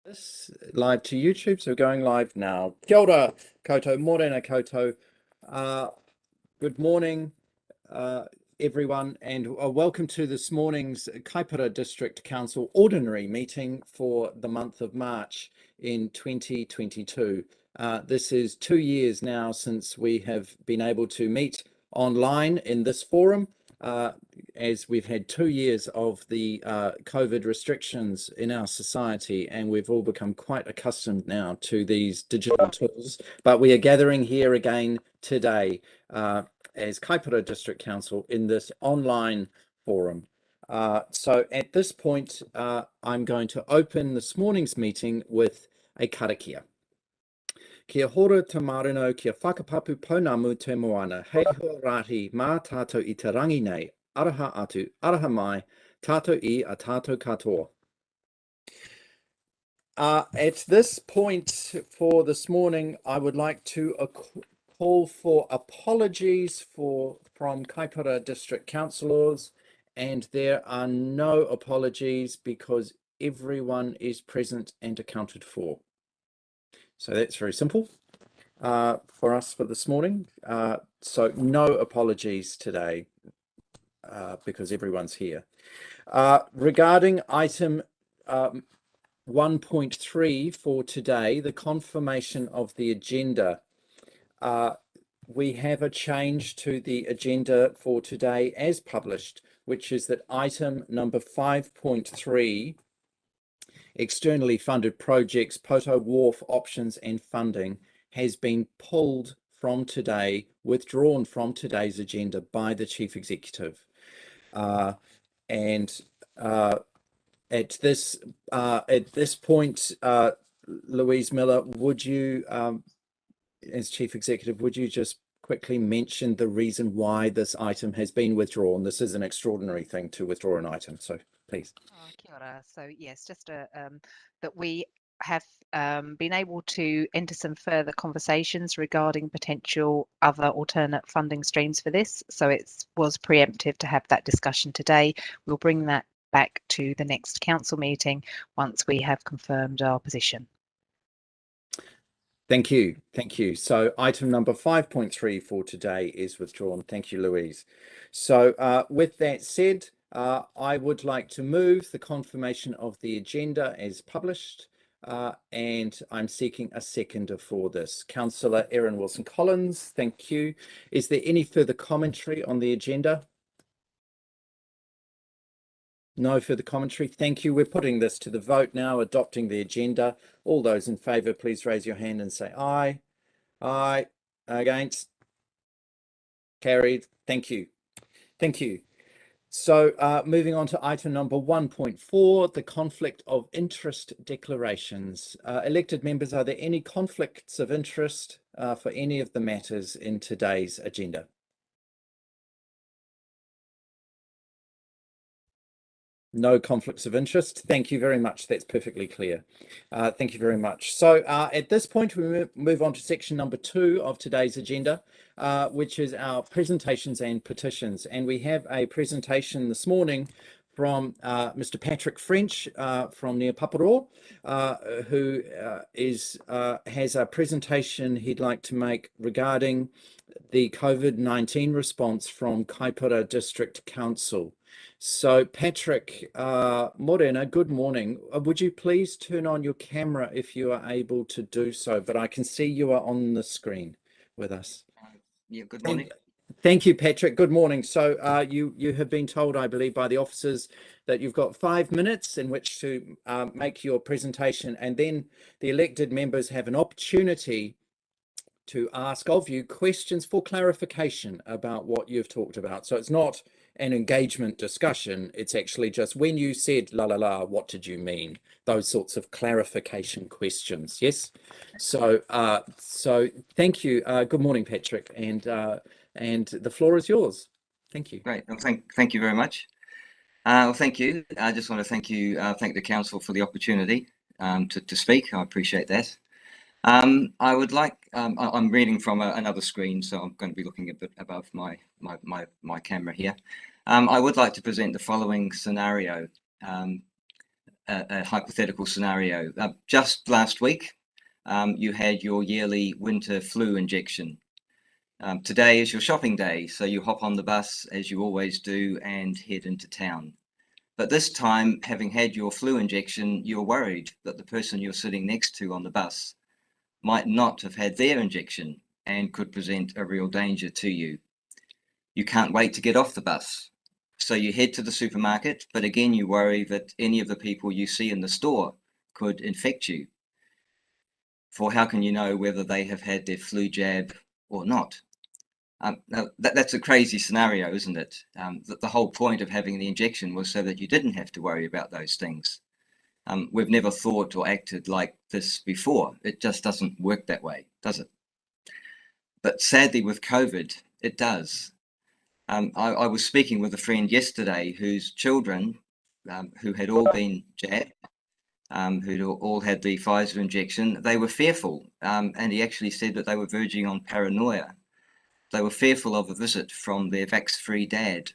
This live to YouTube, so we're going live now. Kia ora koutou, morena koutou. Good morning, everyone, and welcome to this morning's Kaipara District Council Ordinary Meeting for the month of March in 2022. This is 2 years now since we have been able to meet online in this forum, as we've had 2 years of the COVID restrictions in our society, and we've all become quite accustomed now to these digital tools. But we are gathering here again today as Kaipara District Council in this online forum. So at this point, I'm going to open this morning's meeting with a karakia. Kia hora te marino, kia whakapapu pounamu te moana, hei hoa rahi mā tātou I te rangi nei, araha atu, araha mai, tātou I a tātou katoa. At this point for this morning, I would like to call for apologies from Kaipara District Councillors, and there are no apologies because everyone is present and accounted for. So that's very simple for us for this morning. So no apologies today because everyone's here. Regarding item 1.3 for today, the confirmation of the agenda. We have a change to the agenda for today as published, which is that item number 5.3, externally funded projects, Poto Wharf options and funding, has been pulled from today, withdrawn from today's agenda by the Chief Executive. At this point, Louise Miller, would you, as Chief Executive, would you just quickly mention the reason why this item has been withdrawn? This is an extraordinary thing to withdraw an item, so please. Kia ora. So yes, just that we have been able to enter some further conversations regarding potential other alternate funding streams for this. So it was preemptive to have that discussion today. We'll bring that back to the next council meeting once we have confirmed our position. Thank you. Thank you. So item number 5.3 for today is withdrawn. Thank you, Louise. So with that said, I would like to move the confirmation of the agenda as published, and I'm seeking a seconder for this. Councillor Erin Wilson-Collins, thank you. Is there any further commentary on the agenda? No further commentary. Thank you. We're putting this to the vote now, adopting the agenda. All those in favour, please raise your hand and say aye. Aye. Against? Carried. Thank you. Thank you. So moving on to item number 1.4, the conflict of interest declarations. Elected members, are there any conflicts of interest for any of the matters in today's agenda? No conflicts of interest. Thank you very much. That's perfectly clear. Thank you very much. So at this point, we move on to section number 2 of today's agenda, which is our presentations and petitions. And we have a presentation this morning from Mr. Patrick French from near Paparo, who has a presentation he'd like to make regarding the COVID-19 response from Kaipara District Council. So Patrick Morena, good morning. Would you please turn on your camera if you are able to do so? But I can see you are on the screen with us. Yeah, good morning. Thank you, Patrick. Good morning. So you have been told, I believe, by the officers that you've got 5 minutes in which to make your presentation, and then the elected members have an opportunity to ask of you questions for clarification about what you've talked about. So it's not an engagement discussion. It's actually just when you said la la la, what did you mean? Those sorts of clarification questions. Yes. So so thank you. Good morning, Patrick, and the floor is yours. Thank you. Great. Well, thank you very much. Well, thank you. I just want to thank the council for the opportunity to speak. I appreciate that. I would like, I'm reading from another screen, so I'm going to be looking a bit above my camera here. I would like to present the following scenario. a hypothetical scenario. Just last week, you had your yearly winter flu injection. Today is your shopping day, so you hop on the bus as you always do and head into town. But this time, having had your flu injection, you're worried that the person you're sitting next to on the bus might not have had their injection and could present a real danger to you. You can't wait to get off the bus. So you head to the supermarket, but again, you worry that any of the people you see in the store could infect you. For how can you know whether they have had their flu jab or not? Now that's a crazy scenario, isn't it? The whole point of having the injection was so that you didn't have to worry about those things. We've never thought or acted like this before. It just doesn't work that way, does it? But sadly with COVID, it does. I was speaking with a friend yesterday whose children, who had all been jabbed, who'd all had the Pfizer injection, they were fearful. And he actually said that they were verging on paranoia. They were fearful of a visit from their vax-free dad.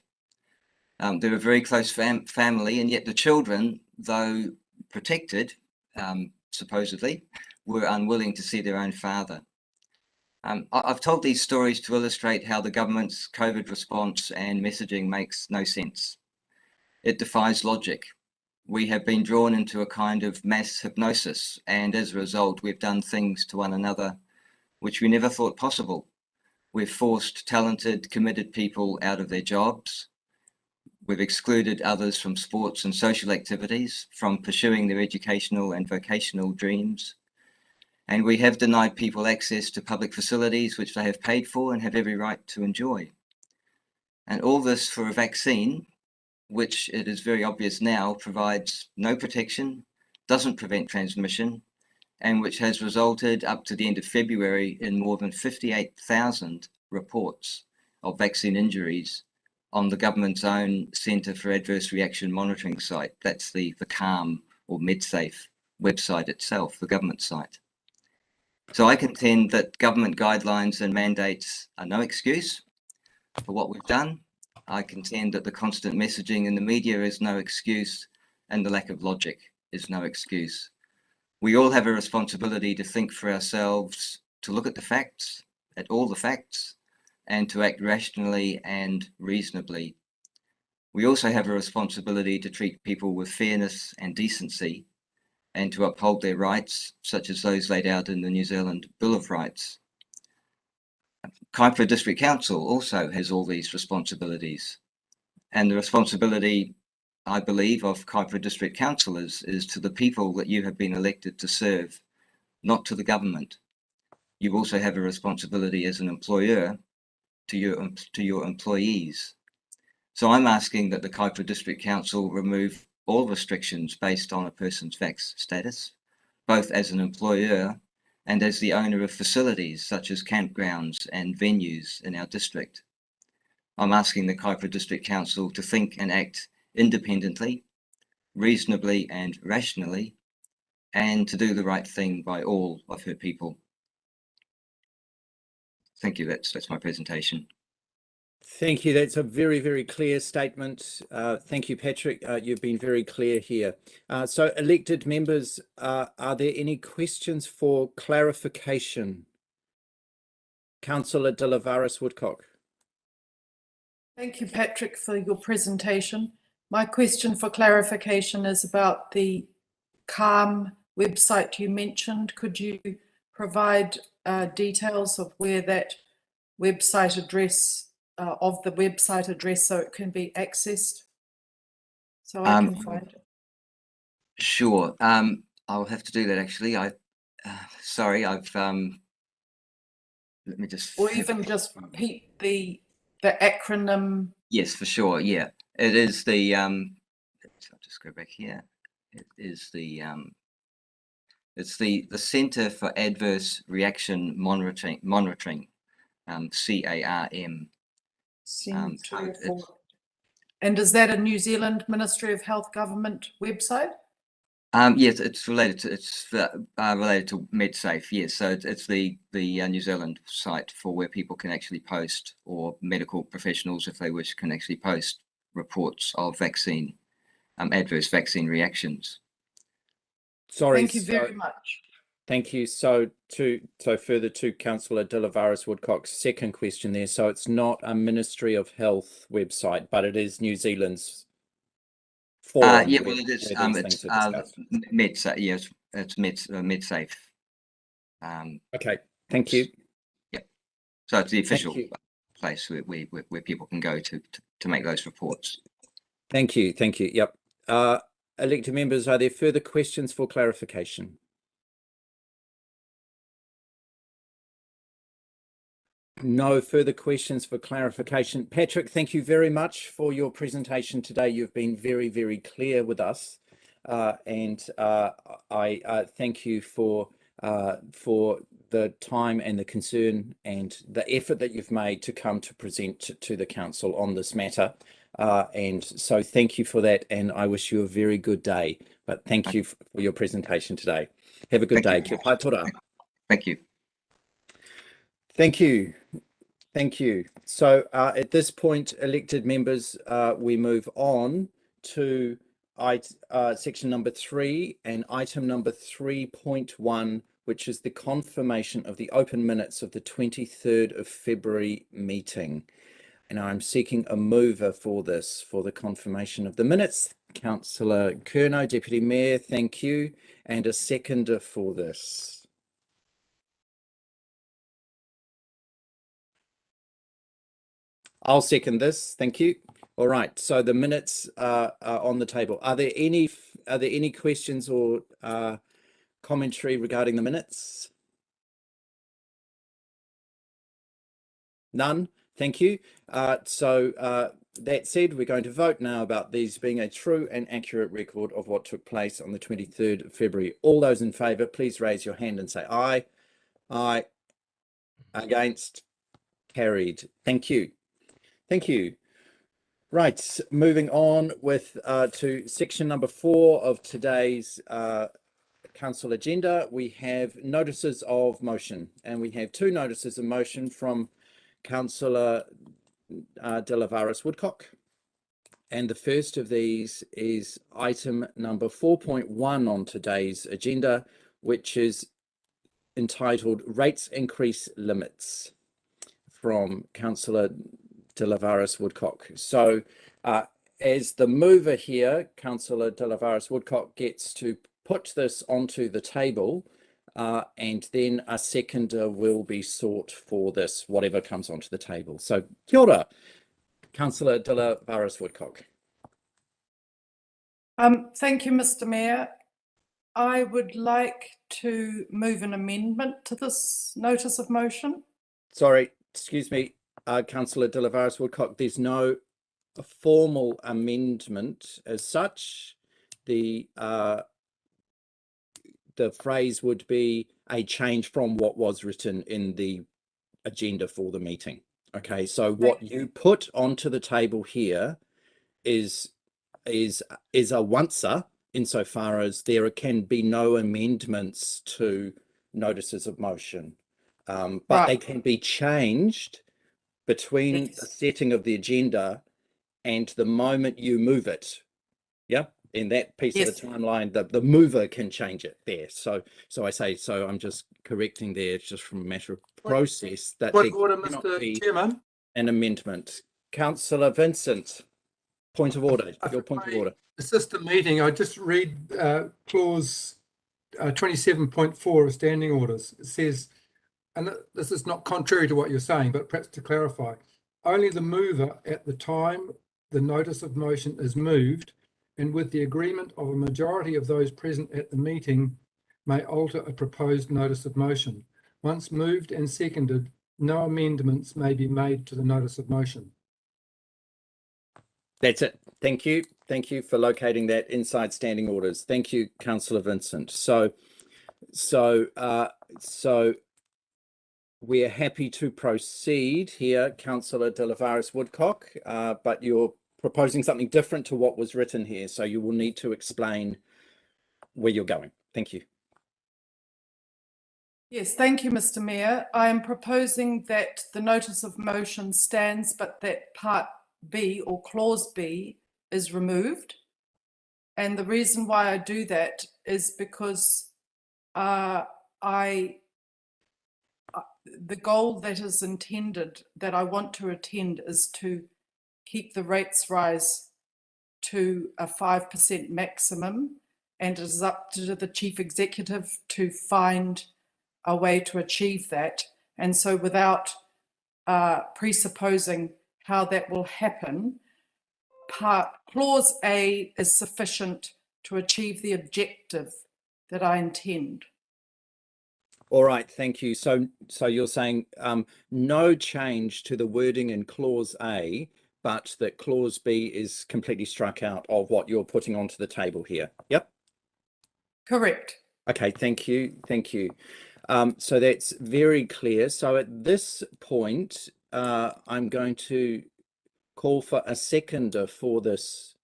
They were a very close family, and yet the children, though protected, supposedly, were unwilling to see their own father. I've told these stories to illustrate how the government's COVID response and messaging makes no sense. It defies logic. We have been drawn into a kind of mass hypnosis, and as a result, we've done things to one another which we never thought possible. We've forced talented, committed people out of their jobs. We've excluded others from sports and social activities, from pursuing their educational and vocational dreams. And we have denied people access to public facilities which they have paid for and have every right to enjoy. And all this for a vaccine, which it is very obvious now provides no protection, doesn't prevent transmission, and which has resulted up to the end of February in more than 58,000 reports of vaccine injuries on the government's own Centre for Adverse Reaction Monitoring site. That's the CALM or MedSafe website itself, the government site. So I contend that government guidelines and mandates are no excuse for what we've done. I contend that the constant messaging in the media is no excuse, and the lack of logic is no excuse. We all have a responsibility to think for ourselves, to look at the facts, at all the facts, and to act rationally and reasonably. We also have a responsibility to treat people with fairness and decency, and to uphold their rights, such as those laid out in the New Zealand Bill of Rights. Kaipara District Council also has all these responsibilities. And the responsibility, I believe, of Kaipara District Council is to the people that you have been elected to serve, not to the government. You also have a responsibility as an employer to your employees. So I'm asking that the Kaipara District Council remove all restrictions based on a person's vax status, both as an employer and as the owner of facilities such as campgrounds and venues in our district. I'm asking the Kaipara District Council to think and act independently, reasonably and rationally, and to do the right thing by all of her people. Thank you, that's my presentation. Thank you. That's a very, very clear statement. Thank you, Patrick. You've been very clear here. So elected members, are there any questions for clarification? Councillor De Lavaris Woodcock. Thank you, Patrick, for your presentation. My question for clarification is about the CALM website you mentioned. Could you provide details of where that website address, so it can be accessed, so I can find it? Sure. I'll have to do that actually. Sorry, I've let me just. Or even just repeat the acronym. Yes, for sure. Yeah, it is the. I'll just go back here. It is the. It's the Centre for Adverse Reaction Monitoring. CARM. And is that a New Zealand Ministry of Health government website? Yes, it's related to MedSafe. Yes, so it's the New Zealand site for where people can actually post, or medical professionals, if they wish, can actually post reports of adverse vaccine reactions. Sorry. Thank you very much. Thank you. So further to Councillor De Lavaris Woodcock's second question there. So it's not a Ministry of Health website, but it is New Zealand's forum. Yeah, well, it is. It's MedSafe. Okay. Thank you. Yeah. So it's the official place where people can go to make those reports. Thank you. Thank you. Yep. Elected members, are there further questions for clarification? No further questions for clarification. Patrick, thank you very much for your presentation today. You've been very, very clear with us. And I thank you for the time and the concern and the effort that you've made to come to present to the council on this matter. And so thank you for that. And I wish you a very good day. But thank you for your presentation today. Have a good day. Kia pai tora. Thank you. Thank you. Thank you. So at this point, elected members, we move on to section number 3 and item number 3.1, which is the confirmation of the open minutes of the 23rd of February meeting. And I'm seeking a mover for this, for the confirmation of the minutes. Councillor Curnow, Deputy Mayor, thank you. And a seconder for this. I'll second this. Thank you. All right. So the minutes are on the table. Are there any questions or commentary regarding the minutes? None. Thank you. So that said, we're going to vote now about these being a true and accurate record of what took place on the 23rd of February. All those in favour, please raise your hand and say aye. Aye. Against? Carried. Thank you. Thank you. Right, moving on with to section number 4 of today's council agenda. We have notices of motion, and we have 2 notices of motion from Councillor De Lavaris Woodcock. And the first of these is item number 4.1 on today's agenda, which is entitled Rates Increase Limits, from Councillor De Lavaris Woodcock. So as the mover here, Councillor De Lavaris Woodcock gets to put this onto the table, and then a seconder will be sought for this, whatever comes onto the table. So kia ora, Councillor De Lavaris Woodcock. Thank you, Mr. Mayor. I would like to move an amendment to this notice of motion. Sorry, excuse me, Councillor De Lavaris Woodcock, there's no formal amendment as such. The phrase would be a change from what was written in the agenda for the meeting. Okay, so what you put onto the table here is a once-er, insofar as there can be no amendments to notices of motion, but they can be changed between the setting of the agenda and the moment you move it. Yeah, in that piece of the timeline, the mover can change it there. So I say, so I'm just correcting there. It's just from a matter of process that point of order, Mr. Chairman. An amendment. Councillor Vincent, point of order. Your point of order. Assist the meeting. I just read clause 27.4 of standing orders. It says, and this is not contrary to what you're saying, but perhaps to clarify, only the mover at the time the notice of motion is moved, and with the agreement of a majority of those present at the meeting, may alter a proposed notice of motion. Once moved and seconded, no amendments may be made to the notice of motion. That's it. Thank you. Thank you for locating that inside standing orders. Thank you, Councillor Vincent. So we're happy to proceed here, Councillor De Lavaris Woodcock, but you're proposing something different to what was written here, so you will need to explain where you're going. Thank you. Yes, thank you, Mr. Mayor. I am proposing that the notice of motion stands, but that part B or clause B is removed, And the reason why I do that is because the goal that is intended, that I want to attend, is to keep the rates rise to a 5% maximum, and it is up to the chief executive to find a way to achieve that. And so without presupposing how that will happen, clause A is sufficient to achieve the objective that I intend. All right, thank you. So you're saying no change to the wording in clause A, but that clause B is completely struck out of what you're putting onto the table here. Yep. Correct. Okay, thank you. Thank you. So that's very clear. So at this point, I'm going to call for a seconder for this.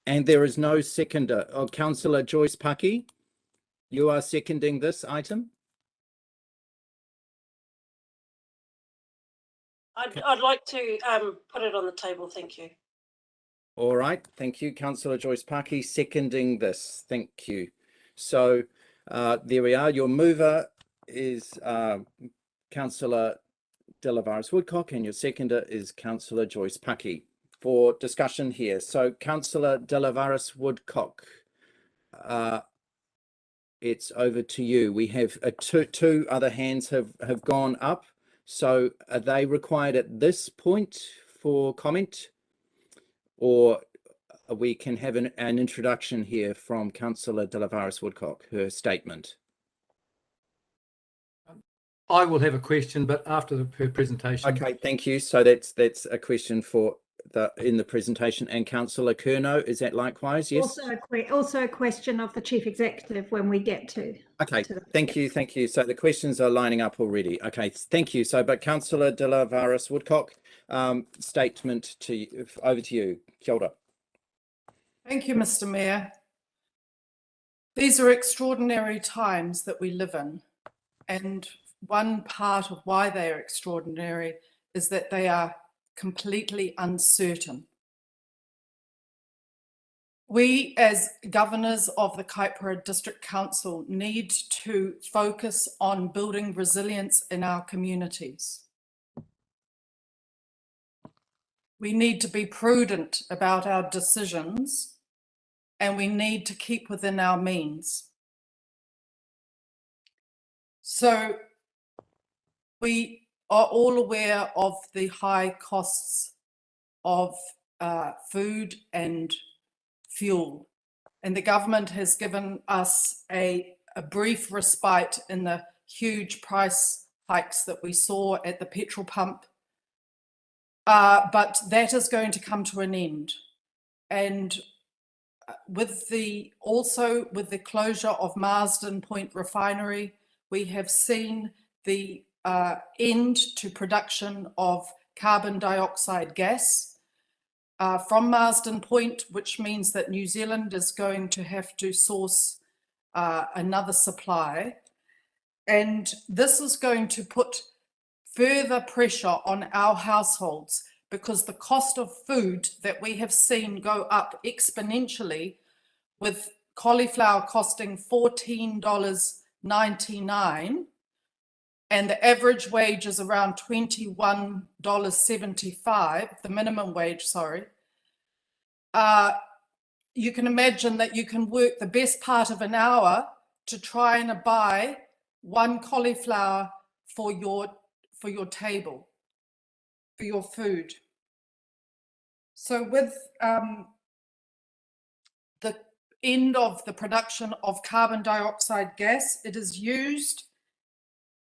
And there is no seconder. Oh, Councillor Joyce Paki, you are seconding this item? I'd like to put it on the table, thank you. All right, thank you. Councillor Joyce Paki seconding this. Thank you. So there we are. Your mover is Councillor Delavaris Woodcock, and your seconder is Councillor Joyce Paki. For discussion here. So Councillor Delavaris Woodcock, it's over to you. We have two other hands have gone up. So are they required at this point for comment, or we can have an introduction here from Councillor Delavaris Woodcock, her statement? I will have a question, but after her presentation. Okay, thank you. So that's a question for in the presentation. And Councillor Curnow, is that likewise? Yes. Also a question of the Chief Executive when we get to. Okay, thank you. So the questions are lining up already. Okay, thank you. So, but Councillor Delavaris Woodcock, statement over to you. Kia ora. Thank you, Mr. Mayor. These are extraordinary times that we live in, and one part of why they are extraordinary is that they are completely uncertain. We, as governors of the Kaipara District Council, need to focus on building resilience in our communities. We need to be prudent about our decisions, and we need to keep within our means. So we are all aware of the high costs of food and fuel, and the government has given us a brief respite in the huge price hikes that we saw at the petrol pump, but that is going to come to an end. And with the closure of Marsden Point Refinery, we have seen the end to production of carbon dioxide gas from Marsden Point, which means that New Zealand is going to have to source another supply. And this is going to put further pressure on our households, because the cost of food that we have seen go up exponentially, with cauliflower costing $14.99 and the average wage is around $21.75, the minimum wage, sorry. You can imagine that you can work the best part of an hour to try and buy one cauliflower for your table, for your food. So with the end of the production of carbon dioxide gas, it is used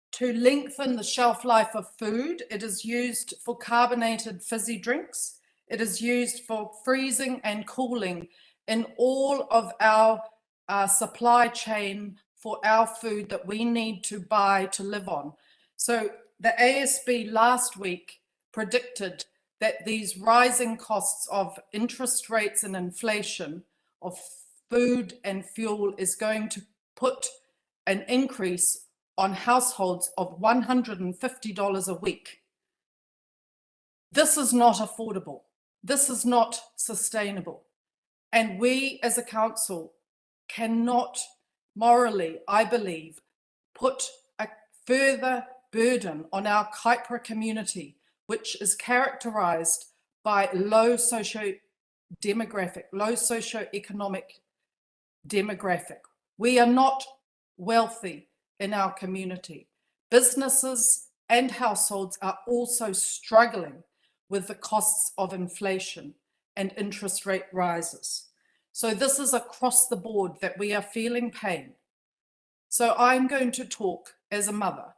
to lengthen the shelf life of food. It is used for carbonated fizzy drinks. It is used for freezing and cooling in all of our supply chain for our food that we need to buy to live on. So the ASB last week predicted that these rising costs of interest rates and inflation of food and fuel is going to put an increase on households of $150 a week. This is not affordable. This is not sustainable. And we as a council cannot morally, I believe, put a further burden on our Kaipara community, which is characterized by low socioeconomic demographic. We are not wealthy in our community. Businesses and households are also struggling with the costs of inflation and interest rate rises. So this is across the board that we are feeling pain. So I'm going to talk as a mother.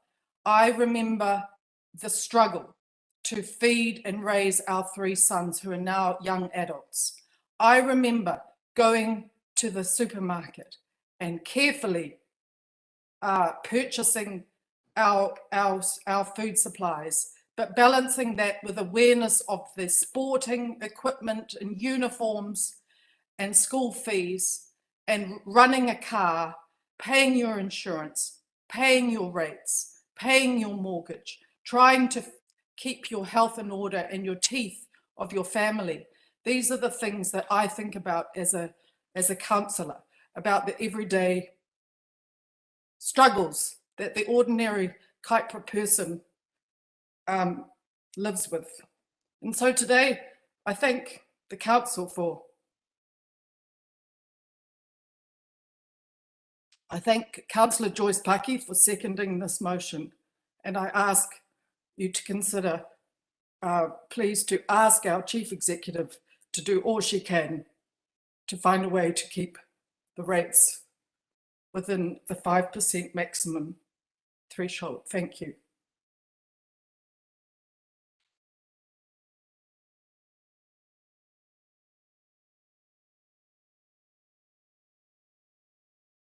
I remember the struggle to feed and raise our 3 sons who are now young adults. I remember going to the supermarket and carefully purchasing our food supplies, but balancing that with awareness of the sporting equipment and uniforms and school fees and running a car, paying your insurance, paying your rates, paying your mortgage, trying to keep your health in order and your teeth of your family. These are the things that I think about as a counsellor, about the everyday struggles that the ordinary Kaipara person lives with. And so today, I thank the council for, I thank Councillor Joyce Paki for seconding this motion, and I ask you to consider, please to ask our Chief Executive to do all she can to find a way to keep the rates within the 5% maximum threshold. Thank you.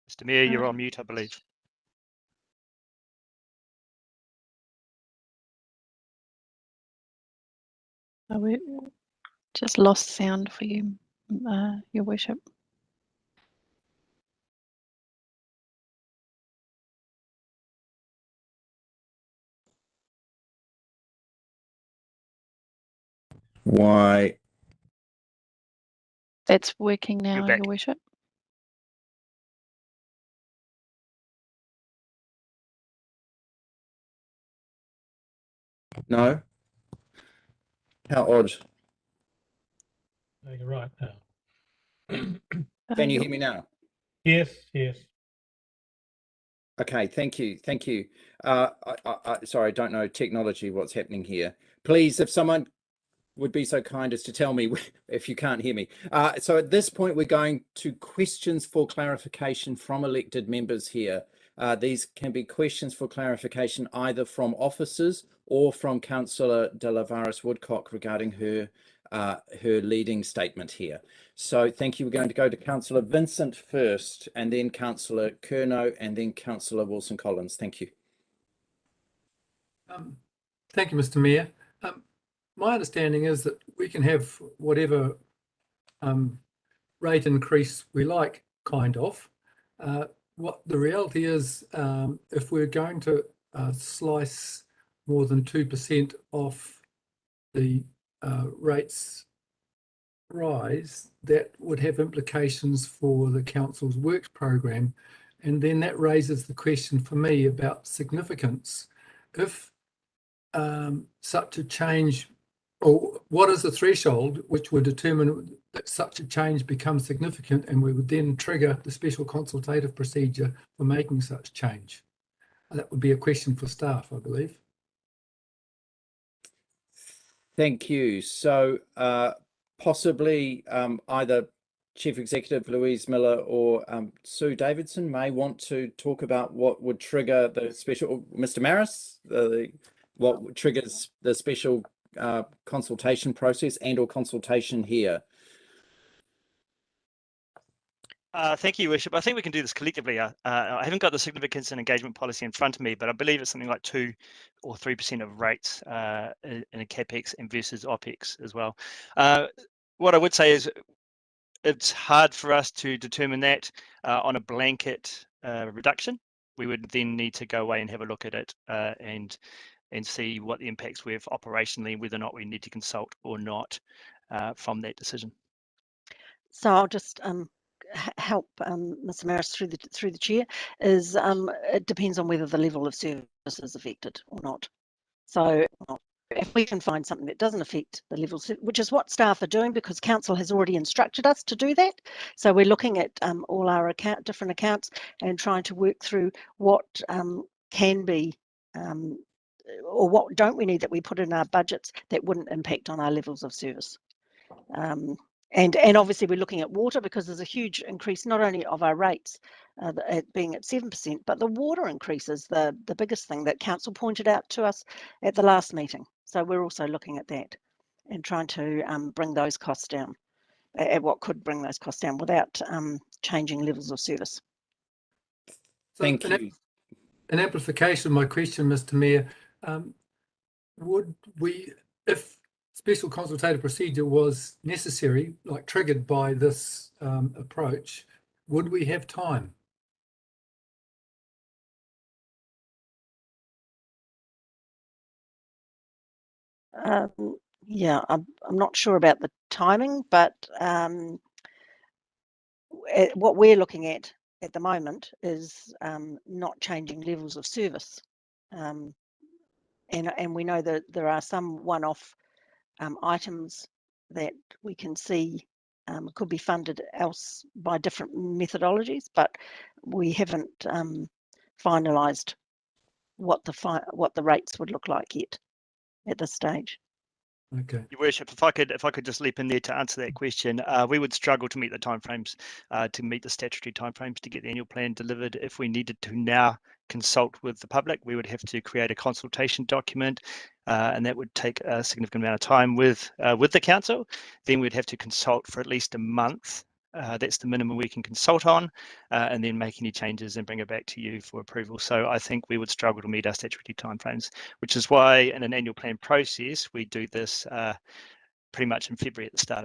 Mr. Mayor, you're on mute, I believe. We just lost sound for you, Your Worship. Why? That's working now, You're back. Your Worship. No? How odd. No, you're right now. Can you hear me now? Yes, yes. Okay, thank you. Thank you. Sorry, I don't know technology, what's happening here. Please, if someone would be so kind as to tell me if you can't hear me. So at this point, we're going to questions for clarification from elected members here. These can be questions for clarification either from officers or from Councillor De Lavaris Woodcock regarding her leading statement here. So thank you. We're going to go to Councillor Vincent first, and then Councillor Curnow, and then Councillor Wilson-Collins. Thank you. Thank you, Mr. Mayor. My understanding is that we can have whatever rate increase we like, kind of. What the reality is, if we're going to slice more than 2% off the rates rise, that would have implications for the council's works program, and then that raises the question for me about significance. If such a change, or what is the threshold which would determine that such a change becomes significant, and we would then trigger the special consultative procedure for making such change? That would be a question for staff, I believe. Thank you. So possibly either Chief Executive Louise Miller or Sue Davidson may want to talk about what would trigger the special, Mr. Maris, what triggers the special consultation process and or consultation here. Thank you, Your Worship. I think we can do this collectively. I haven't got the significance and engagement policy in front of me, but I believe it's something like 2 or 3% of rates in a CapEx and versus OpEx as well. What I would say is it's hard for us to determine that on a blanket reduction. we would then need to go away and have a look at it and see what the impacts were operationally, whether or not we need to consult or not from that decision. So I'll just help Mr. Maris through the chair. Is it depends on whether the level of service is affected or not. So if we can find something that doesn't affect the levels, which is what staff are doing, because council has already instructed us to do that. So we're looking at all our different accounts and trying to work through what can be or what don't we need that we put in our budgets that wouldn't impact on our levels of service. And obviously we're looking at water, because there's a huge increase not only of our rates being at 7%, but the water increase is the biggest thing that council pointed out to us at the last meeting. So we're also looking at that and trying to bring those costs down, at what could bring those costs down without changing levels of service. Thank you. An amplification of my question, Mr. Mayor, would we, if special consultative procedure was necessary, like triggered by this approach, would we have time? Yeah, I'm not sure about the timing, but what we're looking at the moment is not changing levels of service. And we know that there are some one-off items that we can see could be funded else by different methodologies, but we haven't finalised what the rates would look like yet at this stage. Okay. Your Worship, if I could just leap in there to answer that question, we would struggle to meet the timeframes, to meet the statutory timeframes to get the annual plan delivered. If we needed to now consult with the public, we would have to create a consultation document, and that would take a significant amount of time with the council. Then we'd have to consult for at least a month. That's the minimum we can consult on, and then make any changes and bring it back to you for approval. So I think we would struggle to meet our statutory timeframes, which is why in an annual plan process we do this pretty much in February at the start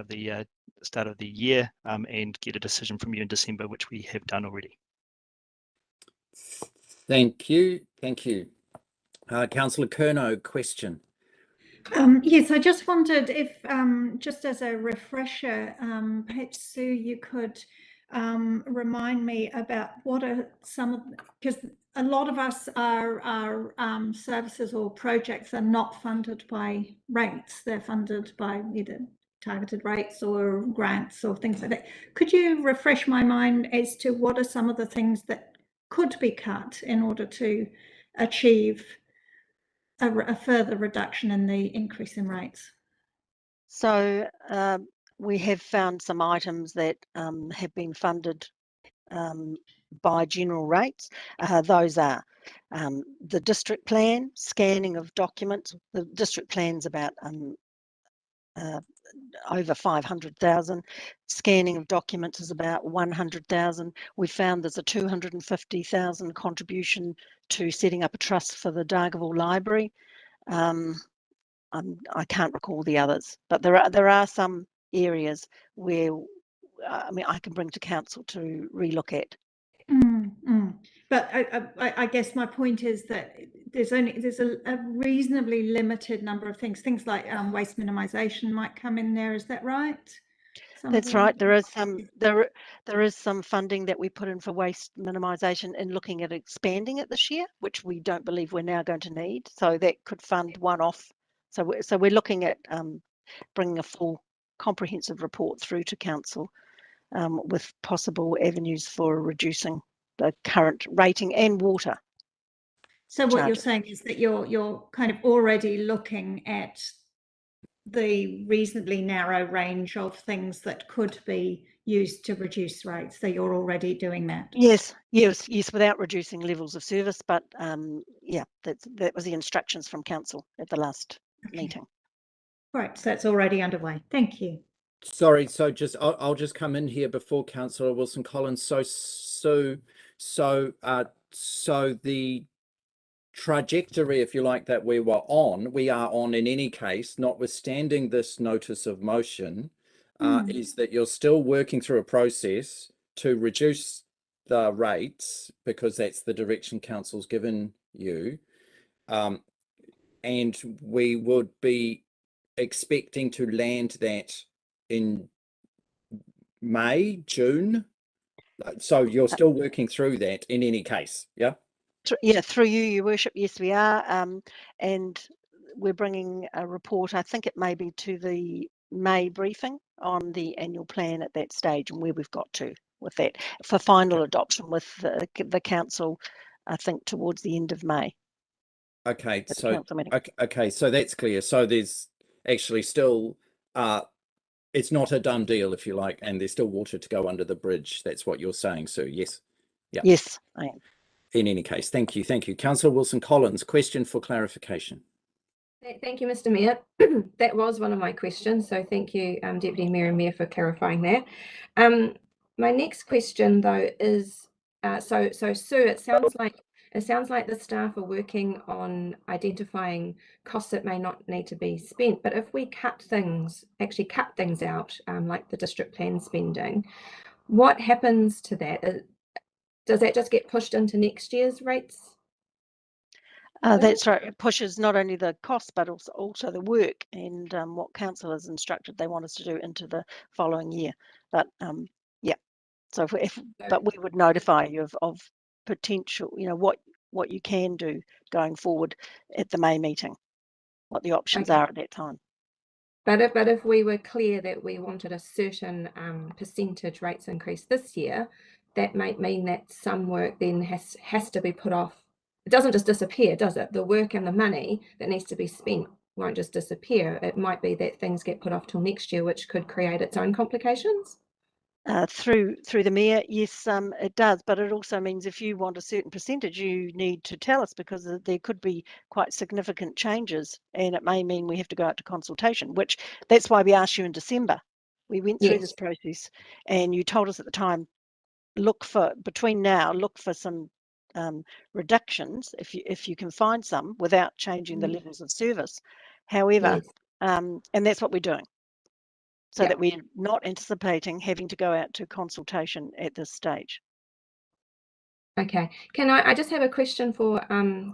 of the year, and get a decision from you in December, which we have done already. Thank you. Thank you. Councillor Curnow, question. Yes, I just wondered if, just as a refresher, perhaps Sue, you could remind me about what are some of, because a lot of us our services or projects are not funded by rates, they're funded by either targeted rates or grants or things like that. Could you refresh my mind as to what are some of the things that could be cut in order to achieve a further reduction in the increase in rates? So we have found some items that have been funded by general rates. Those are the district plan, scanning of documents. The district plan's about over 500,000. Scanning of documents is about 100,000. We found there's a 250,000 contribution to setting up a trust for the Dargaville Library. I can't recall the others, but there are some areas where I can bring to council to relook at. But I guess my point is that there's a reasonably limited number of things like waste minimisation might come in there. Is that right? That's right. There is some funding that we put in for waste minimisation in looking at expanding it this year, which we don't believe we're now going to need. So that could fund one-off. So we're looking at bringing a full comprehensive report through to council with possible avenues for reducing the current rating and water. So what you're saying is that you're kind of already looking at the reasonably narrow range of things that could be used to reduce rates. So you're already doing that. Yes, without reducing levels of service. But yeah, that was the instructions from council at the last meeting. Right, so it's already underway. Thank you. Sorry, so I'll just come in here before Councillor Wilson Collins. So the trajectory, if you like, that we are on in any case, notwithstanding this notice of motion, is that you're still working through a process to reduce the rates because that's the direction council's given you. And we would be expecting to land that in May, June. So you're still working through that in any case, yeah? Yeah, through you, Your Worship. Yes, we are. And we're bringing a report, I think it may be to the May briefing on the annual plan at that stage and where we've got to with that for final adoption with the council, I think towards the end of May. Okay, so okay, so that's clear. So there's actually still it's not a done deal, if you like, and there's still water to go under the bridge. That's what you're saying, Sue. Yes. Yeah. Yes, I am. In any case, thank you. Thank you. Councillor Wilson-Collins, question for clarification. Thank you, Mr. Mayor. That was one of my questions, so thank you, Deputy Mayor and Mayor, for clarifying that. My next question, though, is so Sue, it sounds like the staff are working on identifying costs that may not need to be spent. But if we actually cut things out, like the district plan spending, what happens to that? Does that just get pushed into next year's rates? That's right. It pushes not only the cost, but also the work and what council has instructed they want us to do into the following year. But yeah, so but we would notify you of potential, what you can do going forward at the May meeting, what the options are at that time. But if we were clear that we wanted a certain percentage rates increase this year, that might mean that some work then has to be put off. It doesn't just disappear, does it? The work and the money that needs to be spent won't just disappear. It might be that things get put off till next year, which could create its own complications. Through the mayor, yes, it does, but it also means if you want a certain percentage, you need to tell us, because there could be quite significant changes, and it may mean we have to go out to consultation, that's why we asked you in December. We went through this process, and you told us at the time, look for some reductions if you can find some without changing the levels of service. However, and that's what we're doing, so that we're not anticipating having to go out to consultation at this stage. Okay, I just have a question for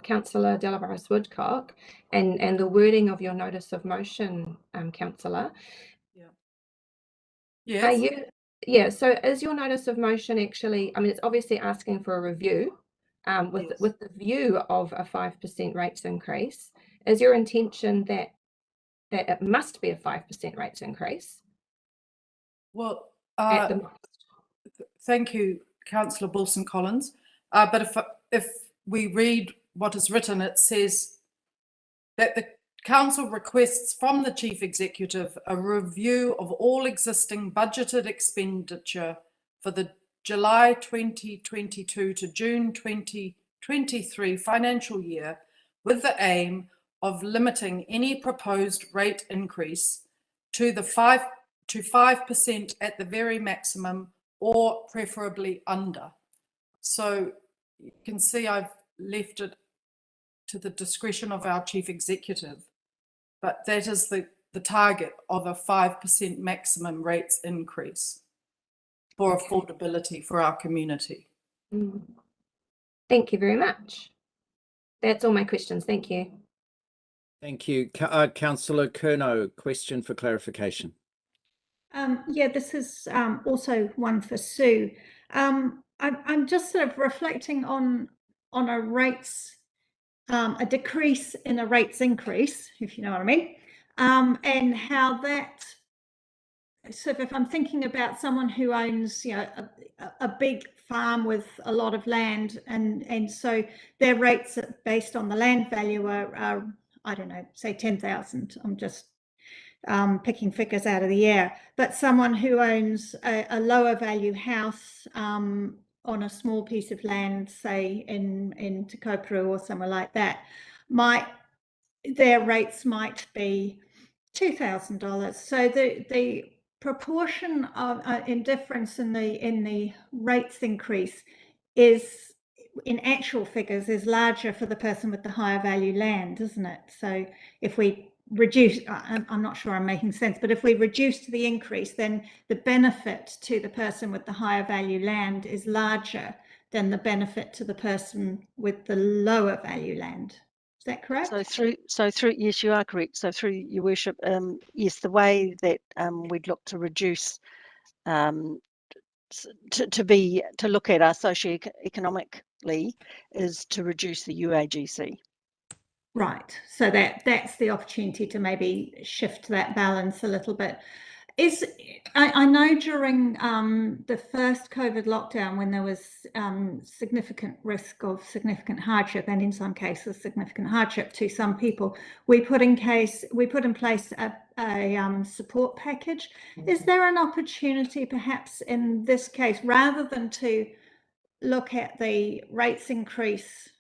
Councillor Delabarros Woodcock and the wording of your notice of motion, Councillor. Yes. So is your notice of motion actually, it's obviously asking for a review with the view of a 5% rates increase. Is your intention that it must be a 5% rates increase? Well, thank you, Councillor Wilson-Collins. But if we read what is written, it says that the Council requests from the Chief Executive a review of all existing budgeted expenditure for the July 2022 to June 2023 financial year, with the aim of limiting any proposed rate increase to 5% at the very maximum, or preferably under. So you can see I've left it to the discretion of our Chief Executive, but that is the target of a 5% maximum rates increase for affordability for our community. Thank you very much. That's all my questions. Thank you. Thank you. Councillor Curnow, question for clarification. Yeah, this is also one for Sue. I'm just sort of reflecting on a rates, a decrease in a rates increase, if you know what I mean, and how that, so if I'm thinking about someone who owns, a big farm with a lot of land, and so their rates based on the land value are I don't know, say 10,000. I'm just picking figures out of the air, but someone who owns a lower value house on a small piece of land, say in Te Kaupuru or somewhere like that, their rates might be $2,000. So the proportion of in difference in the rates increase is, in actual figures, is larger for the person with the higher value land, isn't it? So if we reduce, I'm not sure I'm making sense, but if we reduce the increase, then the benefit to the person with the higher value land is larger than the benefit to the person with the lower value land. Is that correct? So through yes, you are correct. So through your worship, yes, the way that we'd look to reduce to look at our socioeconomically is to reduce the UAGC. Right. So that's the opportunity to maybe shift that balance a little bit. I know during the first COVID lockdown, when there was significant risk of significant hardship, and in some cases significant hardship to some people, we put in place a support package. Is there an opportunity perhaps in this case, rather than to look at the rates increase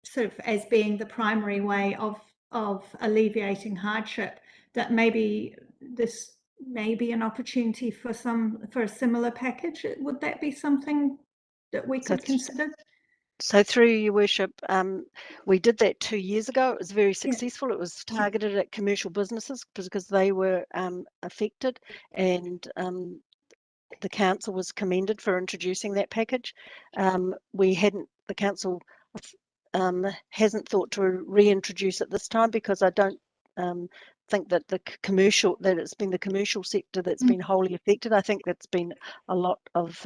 sort of as being the primary way of alleviating hardship, that maybe this may be an opportunity for a similar package? Would that be something that we could consider? So through your worship, we did that 2 years ago. It was very successful. It was targeted at commercial businesses because they were affected, and the council was commended for introducing that package. The council hasn't thought to reintroduce it this time, because I don't think that it's been the commercial sector that's been wholly affected. I think that's been a lot of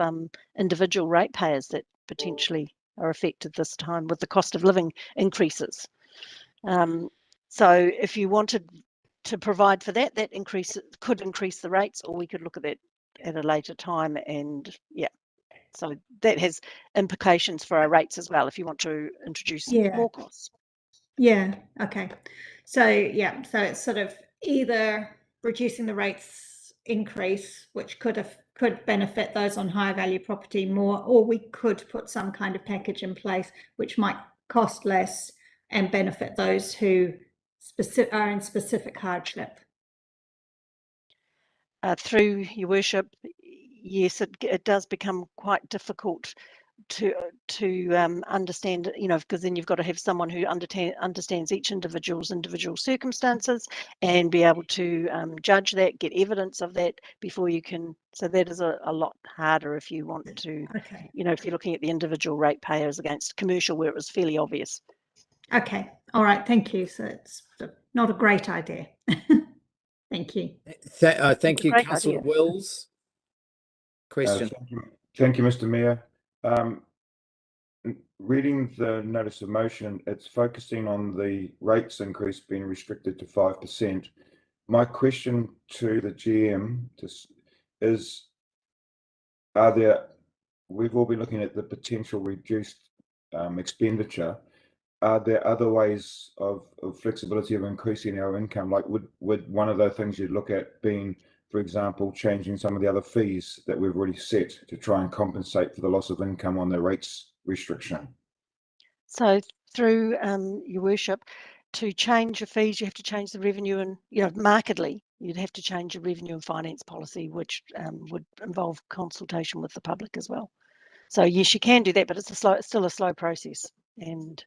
individual ratepayers that potentially are affected this time with the cost of living increases. So if you wanted to provide for that could increase the rates, or we could look at that at a later time. And so that has implications for our rates as well, if you want to introduce more costs. Yeah, okay. So so it's sort of either reducing the rates increase, which could benefit those on higher value property more, or we could put some kind of package in place which might cost less and benefit those who are in specific hardship. Through your worship, yes, it does become quite difficult to understand, because then you've got to have someone who understands each individual's individual circumstances and be able to judge that, get evidence of that before you can. So that is a lot harder if you want to, if you're looking at the individual ratepayers against commercial, where it was fairly obvious. Okay, all right, thank you. So it's not a great idea. Thank you. Thank you, Councillor Wills. Question. Thank you, Mr. Mayor. Reading the notice of motion, it's focusing on the rates increase being restricted to 5%. My question to the GM is, we've all been looking at the potential reduced expenditure. Are there other ways of flexibility of increasing our income? Like would one of the things you'd look at being, for example, changing some of the other fees that we've already set to try and compensate for the loss of income on the rates restriction? So through your worship, to change your fees, you have to change the revenue, and markedly, you'd have to change your revenue and finance policy, which would involve consultation with the public as well. So yes, you can do that, but it's still a slow process, and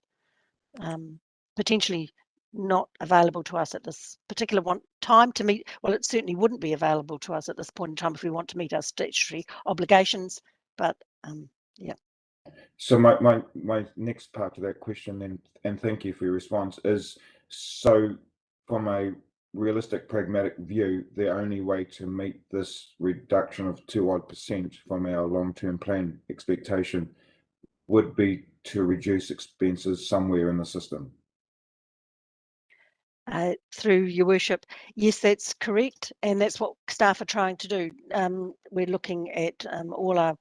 potentially not available to us at this particular time to meet. Well, it certainly wouldn't be available to us at this point in time if we want to meet our statutory obligations, but So my next part to that question then, and thank you for your response, is, so from a realistic pragmatic view, the only way to meet this reduction of 2% from our long-term plan expectation would be to reduce expenses somewhere in the system? Through your worship, yes, that's correct, and that's what staff are trying to do. We're looking at all our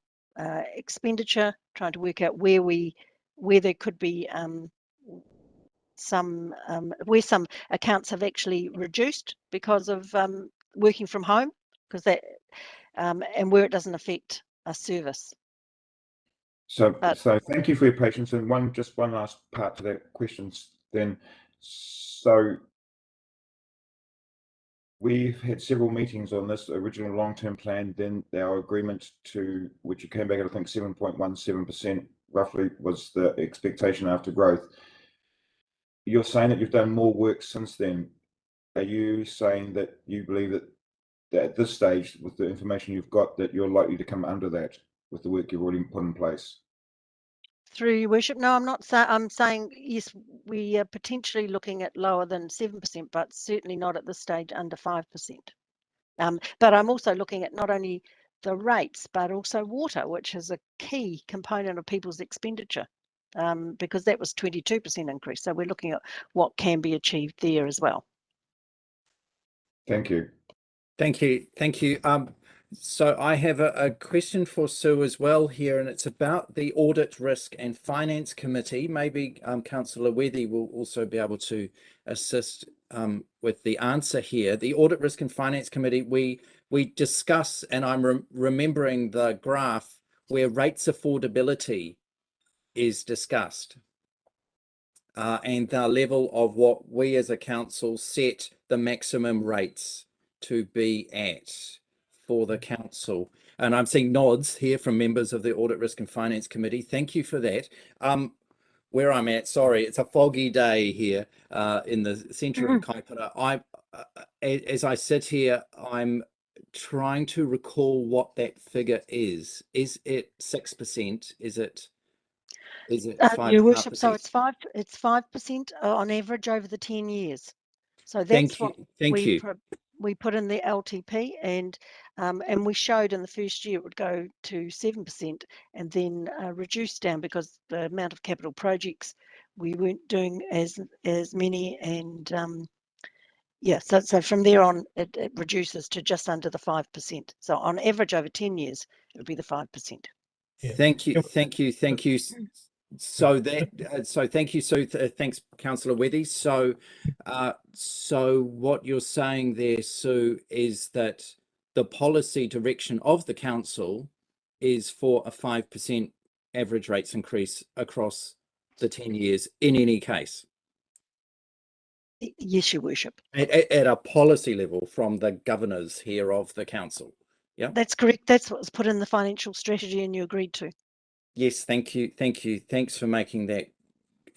expenditure, trying to work out where there could be where some accounts have actually reduced because of working from home, because that and where it doesn't affect a service. So thank you for your patience, and just one last part to that question then. So we've had several meetings on this original long-term plan, then our agreement to which you came back at, I think 7.17% roughly was the expectation after growth. You're saying that you've done more work since then. are you saying that you believe that at this stage, with the information you've got, that you're likely to come under that with the work you've already put in place? Through your worship, no, I'm not saying. I'm saying yes, we are potentially looking at lower than 7%, but certainly not at this stage under 5%. But I'm also looking at not only the rates, but also water, which is a key component of people's expenditure, because that was 22% increase. So we're looking at what can be achieved there as well. Thank you. Thank you. Thank you. So I have a question for Sue as well here, and it's about the Audit, Risk and Finance Committee. Maybe Councillor Wethy will also be able to assist with the answer here. The Audit, Risk and Finance Committee, we discuss, and I'm remembering the graph where rates affordability is discussed. And the level of what we as a council set the maximum rates to be at for the council. And I'm seeing nods here from members of the Audit, Risk and Finance Committee. Thank you for that. Where I'm at, sorry, it's a foggy day here in the centre of Kaipara. As I sit here, I'm trying to recall what that figure is. Is it 6%? Is it 5.5%? Your worship, so it's 5% on average over the 10 years. So that's what we put in the LTP, and we showed in the first year it would go to 7% and then reduce down because the amount of capital projects we weren't doing as many, and yeah, so from there on it reduces to just under the 5%. So on average over 10 years it would be the 5%. Yeah. Thank you. So thank you. So thanks, Councillor Wethy. So what you're saying there, Sue, is that the policy direction of the council is for a 5% average rates increase across the 10 years in any case. Yes, Your Worship. At a policy level from the governors here of the council. Yeah, that's correct. That's what was put in the financial strategy and you agreed to. Yes, thank you. Thank you. Thanks for making that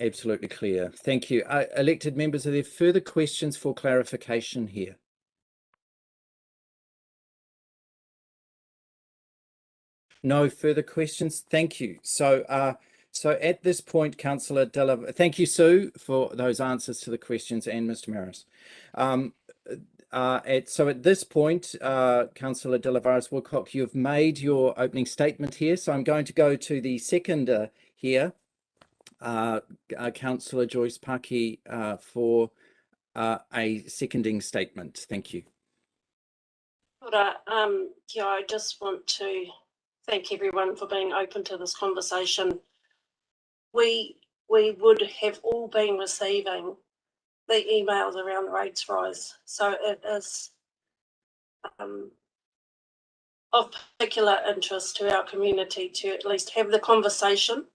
absolutely clear. Thank you. Elected members, are there further questions for clarification here? No further questions. Thank you. So at this point, Councillor Della, thank you, Sue, for those answers to the questions, and Mr. Maris. So at this point, Councillor De La Varas-Woodcock, you've made your opening statement here. So I'm going to go to the seconder here, Councillor Joyce Paki, for a seconding statement. Thank you. Yeah, I just want to thank everyone for being open to this conversation. We would have all been receiving the emails around the rates rise. So it is of particular interest to our community to at least have the conversation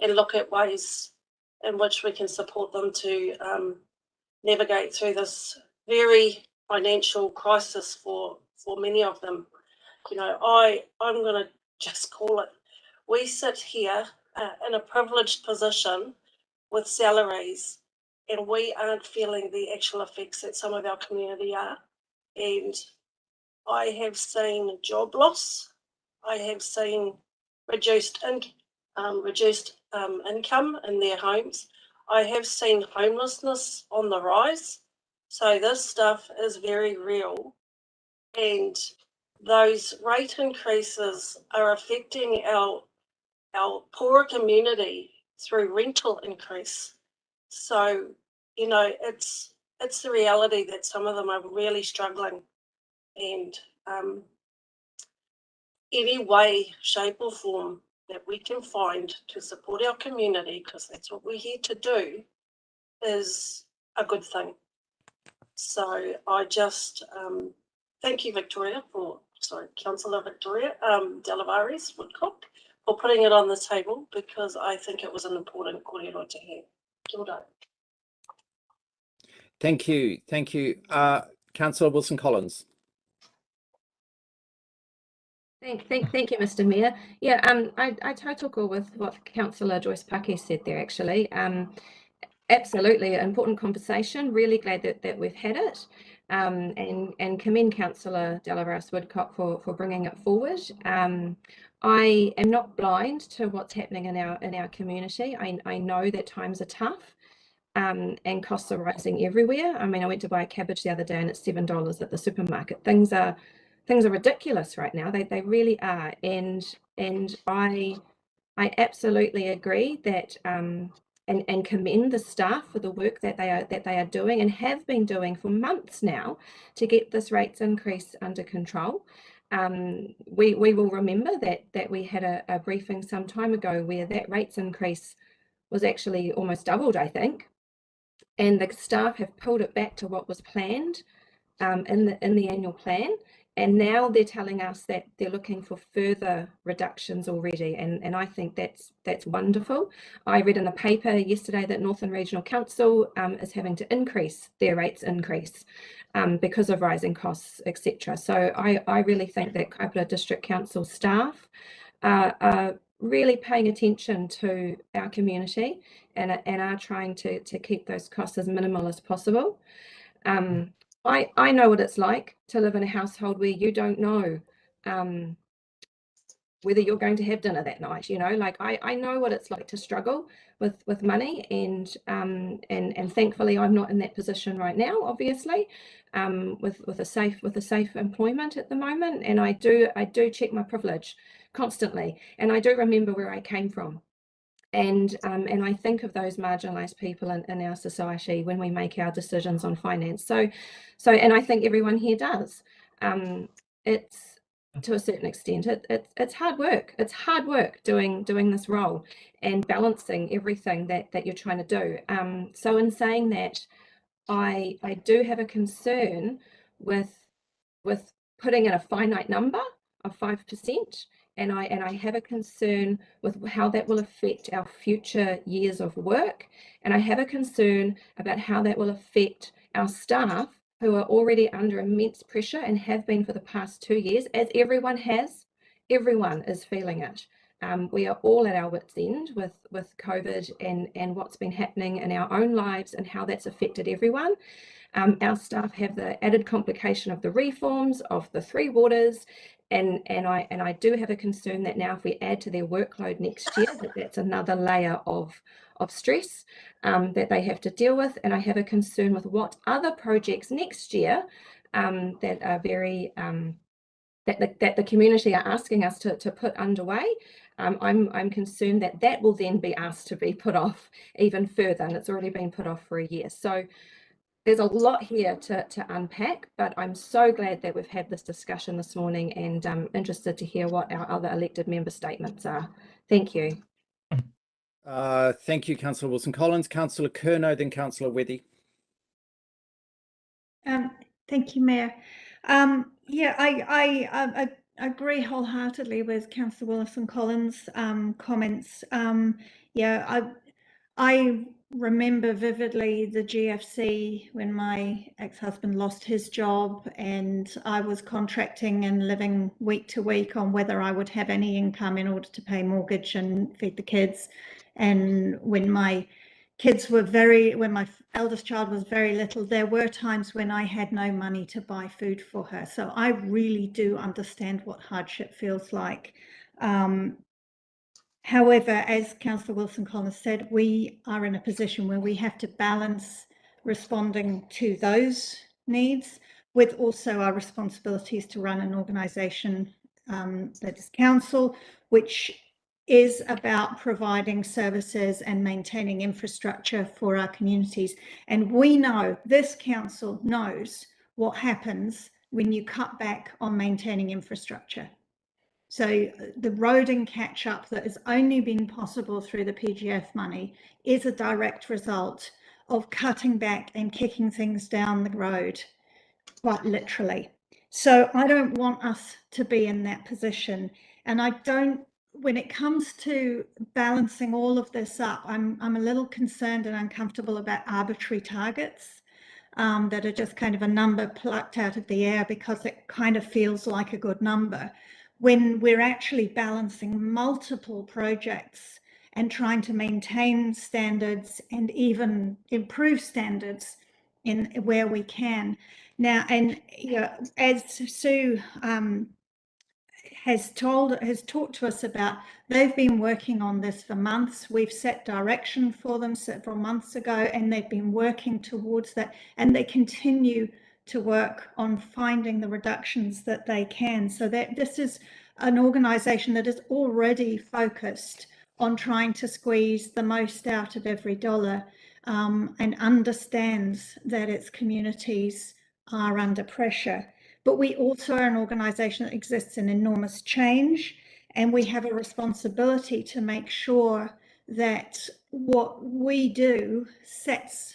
and look at ways in which we can support them to navigate through this very financial crisis for many of them. You know, I'm going to just call it, we sit here in a privileged position with salaries, and we aren't feeling the actual effects that some of our community are. And I have seen job loss. I have seen reduced income in their homes. I have seen homelessness on the rise. So this stuff is very real. And those rate increases are affecting our poorer community through rental increase. So, you know, it's the reality that some of them are really struggling, and any way, shape or form that we can find to support our community, because that's what we're here to do, is a good thing. So I just thank you, Councillor Victoria De La Varas-Woodcock, for putting it on the table, because I think it was an important kōrero to have. Kia ora. Thank you. Thank you. Councillor Wilson-Collins. Thank you, Mr. Mayor. Yeah, I tautoko with what Councillor Joyce Paki said there, actually. Absolutely, important conversation. Really glad that we've had it, and commend Councillor Delaras Woodcock for bringing it forward. I am not blind to what's happening in our community. I know that times are tough, and costs are rising everywhere. I mean, I went to buy a cabbage the other day and it's $7 at the supermarket. Things are ridiculous right now. They really are, and I absolutely agree that and commend the staff for the work that they are doing and have been doing for months now to get this rates increase under control. We will remember that we had a briefing some time ago where that rates increase was actually almost doubled, I think, and the staff have pulled it back to what was planned in the annual plan. And now they're telling us that they're looking for further reductions already, and I think that's wonderful. I read in the paper yesterday that Northern Regional Council is having to increase their rates because of rising costs, etc. So I really think that Kaipara District Council staff are really paying attention to our community and are trying to keep those costs as minimal as possible. I know what it's like to live in a household where you don't know whether you're going to have dinner that night. You know, like I know what it's like to struggle with money, and thankfully I'm not in that position right now, obviously, with a safe employment at the moment. And I do check my privilege constantly, and I do remember where I came from. And I think of those marginalised people in our society when we make our decisions on finance. So, and I think everyone here does. It's to a certain extent, it's hard work. It's hard work doing this role and balancing everything that you're trying to do. So in saying that, I do have a concern with putting in a finite number of 5%. And I have a concern with how that will affect our future years of work. And I have a concern about how that will affect our staff, who are already under immense pressure and have been for the past 2 years, as everyone has. Everyone is feeling it. We are all at our wits' end with COVID and what's been happening in our own lives and how that's affected everyone. Our staff have the added complication of the reforms of the 3 waters. And I do have a concern that now if we add to their workload next year, that's another layer of stress that they have to deal with. And I have a concern with what other projects next year that are very that the community are asking us to put underway. I'm concerned that will then be asked to be put off even further, and it's already been put off for a year. So there's a lot here to unpack, but I'm so glad that we've had this discussion this morning, and I'm interested to hear what our other elected member statements are. Thank you. Thank you, Councillor Wilson-Collins. Councillor Curnow, then Councillor Wethy. Thank you, Mayor. Yeah, I agree wholeheartedly with Councillor Wilson-Collins' comments. Yeah, I remember vividly the GFC when my ex-husband lost his job, and I was contracting and living week to week on whether I would have any income in order to pay mortgage and feed the kids. And when my kids were when my eldest child was very little, there were times when I had no money to buy food for her. So I really do understand what hardship feels like. However, as Councillor Wilson-Collins said, we are in a position where we have to balance responding to those needs with also our responsibilities to run an organisation that is council, which is about providing services and maintaining infrastructure for our communities. And we know, this council knows what happens when you cut back on maintaining infrastructure. So the road and catch up that has only been possible through the PGF money is a direct result of cutting back and kicking things down the road, quite literally. So I don't want us to be in that position. And I don't, when it comes to balancing all of this up, I'm a little concerned and uncomfortable about arbitrary targets that are just kind of a number plucked out of the air because it kind of feels like a good number, when we're actually balancing multiple projects and trying to maintain standards and even improve standards in where we can. Now, and you know, as Sue has talked to us about, they've been working on this for months. We've set direction for them several months ago, and they've been working towards that, and they continue to work on finding the reductions that they can. So that this is an organisation that is already focused on trying to squeeze the most out of every dollar, and understands that its communities are under pressure. But we also are an organisation that exists in enormous change, and we have a responsibility to make sure that what we do sets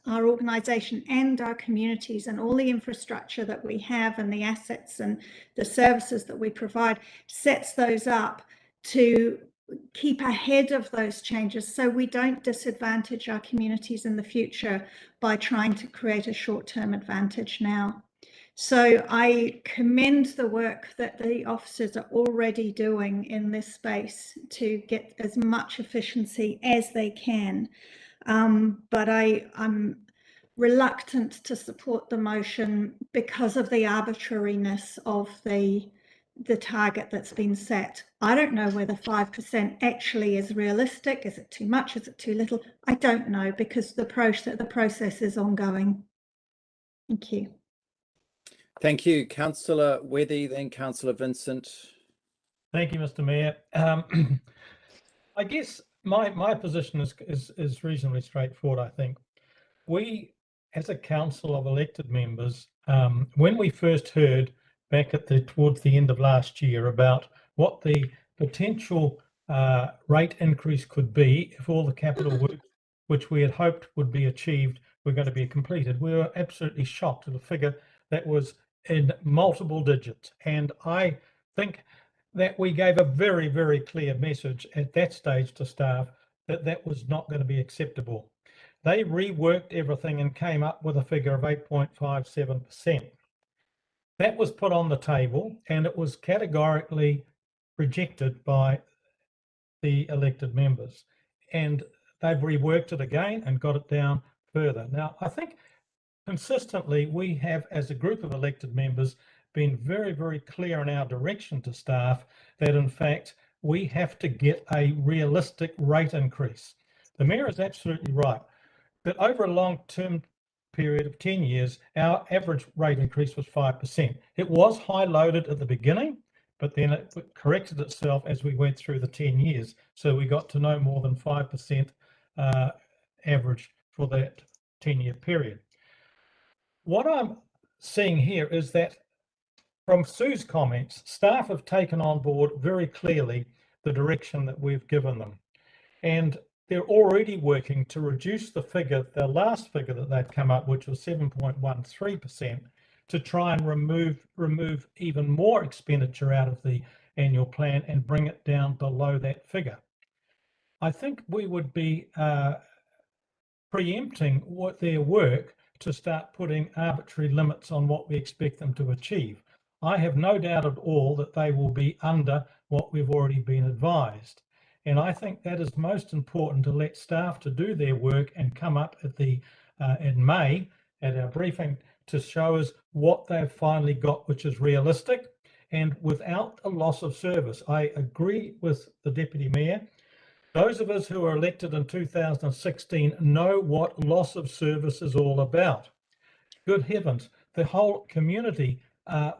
our organisation and our communities and all the infrastructure that we have and the assets and the services that we provide, sets those up to keep ahead of those changes so we don't disadvantage our communities in the future by trying to create a short-term advantage now. So I commend the work that the officers are already doing in this space to get as much efficiency as they can. But I'm reluctant to support the motion because of the arbitrariness of the target that's been set. I don't know whether 5% actually is realistic. Is it too much? Is it too little? I don't know, because the process is ongoing. Thank you. Thank you, Councillor Wethy, then Councillor Vincent. Thank you, Mr. Mayor. I guess my position is reasonably straightforward, I think. We, as a council of elected members, when we first heard back towards the end of last year about what the potential rate increase could be if all the capital work which we had hoped would be achieved were going to be completed, we were absolutely shocked at a figure that was in multiple digits. And I think that we gave a very, very clear message at that stage to staff that that was not going to be acceptable. They reworked everything and came up with a figure of 8.57%. That was put on the table and it was categorically rejected by the elected members. And they've reworked it again and got it down further. Now, I think consistently we have, as a group of elected members, been very, very clear in our direction to staff that in fact we have to get a realistic rate increase. The Mayor is absolutely right that over a long-term period of 10 years, our average rate increase was 5%. It was high-loaded at the beginning, but then it corrected itself as we went through the 10 years. So we got to no more than 5% average for that 10-year period. What I'm seeing here is that from Sue's comments, staff have taken on board very clearly the direction that we've given them. And they're already working to reduce the figure, the last figure that they'd come up, which was 7.13%, to try and remove even more expenditure out of the annual plan and bring it down below that figure. I think we would be preempting their work to start putting arbitrary limits on what we expect them to achieve. I have no doubt at all that they will be under what we've already been advised. And I think that is most important, to let staff to do their work and come up at in May at our briefing to show us what they've finally got, which is realistic and without a loss of service. I agree with the Deputy Mayor. Those of us who were elected in 2016 know what loss of service is all about. Good heavens, the whole community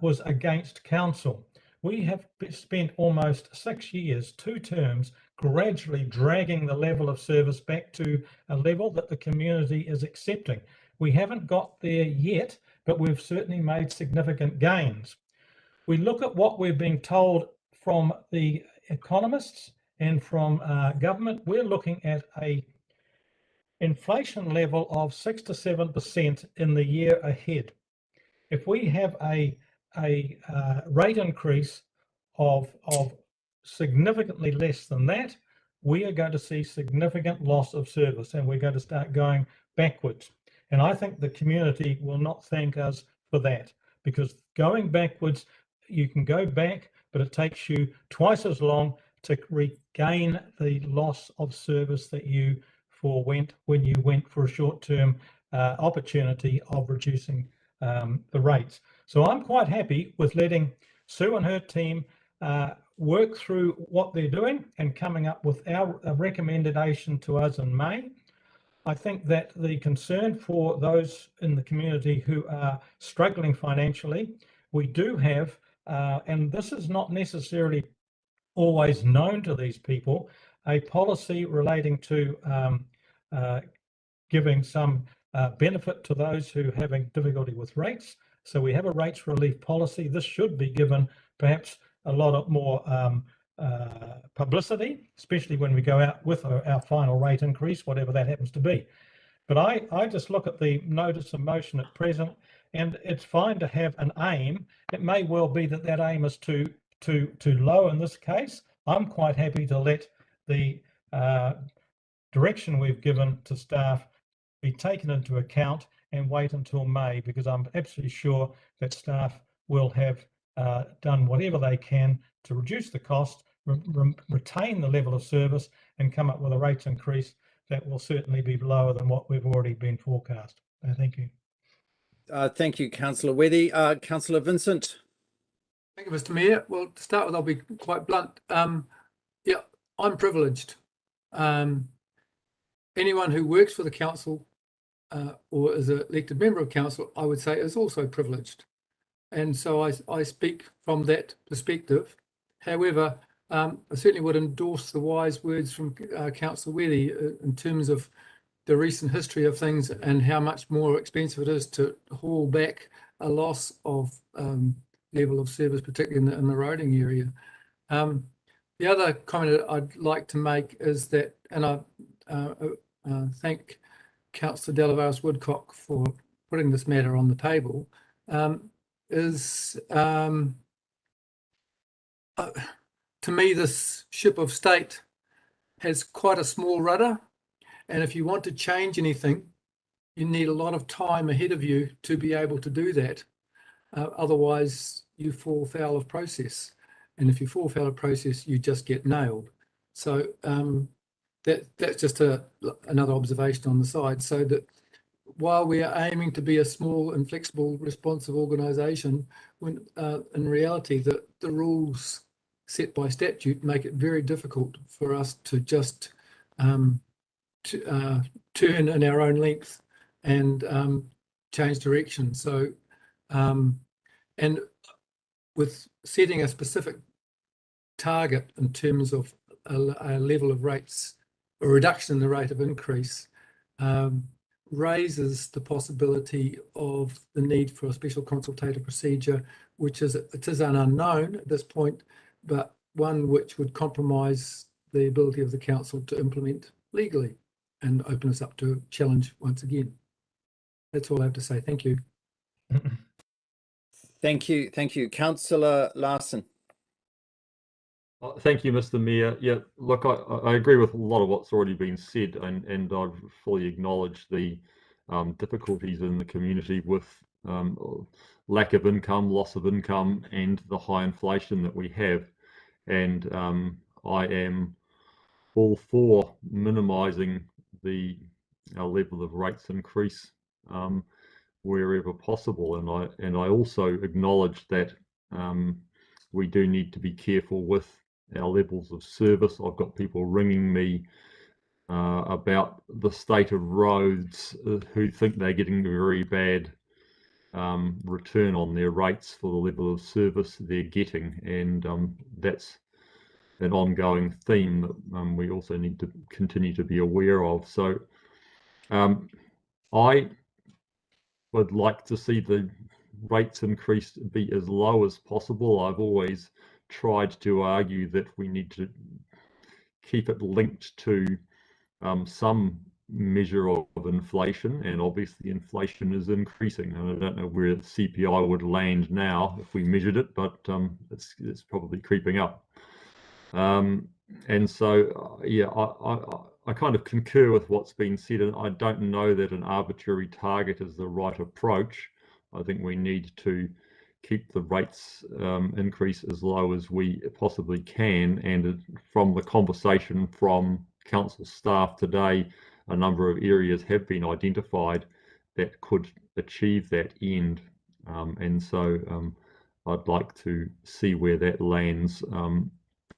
was against council. We have spent almost 6 years, 2 terms, gradually dragging the level of service back to a level that the community is accepting. We haven't got there yet, but we've certainly made significant gains. We look at what we're being told from the economists and from government. We're looking at a inflation level of 6 to 7% in the year ahead. If we have a rate increase of significantly less than that, we are going to see significant loss of service and we're going to start going backwards. And I think the community will not thank us for that, because going backwards, you can go back, but it takes you twice as long to regain the loss of service that you forwent when you went for a short-term opportunity of reducing the rates. So I'm quite happy with letting Sue and her team work through what they're doing and coming up with a recommendation to us in May. I think that the concern for those in the community who are struggling financially, we do have, and this is not necessarily always known to these people, a policy relating to giving some benefit to those who are having difficulty with rates. So we have a rates relief policy. This should be given perhaps a lot more publicity, especially when we go out with our final rate increase, whatever that happens to be. But I just look at the notice of motion at present, and it's fine to have an aim. It may well be that that aim is too low in this case. I'm quite happy to let the direction we've given to staff be taken into account and wait until May, because I'm absolutely sure that staff will have done whatever they can to reduce the cost, retain the level of service, and come up with a rates increase that will certainly be lower than what we've already been forecast. Thank you. Thank you, Councillor Wethy. Councillor Vincent. Thank you, Mr. Mayor. Well, to start with, I'll be quite blunt. Yeah, I'm privileged. Anyone who works for the council or is an elected member of council, I would say, is also privileged. And so I speak from that perspective. However, I certainly would endorse the wise words from Councillor Wethy in terms of the recent history of things and how much more expensive it is to haul back a loss of level of service, particularly in the roading area. The other comment I'd like to make is that, and I thank Councillor Delavaris Woodcock for putting this matter on the table, to me, this ship of state has quite a small rudder, and if you want to change anything, you need a lot of time ahead of you to be able to do that. Otherwise, you fall foul of process, and if you fall foul of process, you just get nailed. So that's just another observation on the side. So that while we are aiming to be a small and flexible, responsive organisation, when in reality the rules set by statute make it very difficult for us to just turn in our own length and change direction. So, and with setting a specific target in terms of a level of rates, a reduction in the rate of increase, raises the possibility of the need for a special consultative procedure, which is an unknown at this point, but one which would compromise the ability of the council to implement legally and open us up to a challenge once again. That's all I have to say. Thank you. Thank you. Councillor Larson. Thank you, Mr. Mayor. Yeah, look, I agree with a lot of what's already been said, and I've fully acknowledged the difficulties in the community with lack of income, loss of income, and the high inflation that we have. And I am all for minimising the level of rates increase wherever possible. And I also acknowledge that we do need to be careful with our levels of service. I've got people ringing me about the state of roads who think they're getting a very bad return on their rates for the level of service they're getting, and that's an ongoing theme that we also need to continue to be aware of. So I would like to see the rates increased be as low as possible. I've always tried to argue that we need to keep it linked to some measure of inflation, and obviously inflation is increasing, and I don't know where CPI would land now if we measured it, but it's probably creeping up. And so yeah, I kind of concur with what's been said, and I don't know that an arbitrary target is the right approach. I think we need to keep the rates increase as low as we possibly can. And from the conversation from council staff today, a number of areas have been identified that could achieve that end. And so I'd like to see where that lands,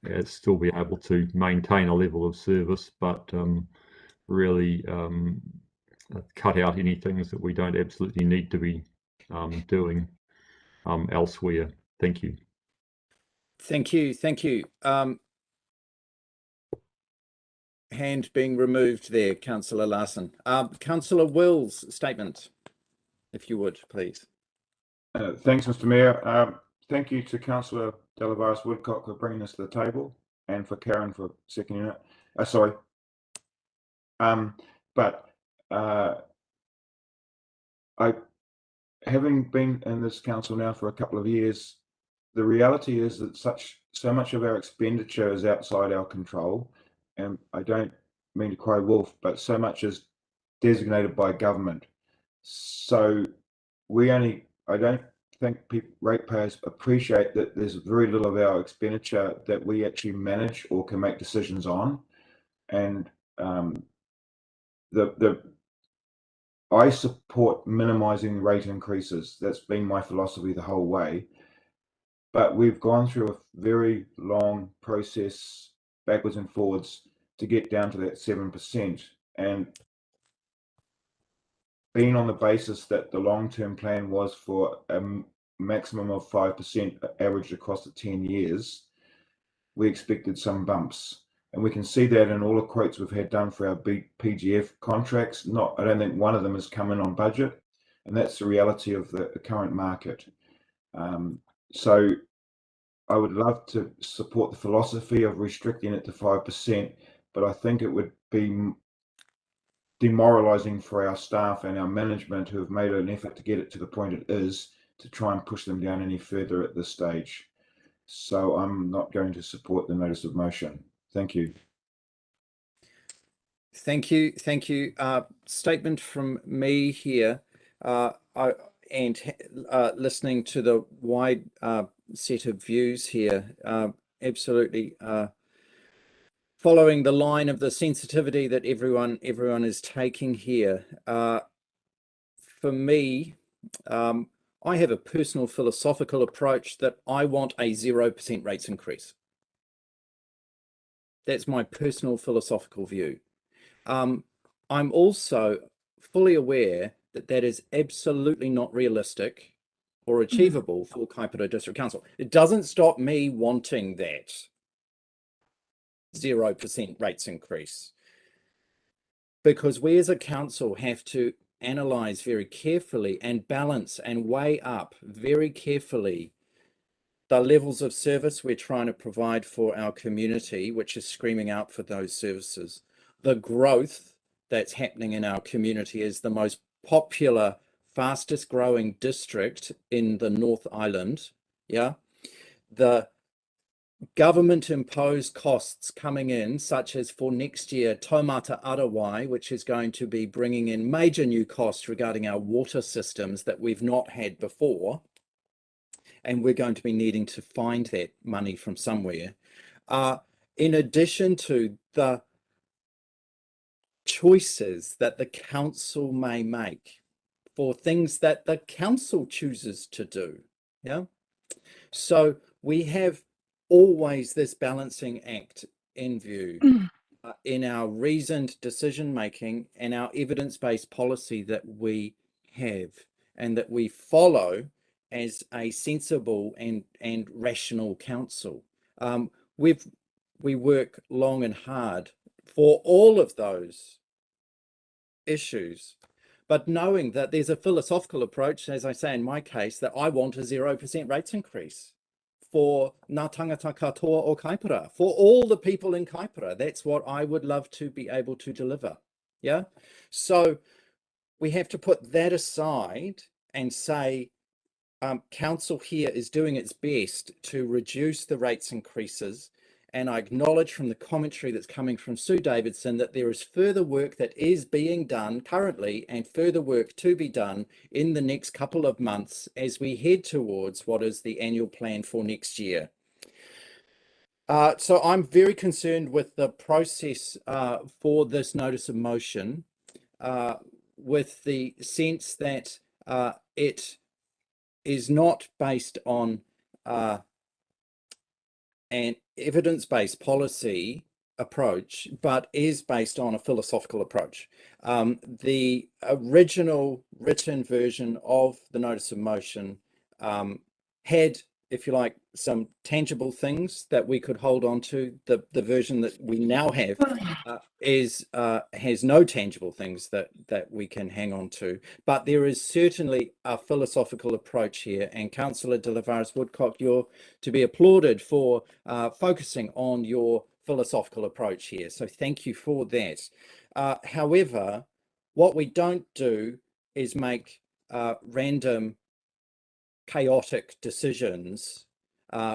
and still be able to maintain a level of service, but really cut out any things that we don't absolutely need to be doing elsewhere. Thank you. Thank you. Thank you. Hand being removed there, Councillor Larson. Councillor Will's statement, if you would, please. Thanks, Mr. Mayor. Thank you to Councillor Delavaris Woodcock for bringing this to the table, and for Karen for seconding it. Sorry. Having been in this council now for a couple of years, the reality is that so much of our expenditure is outside our control, and I don't mean to cry wolf, but so much is designated by government. So I don't think ratepayers appreciate that there's very little of our expenditure that we actually manage or can make decisions on. And I support minimizing rate increases. That's been my philosophy the whole way. But we've gone through a very long process, backwards and forwards, to get down to that 7%. And being on the basis that the long-term plan was for a maximum of 5% averaged across the 10 years, we expected some bumps. And we can see that in all the quotes we've had done for our PGF contracts. I don't think one of them has come in on budget, and that's the reality of the current market. So I would love to support the philosophy of restricting it to 5%, but I think it would be demoralizing for our staff and our management, who have made an effort to get it to the point it is, to try and push them down any further at this stage. So I'm not going to support the notice of motion. Thank you. Thank you. Thank you. Statement from me here, listening to the wide set of views here, absolutely following the line of the sensitivity that everyone is taking here. For me, I have a personal philosophical approach that I want a 0% rates increase. That's my personal philosophical view. I'm also fully aware that that is absolutely not realistic or achievable for Kaipara District Council. It doesn't stop me wanting that 0% rates increase, because we as a council have to analyse very carefully and balance and weigh up very carefully the levels of service we're trying to provide for our community, which is screaming out for those services. The growth that's happening in our community is the most popular, fastest growing district in the North Island. Yeah. The government imposed costs coming in, such as for next year, Taumata Arawai, which is going to be bringing in major new costs regarding our water systems that we've not had before. And we're going to be needing to find that money from somewhere. In addition to the choices that the council may make for things that the council chooses to do. Yeah. So we have always this balancing act in view in our reasoned decision making and our evidence-based policy that we have and that we follow as a sensible and rational council. We work long and hard for all of those issues, but knowing that there's a philosophical approach, as I say in my case, that I want a 0% rates increase for ngā tangata katoa o Kaipara, for all the people in Kaipara. That's what I would love to be able to deliver. Yeah. So we have to put that aside and say, council here is doing its best to reduce the rates increases and I acknowledge from the commentary that's coming from Sue Davidson that there is further work that is being done currently and further work to be done in the next couple of months as we head towards what is the annual plan for next year. So I'm very concerned with the process for this notice of motion, with the sense that it is not based on an evidence-based policy approach, but is based on a philosophical approach. The original written version of the notice of motion had, if you like, some tangible things that we could hold on to. The version that we now have has no tangible things that we can hang on to. But there is certainly a philosophical approach here, and Councillor de Lavares Woodcock, you're to be applauded for focusing on your philosophical approach here. So thank you for that. However, what we don't do is make random chaotic decisions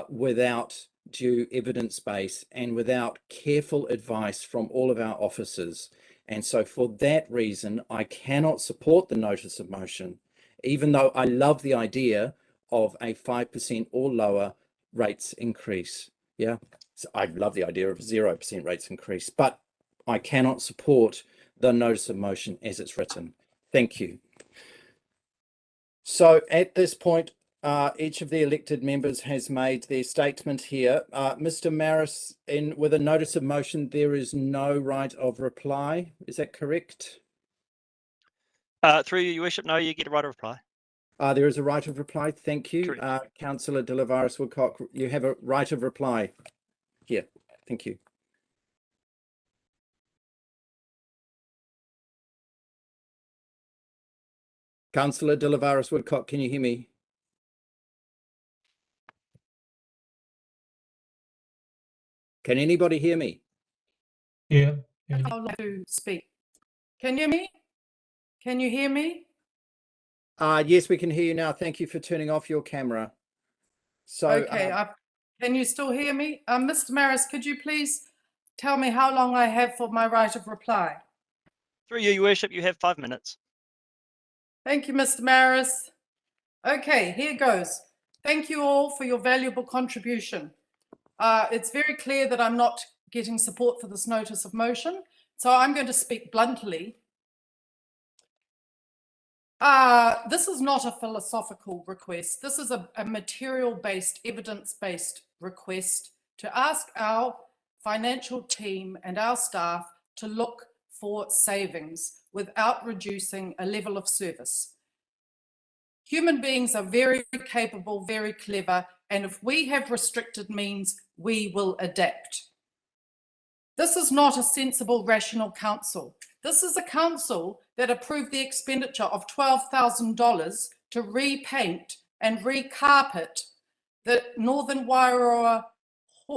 without due evidence base and without careful advice from all of our officers. And so for that reason, I cannot support the notice of motion, even though I love the idea of a 5% or lower rates increase. Yeah, so I love the idea of a 0% rates increase, but I cannot support the notice of motion as it's written. Thank you. So at this point, each of the elected members has made their statement here. Mr. Maris, with a notice of motion, there is no right of reply. Is that correct? Through you, Your Worship, no, you get a right of reply. There is a right of reply. Thank you. Councillor de Lavares Woodcock, you have a right of reply here. Thank you. Councillor de Lavares Woodcock, can you hear me? Can anybody hear me? Yeah. I'd like to speak. Can you hear me? Can you hear me? Yes, we can hear you now. Thank you for turning off your camera. So, okay, can you still hear me? Mr. Maris, could you please tell me how long I have for my right of reply? Through you, Your Worship, you have 5 minutes. Thank you, Mr. Maris. Okay, here goes. Thank you all for your valuable contribution. It's very clear that I'm not getting support for this notice of motion, so I'm going to speak bluntly. This is not a philosophical request. This is a material-based, evidence-based request to ask our financial team and our staff to look for savings without reducing a level of service. Human beings are very capable, very clever, and if we have restricted means, we will adapt. This is not a sensible, rational council. This is a council that approved the expenditure of $12,000 to repaint and recarpet the Northern Wairoa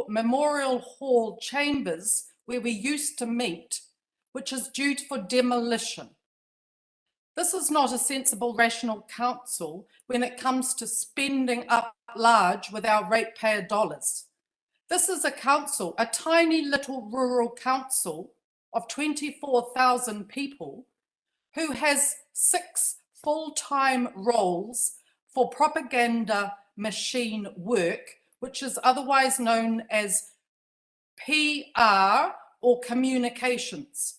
Memorial Hall chambers where we used to meet, which is due for demolition. This is not a sensible, rational council when it comes to spending up large with our ratepayer dollars. This is a council, a tiny little rural council of 24,000 people who has 6 full-time roles for propaganda machine work, which is otherwise known as PR or communications.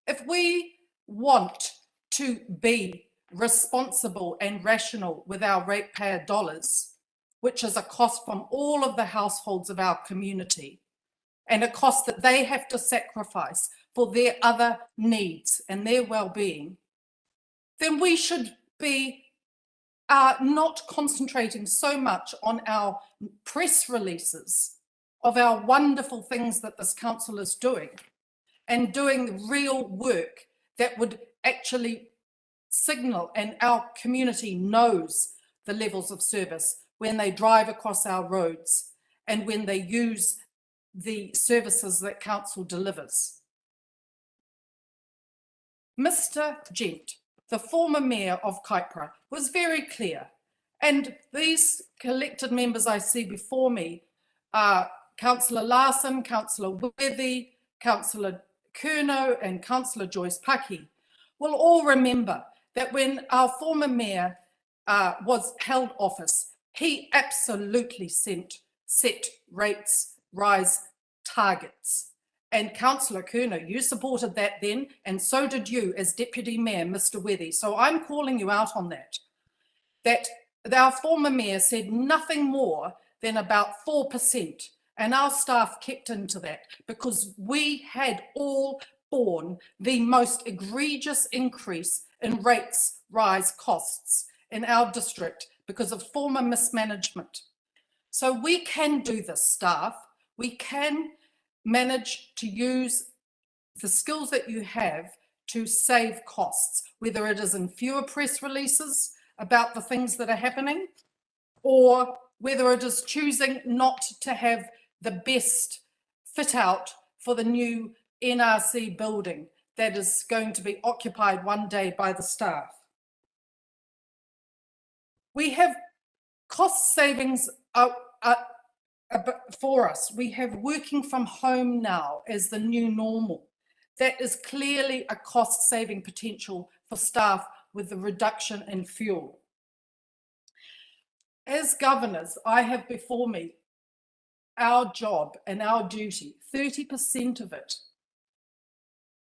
If we want to be responsible and rational with our ratepayer dollars, which is a cost from all of the households of our community and a cost that they have to sacrifice for their other needs and their well-being, then we should be not concentrating so much on our press releases of our wonderful things that this council is doing and doing real work that would actually signal, and our community knows the levels of service when they drive across our roads and when they use the services that council delivers. Mr. Gent, the former mayor of Kaipara, was very clear, and these elected members I see before me Councillor Larson, Councillor Worthy, Councillor Curnow and Councillor Joyce Paki will all remember that when our former mayor was held office, he absolutely set rates rise targets. And Councillor Curnow, you supported that then, and so did you as Deputy Mayor, Mr. Worthy. So I'm calling you out on that. That our former mayor said nothing more than about 4%, and our staff kept into that because we had all borne the most egregious increase in rates rise costs in our district because of former mismanagement. So we can do this, staff. We can manage to use the skills that you have to save costs, whether it is in fewer press releases about the things that are happening, or whether it is choosing not to have the best fit out for the new NRC building that is going to be occupied one day by the staff. We have cost savings for us. We have working from home now as the new normal. That is clearly a cost saving potential for staff with the reduction in fuel. As governors, I have before me our job and our duty. 30% of it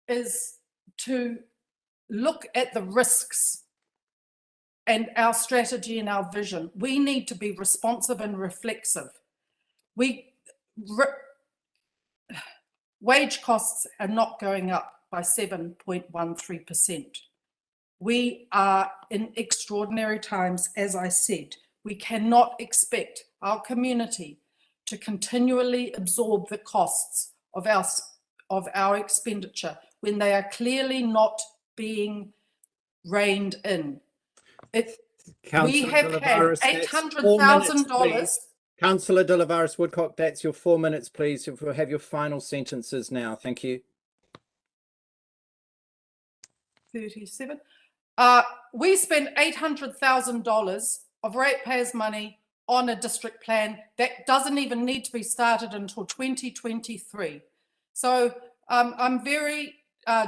is to look at the risks and our strategy and our vision. We need to be responsive and reflexive. Wage costs are not going up by 7.13%. We are in extraordinary times, as I said. We cannot expect our community to continually absorb the costs of our expenditure when they are clearly not being reined in. We have had $800,000. Councillor De Lavaris Woodcock, that's your 4 minutes, please. If we'll have your final sentences now. Thank you. 37. We spent $800,000 of ratepayers' money on a district plan that doesn't even need to be started until 2023. So I'm very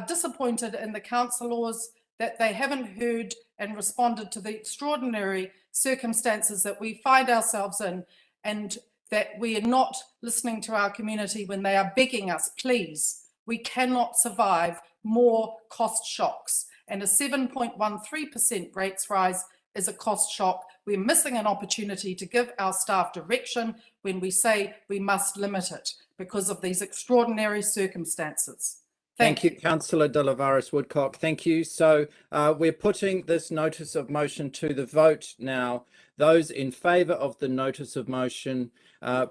disappointed in the councillors that they haven't heard and responded to the extraordinary circumstances that we find ourselves in, and that we are not listening to our community when they are begging us, please, we cannot survive more cost shocks. And a 7.13% rates rise is a cost shock. We're missing an opportunity to give our staff direction when we say we must limit it because of these extraordinary circumstances. Thank you, Councillor De Lavaris Woodcock. Thank you. So we're putting this notice of motion to the vote now. Those in favour of the notice of motion,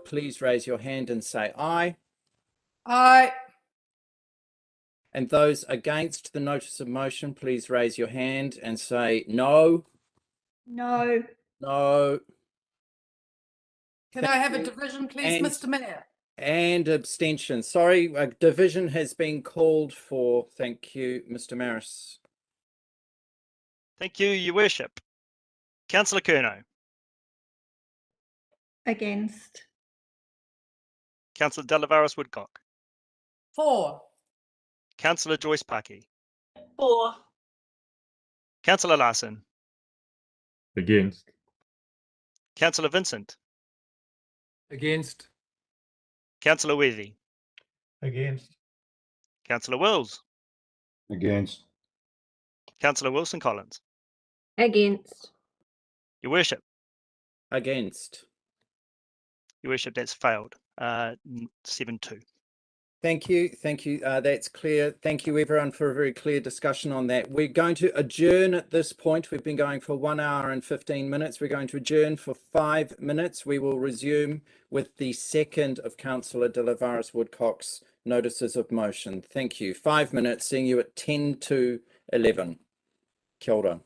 please raise your hand and say aye. Aye. And those against the notice of motion, please raise your hand and say no. No. No. Can I have a division, please, Mr. Mayor? And abstention. Sorry, a division has been called for. Thank you, Mr. Maris. Thank you, Your Worship. Councillor Curnow. Against. Councillor De Lavaris Woodcock. For. Councillor Joyce Paki. For. Councillor Larson. Against. Councillor Vincent. Against. Councillor Worthy. Against. Councillor Wills. Against. Councillor Wilson Collins. Against. Your Worship. Against. Your Worship, that's failed. 7-2. Thank you. Thank you. That's clear. Thank you, everyone, for a very clear discussion on that. We're going to adjourn at this point. We've been going for 1 hour and 15 minutes. We're going to adjourn for 5 minutes. We will resume with the second of Councillor De Lavaris Woodcock's notices of motion. Thank you. 5 minutes, seeing you at 10 to 11. Kia ora.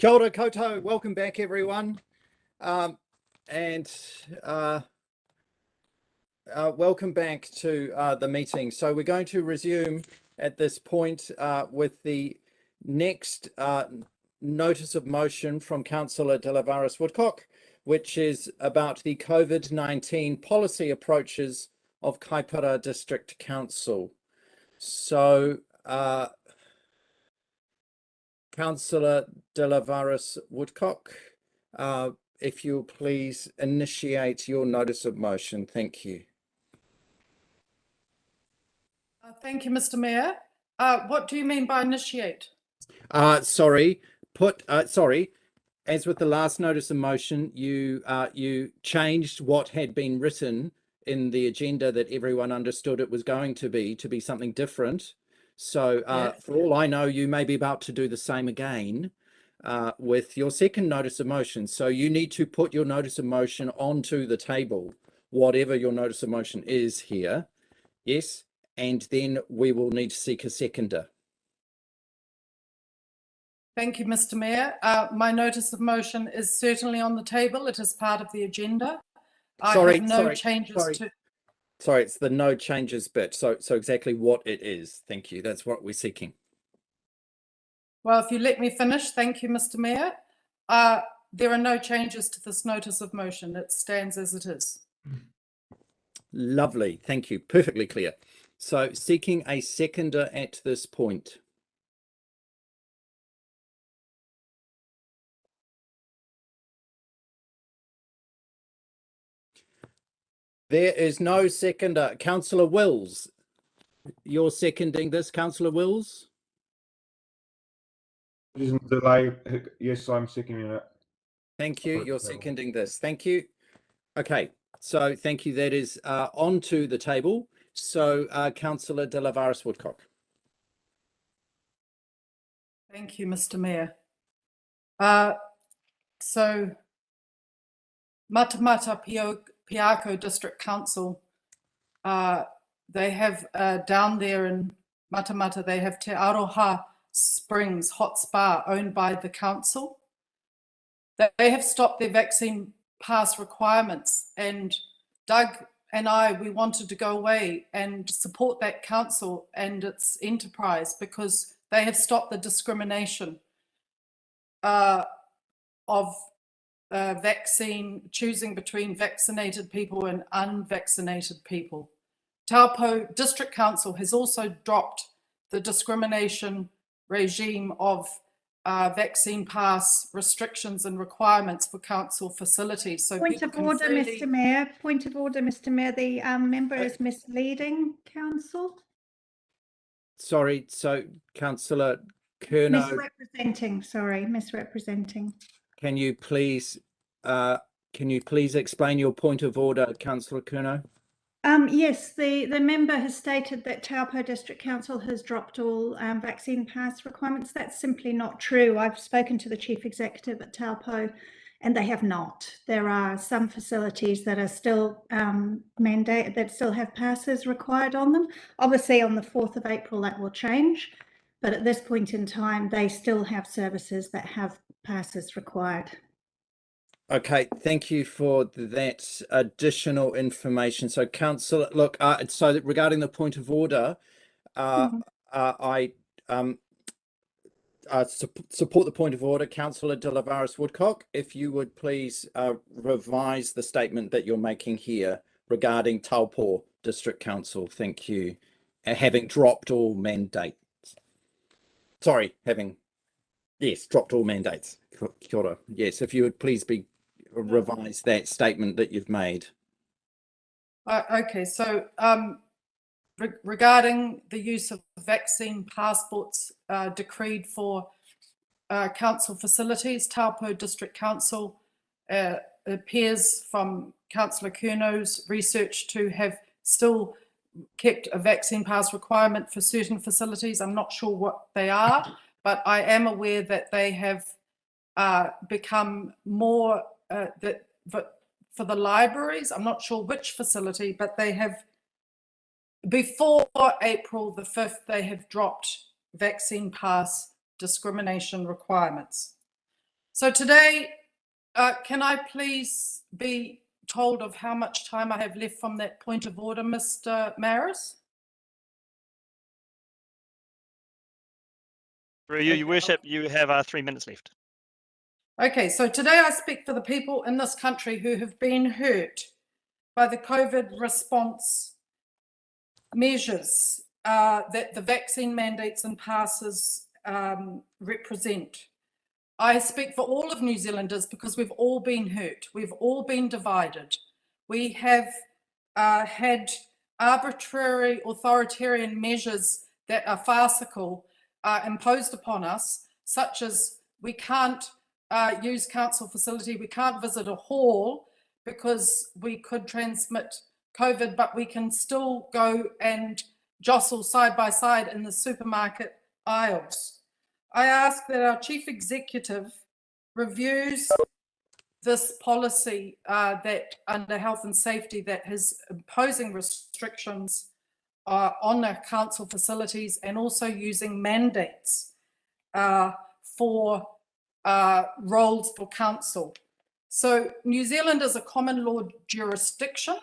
Kia ora koutou, welcome back everyone. Welcome back to the meeting. So we're going to resume at this point with the next notice of motion from Councillor De La Varas Woodcock, which is about the COVID-19 policy approaches of Kaipara District Council. So Councillor De La Varas Woodcock, if you'll please initiate your notice of motion. Thank you. Thank you, Mr. Mayor. What do you mean by initiate? Sorry, as with the last notice of motion, you changed what had been written in the agenda that everyone understood it was going to be something different. So Yes. for all I know, you may be about to do the same again with your second notice of motion. So you need to put your notice of motion onto the table, whatever your notice of motion is here. Yes, and then we will need to seek a seconder. Thank you, Mr. Mayor. My notice of motion is certainly on the table. It is part of the agenda. I have no changes to... Sorry, it's the no changes bit. So exactly what it is. Thank you. That's what we're seeking. Well, if you let me finish, thank you, Mr. Mayor. There are no changes to this notice of motion. It stands as it is. Lovely. Thank you. Perfectly clear. So seeking a seconder at this point. There is no seconder. Councillor Wills, you're seconding this, Councillor Wills? Isn't delay? Yes, I'm seconding it. Thank you. You're seconding this. Thank you. Okay. So thank you. That is onto the table. So Councillor De La Varas Woodcock. Thank you, Mr. Mayor. So Matamata Piako District Council, they have down there in Matamata, they have Te Aroha Springs hot spa owned by the council. They have stopped their vaccine pass requirements, and Doug and we wanted to go away and support that council and its enterprise because they have stopped the discrimination of choosing between vaccinated people and unvaccinated people. Taupo District Council has also dropped the discrimination regime of vaccine pass restrictions and requirements for council facilities. So point of order, Mr. Mayor. Point of order, Mr. Mayor. The member is misleading council. Sorry. So Councillor Curnow. Misrepresenting. Sorry, misrepresenting. Can you please explain your point of order, Councillor Curnow? Yes, the member has stated that Taupo District Council has dropped all vaccine pass requirements. That's simply not true. I've spoken to the Chief Executive at Taupo and they have not. There are some facilities that are still mandated, that still have passes required on them. Obviously on the 4th of April that will change, but at this point in time they still have services that have passes required. Okay, thank you for that additional information. So, Councillor, look, so regarding the point of order, I support the point of order. Councillor De La Varas Woodcock, if you would please revise the statement that you're making here regarding Taupo District Council. Thank you. Having dropped all mandates. Sorry, dropped all mandates. Kia ora. Yes, if you would please revise that statement that you've made. Okay, so regarding the use of vaccine passports decreed for council facilities, Taupo District Council appears from Councillor Curnow's research to have still kept a vaccine pass requirement for certain facilities. I'm not sure what they are, but I am aware that they have become more for the libraries. I'm not sure which facility, but they have, before April the 5th, they have dropped vaccine pass discrimination requirements. So today, can I please be told of how much time I have left from that point of order, Mr. Maris? Through you, Your Worship, you have 3 minutes left. Okay, so today I speak for the people in this country who have been hurt by the COVID response measures that the vaccine mandates and passes represent. I speak for all of New Zealanders because we've all been hurt. We've all been divided. We have had arbitrary authoritarian measures that are farcical imposed upon us, such as we can't use council facility, we can't visit a hall because we could transmit COVID, but we can still go and jostle side by side in the supermarket aisles. I ask that our chief executive reviews this policy that under health and safety that is imposing restrictions on our council facilities and also using mandates for roles for council. So New Zealand is a common law jurisdiction.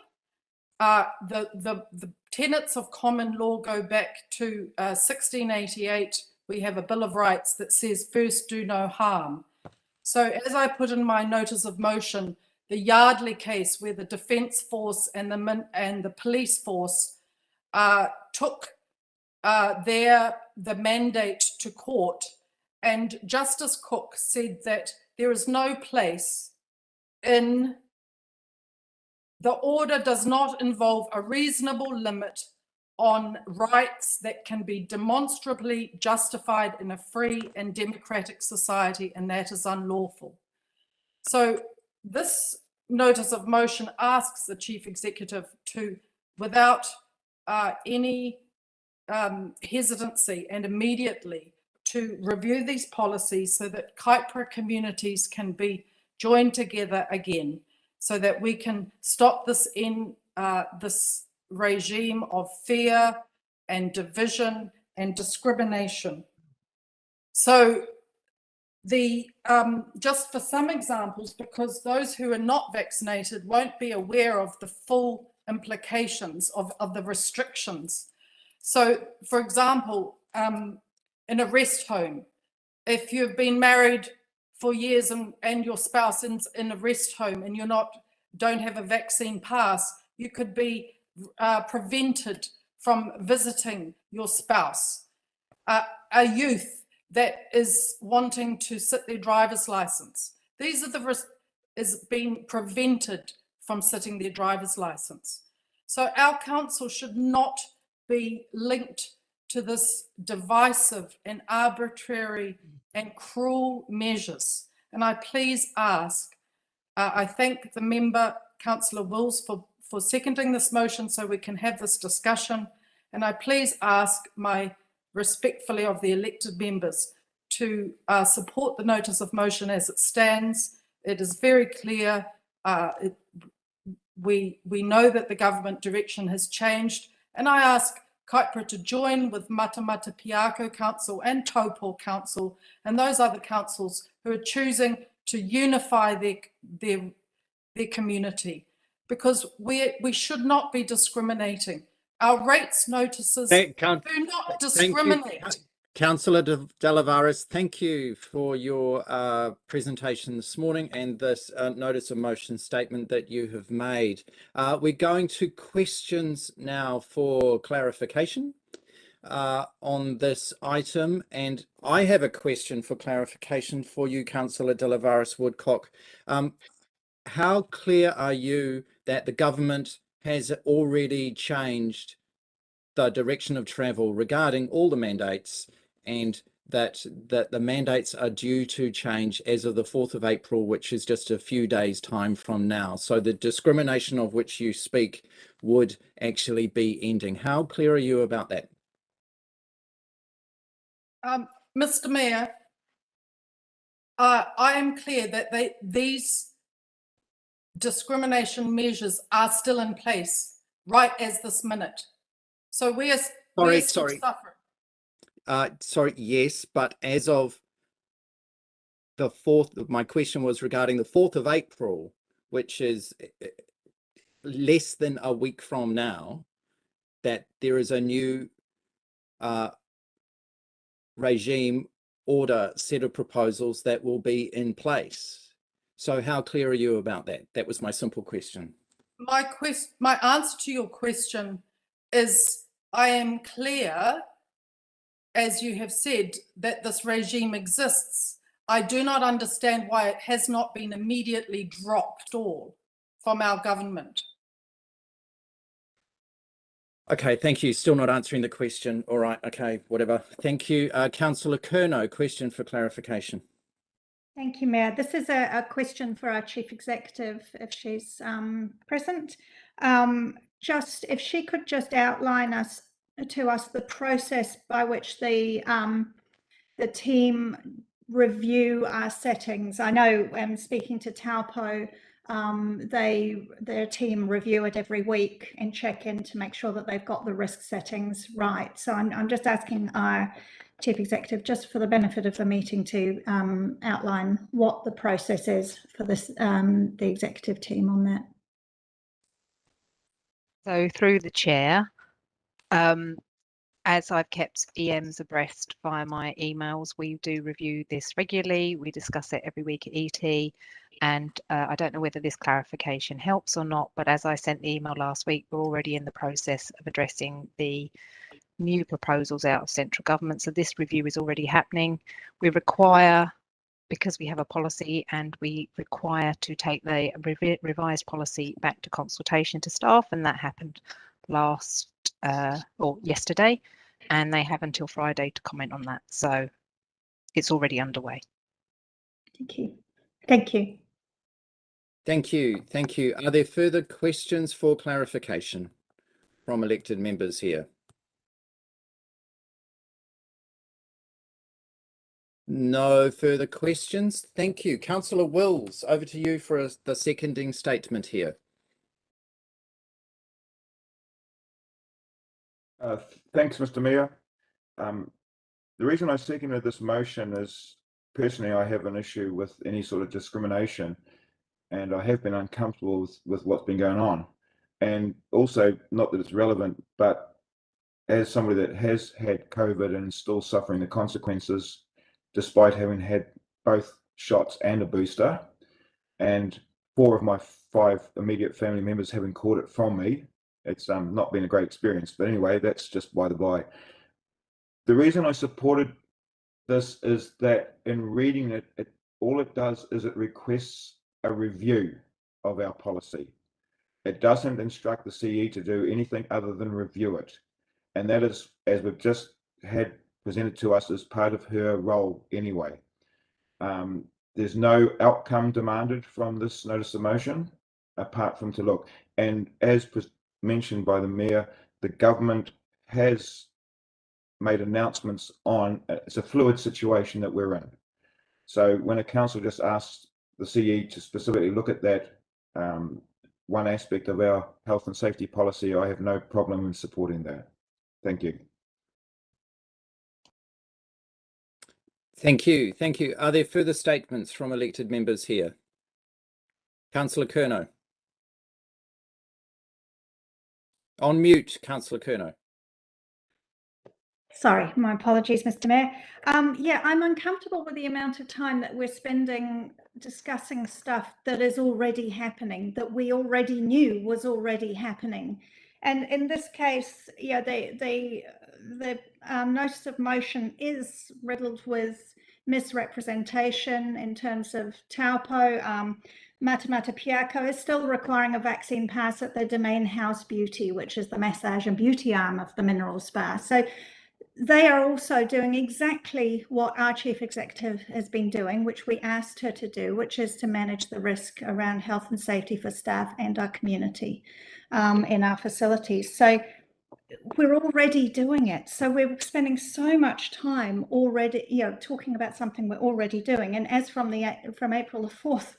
The tenets of common law go back to 1688. We have a Bill of Rights that says first do no harm. So as I put in my notice of motion, the Yardley case where the Defence Force and the police force took the mandate to court, and Justice Cook said that there is no place in the order does not involve a reasonable limit on rights that can be demonstrably justified in a free and democratic society, and that is unlawful. So this notice of motion asks the chief executive to, without any hesitancy and immediately, to review these policies so that Kaipara communities can be joined together again, so that we can stop this this regime of fear and division and discrimination. So just for some examples, because those who are not vaccinated won't be aware of the full implications of the restrictions. So for example, in a rest home, if you've been married for years and your spouse is in a rest home and don't have a vaccine pass, you could be prevented from visiting your spouse. A youth that is wanting to sit their driver's license, these are is being prevented from sitting their driver's license. So our council should not be linked to this divisive and arbitrary and cruel measures. And I please ask, I thank the member, Councillor Wills, for seconding this motion so we can have this discussion. And I please ask respectfully of the elected members to support the notice of motion as it stands. It is very clear. We know that the government direction has changed. And I ask Kaipara to join with Matamata Piako Council and Taupo Council and those other councils who are choosing to unify their community, because we should not be discriminating. Our rates notices do not discriminate. Councillor Delavaris, thank you for your presentation this morning and this notice of motion statement that you have made. We're going to questions now for clarification on this item, and I have a question for clarification for you, Councillor Delavaris Woodcock. How clear are you that the government has already changed the direction of travel regarding all the mandates, and that the mandates are due to change as of the 4th of April, which is just a few days' time from now? So the discrimination of which you speak would actually be ending. How clear are you about that? Mr. Mayor, I am clear that these discrimination measures are still in place right as this minute. So we are sorry, yes, but as of the 4th, my question was regarding the 4th of April, which is less than a week from now, that there is a new regime order set of proposals that will be in place. So how clear are you about that? That was my simple question. My answer to your question is I am clear, as you have said, that this regime exists. I do not understand why it has not been immediately dropped all from our government. Okay, thank you. Still not answering the question. All right, okay, whatever. Thank you. Councillor Curnow, question for clarification. Thank you, Mayor. This is a question for our Chief Executive, if she's present. Just if she could just outline to us the process by which the team review our settings. I know speaking to Taupo, their team review it every week and check in to make sure that they've got the risk settings right. So I'm just asking our Chief Executive, just for the benefit of the meeting, to outline what the process is for this, the executive team on that. So through the chair, as I've kept EMs abreast via my emails, we do review this regularly. We discuss it every week at ET. And I don't know whether this clarification helps or not, but as I sent the email last week, we're already in the process of addressing the new proposals out of central government. So this review is already happening. We require, because we have a policy, and we require to take the revised policy back to consultation to staff, and that happened yesterday, and they have until Friday to comment on that. So it's already underway. Thank you. Thank you. Thank you. Thank you. Are there further questions for clarification from elected members here? No further questions. Thank you. Councillor Wills, over to you for the seconding statement here. Thanks, Mr. Mayor. The reason I seconded this motion is, personally, I have an issue with any sort of discrimination, and I have been uncomfortable with what's been going on. And also, not that it's relevant, but as somebody that has had COVID and still suffering the consequences, despite having had both shots and a booster, and 4 of my 5 immediate family members having caught it from me, it's not been a great experience. But anyway, that's just by the by. The reason I supported this is that in reading it, all it does is it requests a review of our policy. It doesn't instruct the CE to do anything other than review it. And that is, as we've just had presented to us, as part of her role anyway. There's no outcome demanded from this notice of motion, apart from to look. And as mentioned by the Mayor, the government has made announcements on, it's a fluid situation that we're in. So when a council just asks the CE to specifically look at that one aspect of our health and safety policy, I have no problem in supporting that. Thank you. Thank you. Thank you. Are there further statements from elected members here? Councillor Curnow. On mute, Councillor Curnow. Sorry, my apologies, Mr. Mayor. Yeah, I'm uncomfortable with the amount of time that we're spending discussing stuff that is already happening, that we already knew was already happening. And in this case, yeah, the notice of motion is riddled with misrepresentation in terms of Taupo. Matamata Piako is still requiring a vaccine pass at the Domain House Beauty, which is the massage and beauty arm of the mineral spa. So they are also doing exactly what our Chief Executive has been doing, which we asked her to do, which is to manage the risk around health and safety for staff and our community in our facilities. So we're already doing it. So we're spending so much time already, you know, talking about something we're already doing. And as from April the 4th,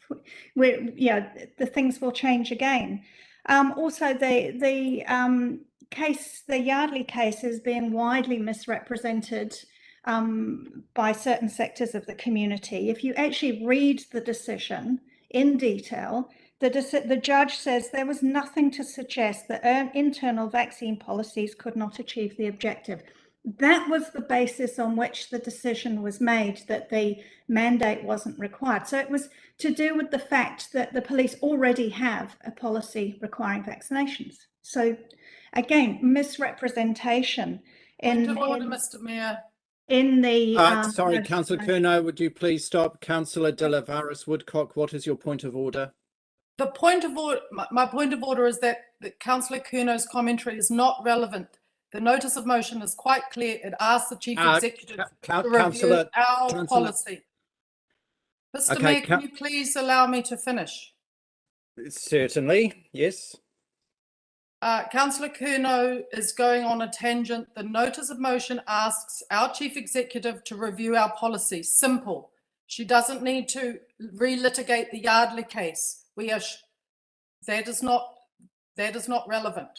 the things will change again. Also, the Yardley case has been widely misrepresented by certain sectors of the community. If you actually read the decision in detail, the judge says there was nothing to suggest that internal vaccine policies could not achieve the objective. That was the basis on which the decision was made, that the mandate wasn't required. So it was to do with the fact that the police already have a policy requiring vaccinations. So again, misrepresentation. Point of order, Mr. Mayor. In the sorry, Councillor Curnow, would you please stop? Councillor De La Varis Woodcock, what is your point of order? The point of order, my point of order is that Councillor Curnow's commentary is not relevant. The notice of motion is quite clear. It asks the Chief Executive to review our policy. Mr. Mayor, can you please allow me to finish? Certainly, yes. Councillor Curnow is going on a tangent. The notice of motion asks our Chief Executive to review our policy. Simple. She doesn't need to relitigate the Yardley case. That is not relevant.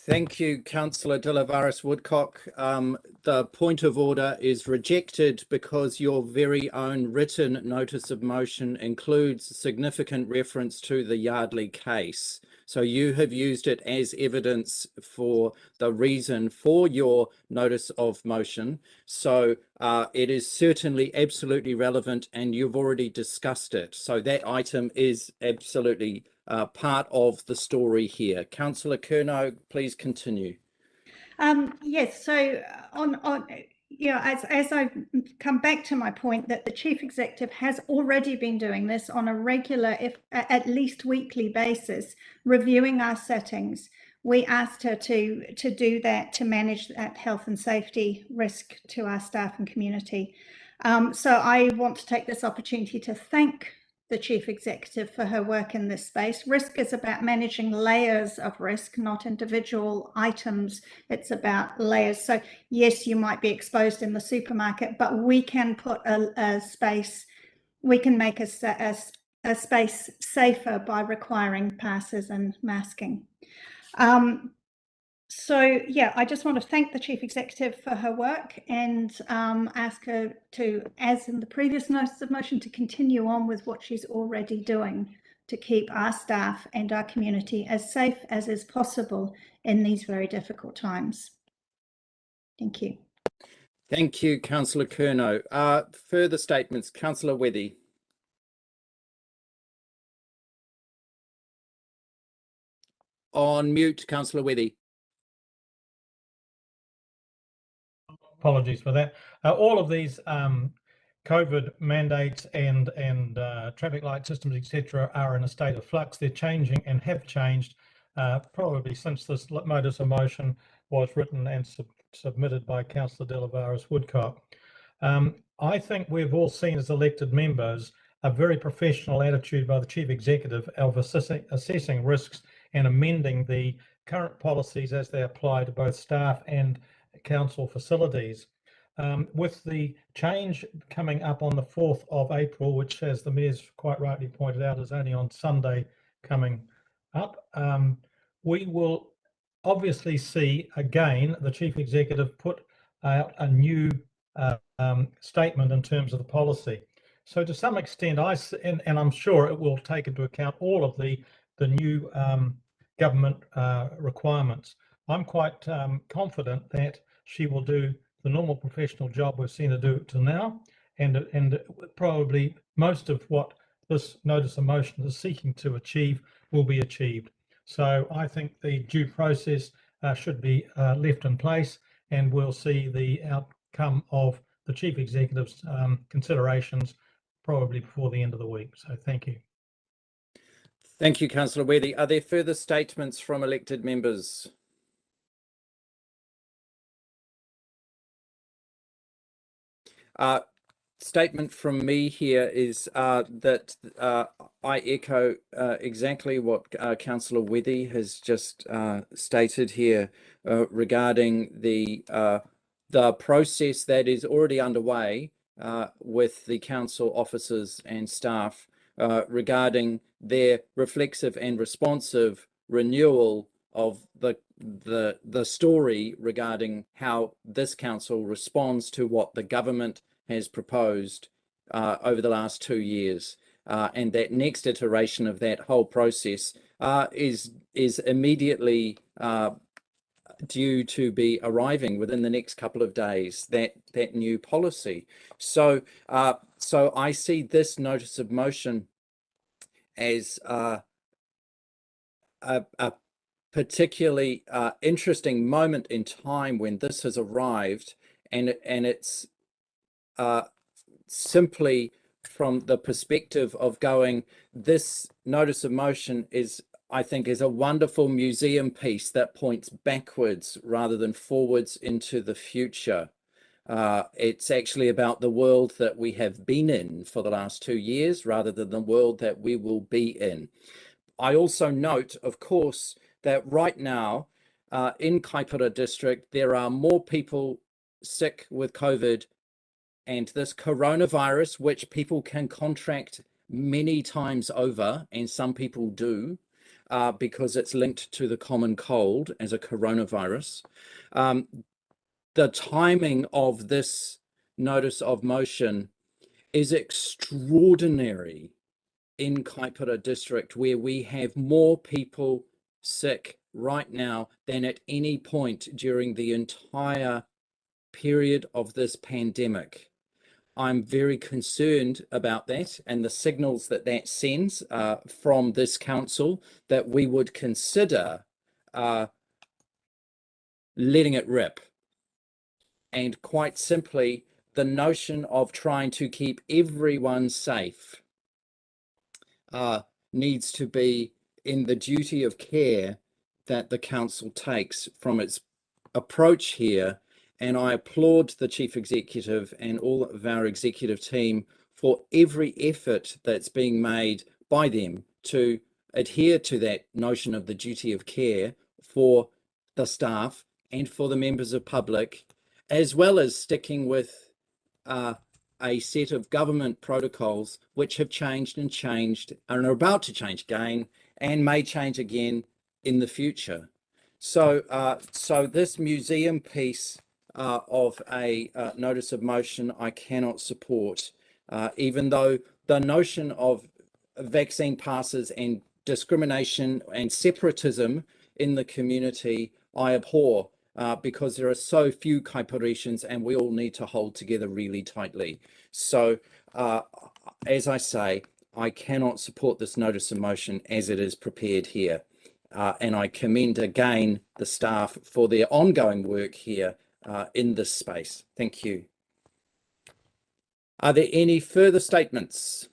Thank you, Councillor De La Varis Woodcock. The point of order is rejected because your very own written notice of motion includes significant reference to the Yardley case. So you have used it as evidence for the reason for your notice of motion. So it is certainly absolutely relevant, and you've already discussed it. So that item is absolutely part of the story here. Councillor Curnow, please continue. Yes, so as I come back to my point that the Chief Executive has already been doing this on a regular, if at least weekly basis, reviewing our settings. We asked her to do that, to manage that health and safety risk to our staff and community. So I want to take this opportunity to thank the Chief Executive for her work in this space. Risk is about managing layers of risk, not individual items. It's about layers. So yes, you might be exposed in the supermarket, but we can put a space, we can make a space safer by requiring passes and masking. So yeah, I just want to thank the Chief Executive for her work and ask her to, as in the previous notice of motion, to continue on with what she's already doing to keep our staff and our community as safe as is possible in these very difficult times. Thank you. Thank you, Councillor Curnow. Further statements, Councillor Wethy. On mute, Councillor Wethy. Apologies for that. All of these COVID mandates and traffic light systems, etc., are in a state of flux. They're changing and have changed probably since this notice of motion was written and submitted by Councillor De La Varis Woodcock. I think we've all seen as elected members a very professional attitude by the Chief Executive of assessing risks and amending the current policies as they apply to both staff and council facilities. With the change coming up on the 4th of April, which, as the Mayor's quite rightly pointed out, is only on Sunday coming up, we will obviously see again the Chief Executive put out a new statement in terms of the policy. So to some extent, and I'm sure it will take into account all of the new government requirements. I'm quite confident that she will do the normal professional job we've seen her do till now, and probably most of what this notice of motion is seeking to achieve will be achieved. So I think the due process should be left in place, and we'll see the outcome of the Chief Executive's considerations probably before the end of the week. So thank you. Thank you, Councillor Wethy. Are there further statements from elected members? Statement from me here is that I echo exactly what Councillor Wethy has just stated here regarding the process that is already underway with the council officers and staff regarding their reflexive and responsive renewal of the the story regarding how this council responds to what the government has proposed over the last 2 years, and that next iteration of that whole process is immediately due to be arriving within the next couple of days, that new policy. So so I see this notice of motion as a particularly interesting moment in time when this has arrived, and it's simply from the perspective of going, this notice of motion is, I think, is a wonderful museum piece that points backwards rather than forwards into the future. It's actually about the world that we have been in for the last 2 years rather than the world that we will be in. I also note, of course, that right now in Kaipara District, there are more people sick with COVID and this coronavirus, which people can contract many times over, and some people do, because it's linked to the common cold as a coronavirus. The timing of this notice of motion is extraordinary in Kaipara District, where we have more people sick right now than at any point during the entire period of this pandemic. I'm very concerned about that and the signals that that sends from this council, that we would consider letting it rip. And quite simply, the notion of trying to keep everyone safe needs to be in the duty of care that the council takes from its approach here. And I applaud the Chief Executive and all of our executive team for every effort that's being made by them to adhere to that notion of the duty of care for the staff and for the members of public, as well as sticking with a set of government protocols which have changed and are about to change again and may change again in the future. So, so this museum piece of a notice of motion I cannot support, even though the notion of vaccine passes and discrimination and separatism in the community I abhor, because there are so few Kaiparetians and we all need to hold together really tightly. So as I say, I cannot support this notice of motion as it is prepared here. And I commend again the staff for their ongoing work here in this space. Thank you. Are there any further statements?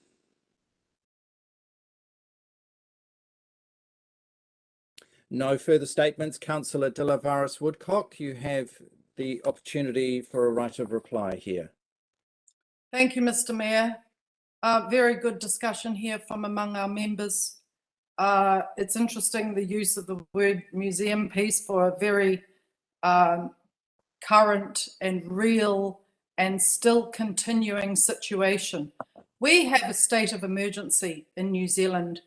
No further statements. Councillor De La Varis Woodcock, you have the opportunity for a right of reply here. Thank you, Mr. Mayor. Very good discussion here from among our members. It's interesting the use of the word museum piece for a very current and real and still continuing situation. We have a state of emergency in New Zealand.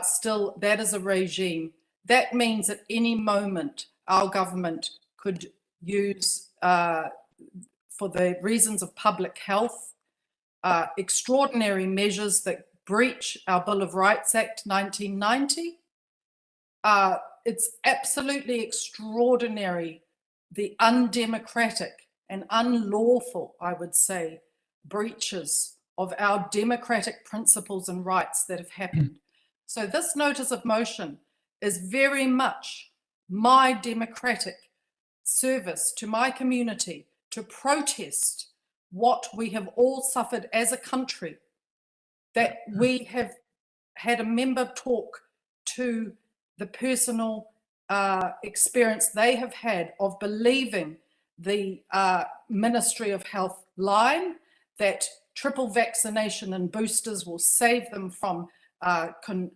Still, that is a regime. That means at any moment our government could use, for the reasons of public health, extraordinary measures that breach our Bill of Rights Act 1990. It's absolutely extraordinary, the undemocratic and unlawful, I would say, breaches of our democratic principles and rights that have happened. So this notice of motion is very much my democratic service to my community to protest what we have all suffered as a country, that we have had a member talk to the personal experience they have had of believing the Ministry of Health line that triple vaccination and boosters will save them from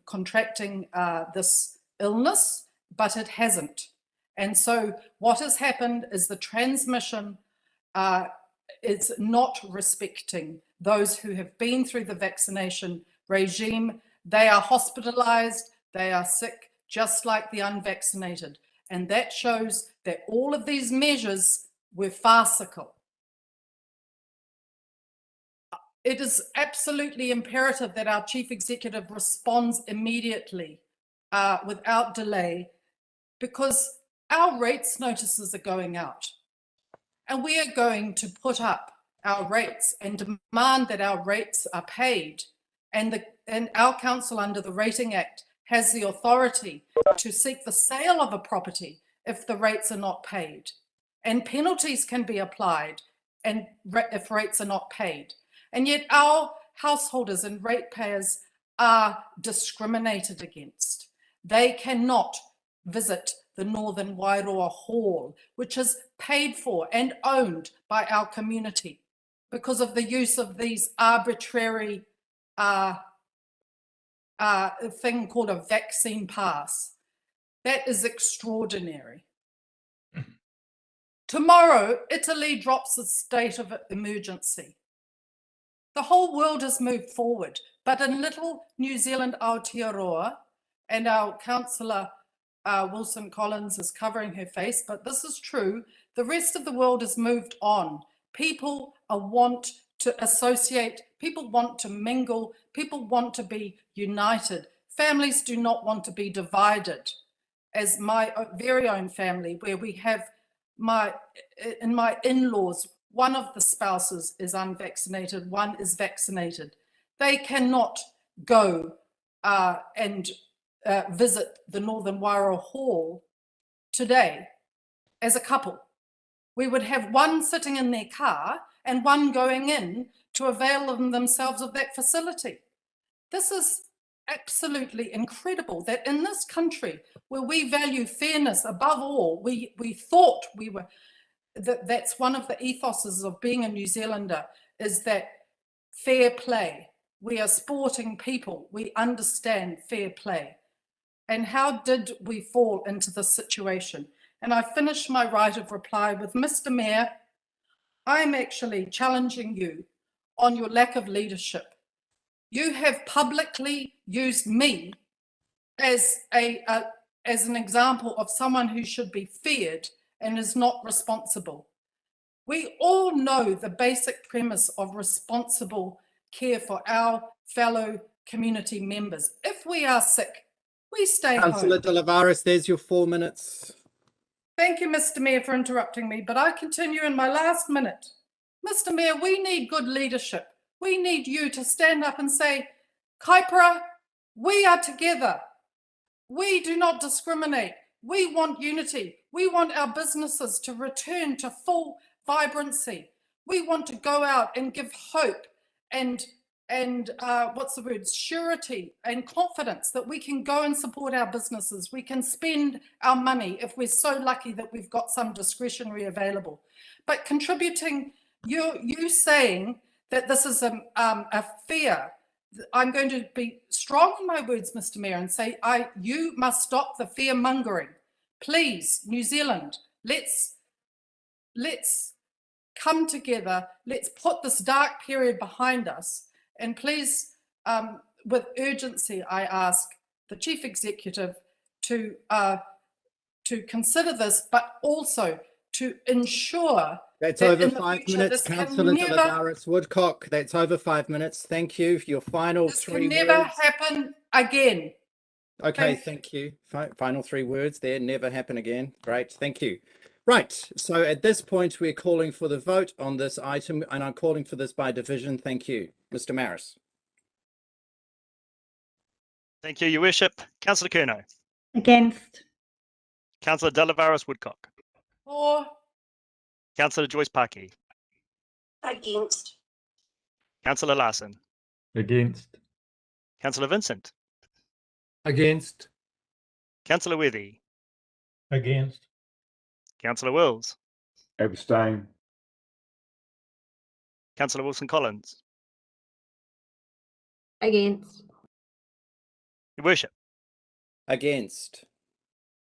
contracting this illness, but it hasn't. And so what has happened is the transmission is not respecting those who have been through the vaccination regime. They are hospitalized, they are sick, just like the unvaccinated. And that shows that all of these measures were farcical. It is absolutely imperative that our chief executive responds immediately without delay, because our rates notices are going out. And we are going to put up our rates and demand that our rates are paid. And our council under the Rating Act has the authority to seek the sale of a property if the rates are not paid. And penalties can be applied if rates are not paid. And yet our householders and ratepayers are discriminated against. They cannot visit the Northern Wairoa Hall, which is paid for and owned by our community because of the use of these arbitrary thing called a vaccine pass. That is extraordinary. Tomorrow, Italy drops a state of emergency. The whole world has moved forward, but in little New Zealand, Aotearoa, and our councillor Wilson Collins is covering her face, but this is true. The rest of the world has moved on. People want to associate, people want to mingle, people want to be united. Families do not want to be divided. As my very own family, where we have my in-laws, one of the spouses is unvaccinated, one is vaccinated. They cannot go and visit the Northern Wairoa Hall today as a couple. We would have one sitting in their car and one going in to avail themselves of that facility. This is absolutely incredible that in this country where we value fairness above all, we thought we were, that's one of the ethoses of being a New Zealander, is that fair play. We are sporting people. We understand fair play. And how did we fall into this situation? And I finish my right of reply with, Mr. Mayor, I'm actually challenging you on your lack of leadership. You have publicly used me as an example of someone who should be feared and is not responsible. We all know the basic premise of responsible care for our fellow community members. If we are sick, we stay home. Councillor De Lavares, there's your 4 minutes. Thank you, Mr. Mayor, for interrupting me, but I continue in my last minute. Mr. Mayor, we need good leadership. We need you to stand up and say, Kaipara, we are together. We do not discriminate. We want unity. We want our businesses to return to full vibrancy. We want to go out and give hope and surety and confidence that we can go and support our businesses. We can spend our money if we're so lucky that we've got some discretionary available. But contributing, you saying that this is a fear, I'm going to be strong in my words, Mr. Mayor, and say, you must stop the fear mongering. Please, New Zealand, let's come together. Let's put this dark period behind us. And please, with urgency, I ask the Chief Executive to consider this, but also to ensure that's that over 5 minutes, Councillor De Lavares Woodcock. That's over 5 minutes. Thank you for your final this 3 can never words. happen again. Okay, thank you. Final 3 words there. Never happen again. Great, thank you. Right, so at this point, we're calling for the vote on this item, and I'm calling for this by division. Thank you. Mr. Maris. Thank you, Your Worship. Councillor Curnow. Against. Councillor De Lavares Woodcock. For. Councillor Joyce Parkey. Against. Councillor Larson. Against. Councillor Vincent. Against. Councillor Withy. Against. Councillor Wills. Abstain. Councillor Wilson Collins. Against. Your Worship. Against.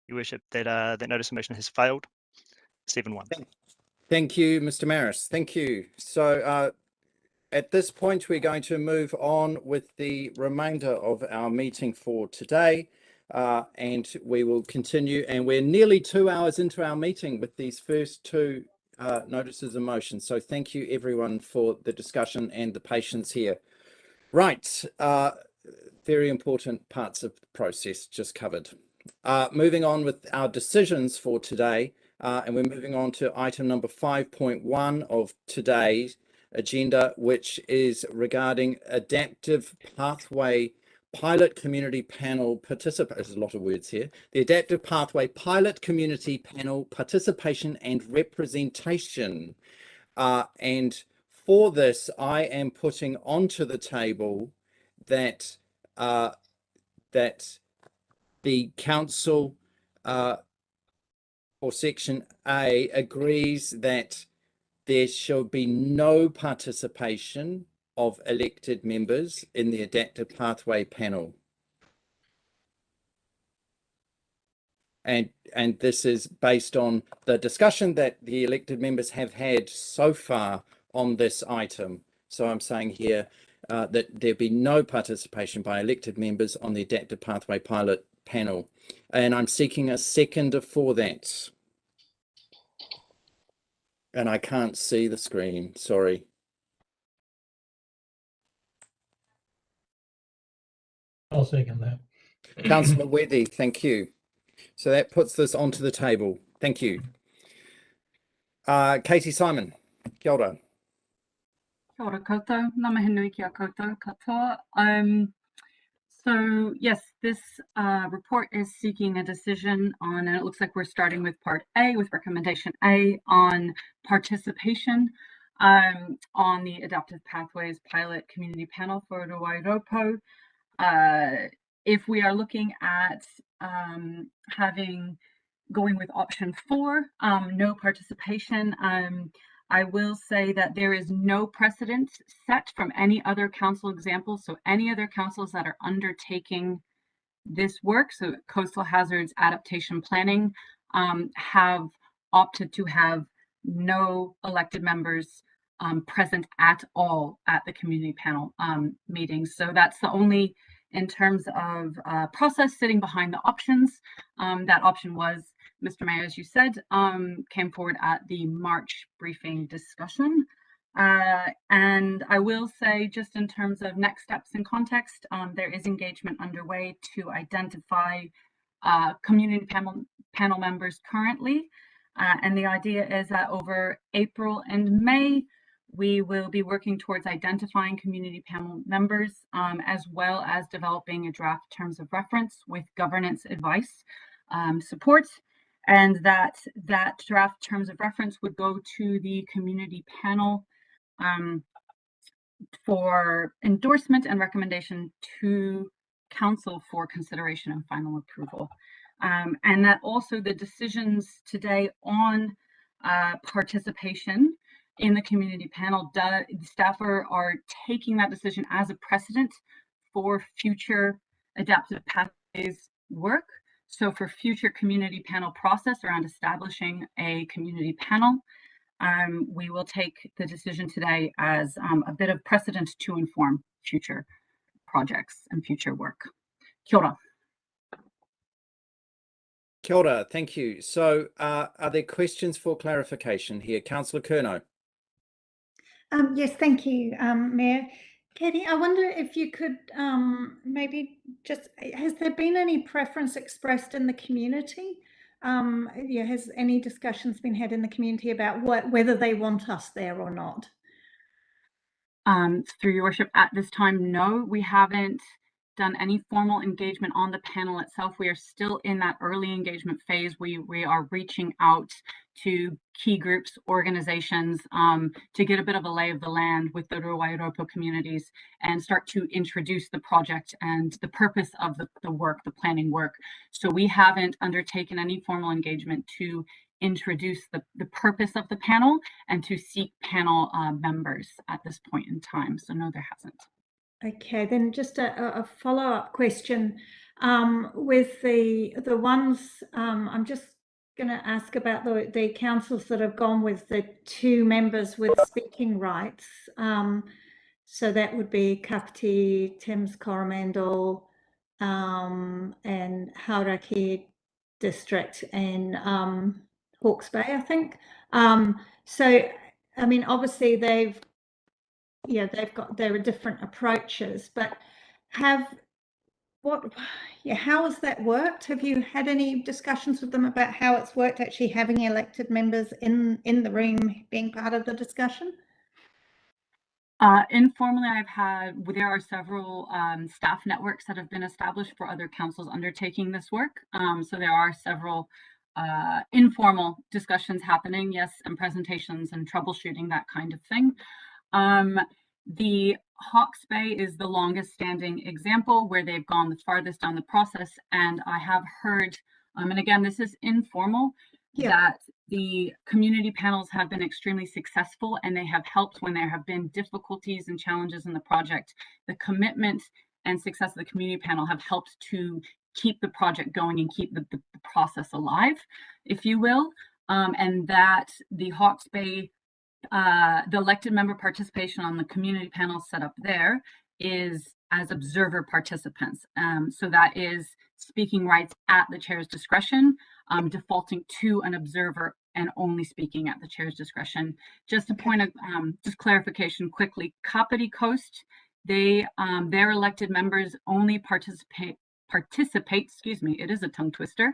Your Worship, that notice of motion has failed. 7-1. Thank you, Mr. Maris. Thank you. So at this point, we're going to move on with the remainder of our meeting for today. and we will continue. And we're nearly 2 hours into our meeting with these first two notices of motion. So thank you everyone for the discussion and the patience here. Right, very important parts of the process just covered. Moving on with our decisions for today, and we're moving on to item number 5.1 of today's agenda, which is regarding adaptive pathway pilot community panel participation. There's a lot of words here. The adaptive pathway pilot community panel participation and representation. And for this, I am putting onto the table that that the council or section A agrees that there shall be no participation of elected members in the adaptive pathway panel. And this is based on the discussion that the elected members have had so far on this item. So I'm saying here that there be no participation by elected members on the adaptive pathway pilot panel. And I'm seeking a seconder for that. And I can't see the screen, sorry. I'll second that. Councillor Weddy, thank you. So that puts this onto the table. Thank you. Katie Simon, kia ora. Kia ora koutou, ngā mihi nui ki a koutou katoa. So yes, this report is seeking a decision on, and it looks like we're starting with part A, with recommendation A on participation on the Adaptive Pathways Pilot Community Panel for Ruairopo. If we are looking at going with option 4, no participation, I will say that there is no precedent set from any other council examples. So any other councils that are undertaking this work, so coastal hazards adaptation planning, have opted to have no elected members present at all at the community panel meetings. So that's the only, in terms of process sitting behind the options. That option was, Mr. Mayor, as you said, came forward at the March briefing discussion. And I will say, just in terms of next steps and context, there is engagement underway to identify community panel members currently. And the idea is that over April and May, we will be working towards identifying community panel members, as well as developing a draft terms of reference with governance advice support. And that draft terms of reference would go to the community panel for endorsement and recommendation to council for consideration and final approval. And that also the decisions today on participation in the community panel, the staff are taking that decision as a precedent for future adaptive pathways work. So for future community panel process around establishing a community panel, we will take the decision today as a bit of precedent to inform future projects and future work. Kia ora. Kia ora, thank you. So are there questions for clarification here? Councillor Curnow. Yes, thank you, Mayor. Katie, I wonder if you could maybe just, has there been any preference expressed in the community? Yeah, has any discussions been had in the community about whether they want us there or not? Through your worship, at this time, no, we haven't done any formal engagement on the panel itself. We are still in that early engagement phase. We are reaching out to key groups, organizations, to get a bit of a lay of the land with the Ruairopo communities and start to introduce the project and the purpose of the work, the planning work. So we haven't undertaken any formal engagement to introduce the purpose of the panel and to seek panel members at this point in time. So no, there hasn't. Okay, then just a follow-up question with the ones I'm just going to ask about the councils that have gone with the 2 members with speaking rights. So that would be Kapiti, Thames Coromandel, and Hauraki district and Hawke's Bay, I think. So, I mean, obviously there are different approaches, but how has that worked? Have you had any discussions with them about how it's worked, actually having elected members in the room being part of the discussion? Informally, there are several staff networks that have been established for other councils undertaking this work. So there are several informal discussions happening, yes, and presentations and troubleshooting, that kind of thing. The Hawke's Bay is the longest standing example where they've gone the farthest down the process. And I have heard, and again, this is informal, that the community panels have been extremely successful and they have helped when there have been difficulties and challenges in the project. The commitment and success of the community panel have helped to keep the project going and keep the process alive, if you will. And that the Hawke's Bay, the elected member participation on the community panel set up there is as observer participants. So that is speaking rights at the chair's discretion, defaulting to an observer and only speaking at the chair's discretion. Just a point of just clarification quickly, Kapiti Coast, their elected members only participate, excuse me, it is a tongue twister,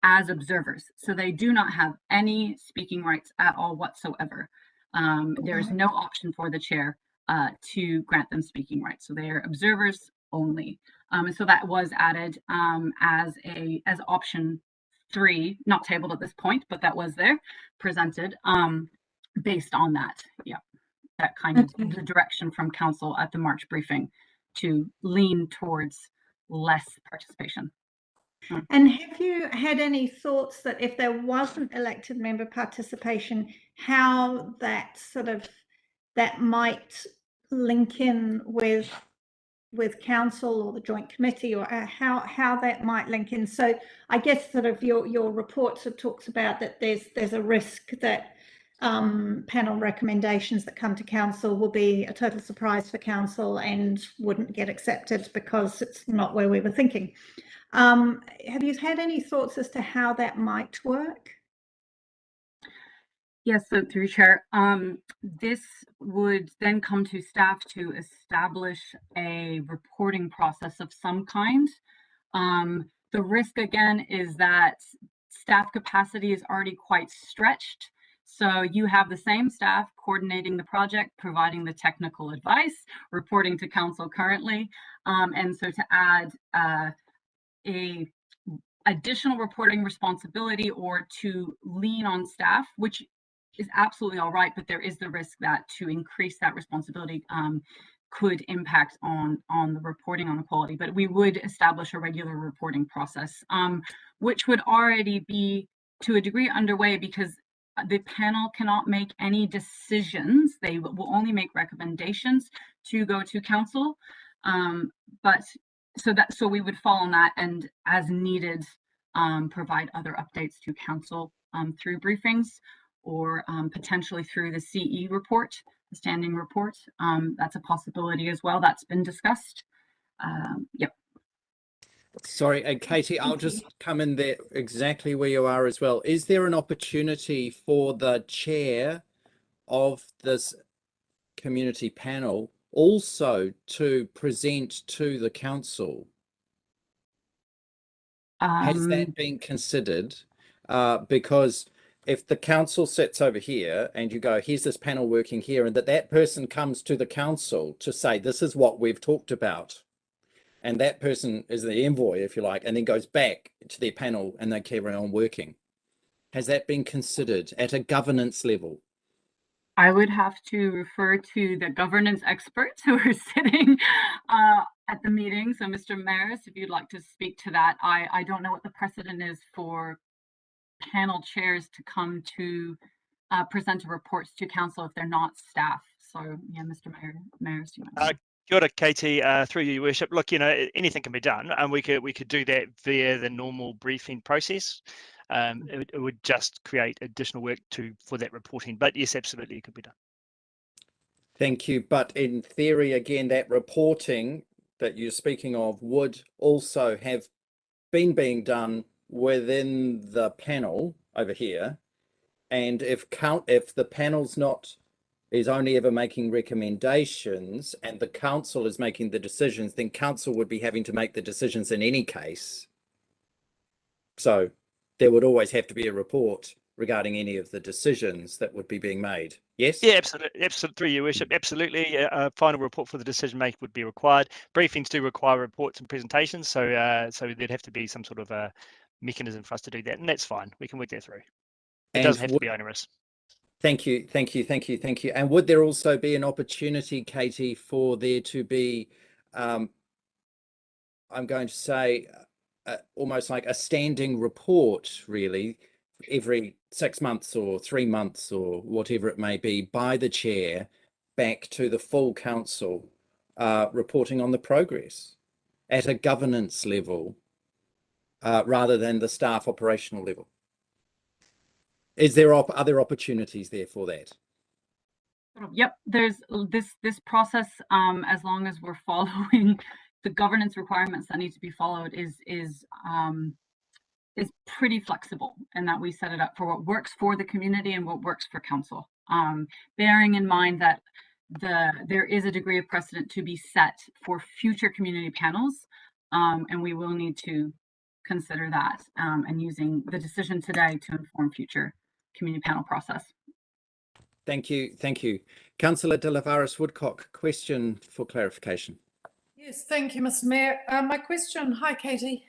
as observers. So they do not have any speaking rights at all whatsoever. There is no option for the chair to grant them speaking rights. So they are observers only. And so that was added as option 3, not tabled at this point, but that was there presented based on that. Yeah, that kind of the direction from council at the March briefing to lean towards less participation. And have you had any thoughts that if there wasn't elected member participation, how that might link in with council or the joint committee, or how that might link in? So I guess sort of your report sort of talks about that there's a risk that panel recommendations that come to council will be a total surprise for council and wouldn't get accepted because it's not where we were thinking. Have you had any thoughts as to how that might work? Yes, so through Chair, this would then come to staff to establish a reporting process of some kind. The risk again is that staff capacity is already quite stretched. So you have the same staff coordinating the project, providing the technical advice, reporting to council currently. And so to add a additional reporting responsibility or to lean on staff, which is absolutely all right, but there is the risk that to increase that responsibility could impact on the reporting on the quality. But we would establish a regular reporting process, which would already be to a degree underway, because the panel cannot make any decisions. They will only make recommendations to go to council. But so we would fall on that, and as needed, provide other updates to council through briefings, or potentially through the CE report, the standing report. That's a possibility as well. That's been discussed. Yep. Sorry, and Katie, I'll just come in there exactly where you are as well. Is there an opportunity for the chair of this community panel also to present to the council? Has that been considered? Because if the council sits over here and you go, here's this panel working here, and that person comes to the council to say, this is what we've talked about, and that person is the envoy, if you like, and then goes back to their panel and they carry on working. Has that been considered at a governance level? I would have to refer to the governance experts who are sitting at the meeting. So Mr. Maris, if you'd like to speak to that. I don't know what the precedent is for panel chairs to come to present reports to council if they're not staff. So yeah, Mr. Maris, you might. Kia ora, Katie, through you, Worship. Look, anything can be done, and we could do that via the normal briefing process. It would just create additional work for that reporting, but yes, absolutely, it could be done. Thank you. But in theory, again, that reporting, that you're speaking of would also have been being done within the panel over here. And if the panel's is only ever making recommendations and the council is making the decisions, then council would be having to make the decisions in any case. So there would always have to be a report regarding any of the decisions that would be being made. Yes? Yeah, absolutely. Through your worship, absolutely. A final report for the decision maker would be required. Briefings do require reports and presentations, so so there'd have to be some sort of a mechanism for us to do that, and that's fine. We can work that through. It doesn't have to be onerous. Thank you. And would there also be an opportunity, Katie, for there to be, I'm going to say, almost like a standing report, really, every 6 months or 3 months or whatever it may be, by the chair back to the full council, reporting on the progress at a governance level rather than the staff operational level? Is there other opportunities there for that? Yep, there's this process, as long as we're following the governance requirements that need to be followed, is pretty flexible, and that we set it up for what works for the community and what works for council. Bearing in mind that there is a degree of precedent to be set for future community panels, and we will need to consider that and using the decision today to inform future community panel process. Thank you. Councillor De Lavaris Woodcock, question for clarification. Yes, thank you, Mr. Mayor. My question, hi Katie.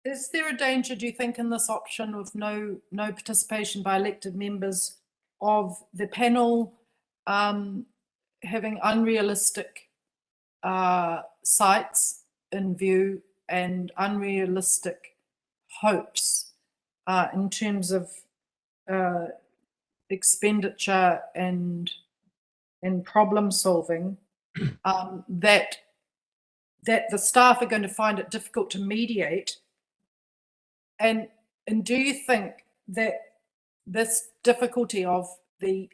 Is there a danger, do you think, in this option of no participation by elected members of the panel having unrealistic sights in view and unrealistic hopes in terms of expenditure and problem solving, that the staff are going to find it difficult to mediate? And do you think that this difficulty of the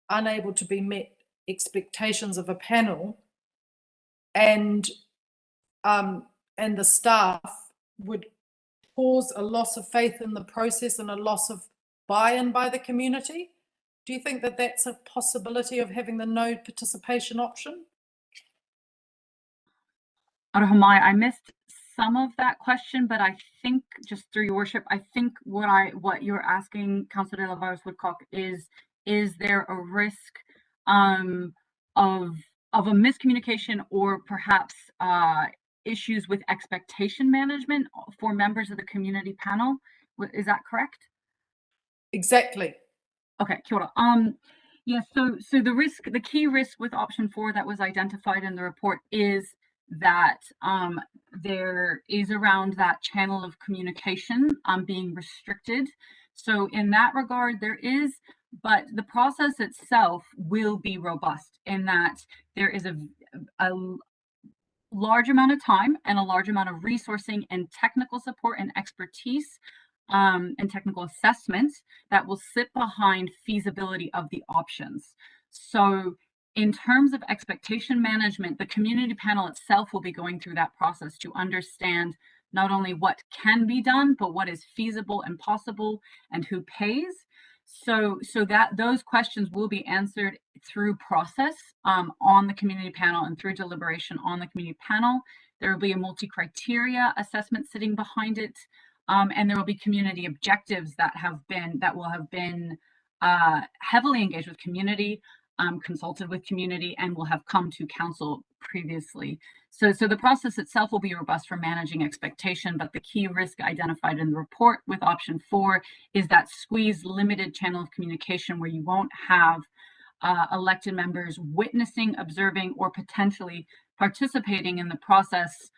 unable to be met expectations of a panel and the staff would cause a loss of faith in the process and a loss of buy-in by the community? Do you think that that's a possibility of having the no participation option? I missed some of that question, but I think, just through your worship, I think what you're asking, Councillor De Lavaris Woodcock, is there a risk of a miscommunication or perhaps issues with expectation management for members of the community panel? Is that correct? Exactly. Okay, kia ora. Yeah, so the key risk with option 4 that was identified in the report is that there is around that channel of communication being restricted. So in that regard, there is, but the process itself will be robust in that there is a large amount of time and a large amount of resourcing and technical support and expertise and technical assessments that will sit behind feasibility of the options. So in terms of expectation management, the community panel itself will be going through that process to understand not only what can be done, but what is feasible and possible and who pays. So that those questions will be answered through process on the community panel and through deliberation on the community panel. There will be a multi-criteria assessment sitting behind it. And there will be community objectives that will have been heavily engaged with community, consulted with community, and will have come to council previously. So the process itself will be robust for managing expectation, but the key risk identified in the report with option 4 is that squeezed limited channel of communication where you won't have elected members witnessing, observing, or potentially participating in the process,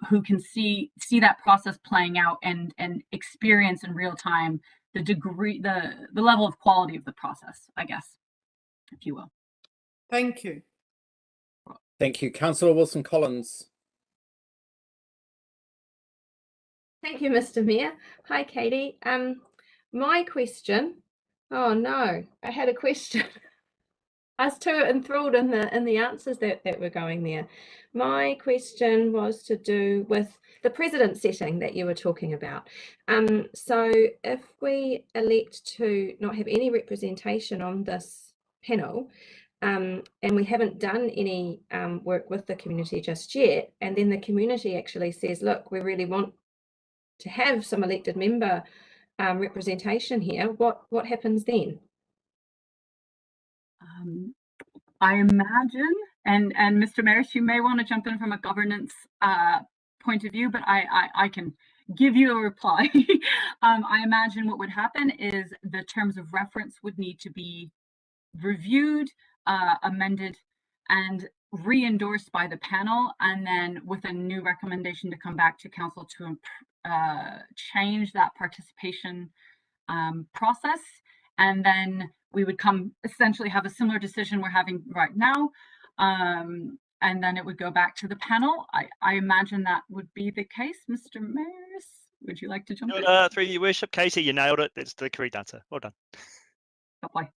who can see that process playing out and experience in real time the degree, the level of quality of the process, I guess, if you will. Thank you. Thank you. Councillor Wilson-Collins. Thank you, Mr. Mayor. Hi, Katie. My question, oh no, I had a question. I was too enthralled in the answers that were going there. My question was to do with the precedent setting that you were talking about. So if we elect to not have any representation on this panel, and we haven't done any work with the community just yet, and then the community actually says, look, we really want to have some elected member representation here, what happens then? I imagine, and Mr. Maris, you may want to jump in from a governance point of view, but I can give you a reply. I imagine what would happen is the terms of reference would need to be reviewed, amended, and re-endorsed by the panel, and then with a new recommendation to come back to council to change that participation process. And then we would essentially have a similar decision we're having right now. And then it would go back to the panel. I imagine that would be the case. Mr. Maris, would you like to jump in? Through your worship, Katie, you nailed it. It's the correct answer. Well done. Bye.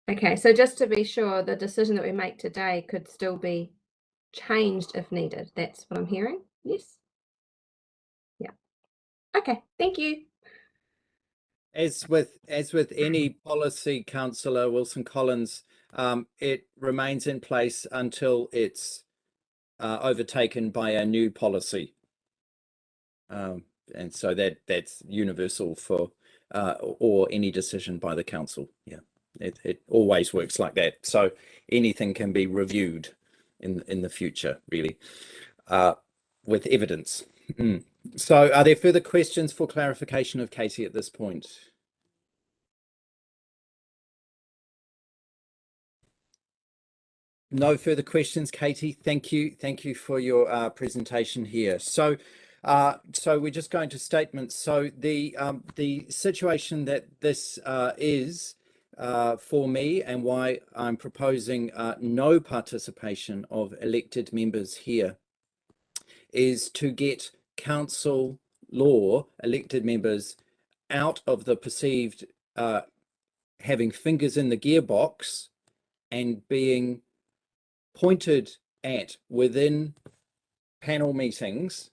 Okay, so just to be sure, the decision that we make today could still be changed if needed. That's what I'm hearing. Yes. Yeah. Okay, thank you. As with any policy, Councillor Wilson Collins, it remains in place until it's overtaken by a new policy, and so that's universal for or any decision by the council. Yeah, it always works like that. So anything can be reviewed in the future, really, with evidence. So are there further questions for clarification of Katie at this point? No further questions, Katie. Thank you. Thank you for your presentation here. So we're just going to statements. So the situation that this is for me, and why I'm proposing no participation of elected members here, is to get council law elected members out of the perceived having fingers in the gearbox and being pointed at within panel meetings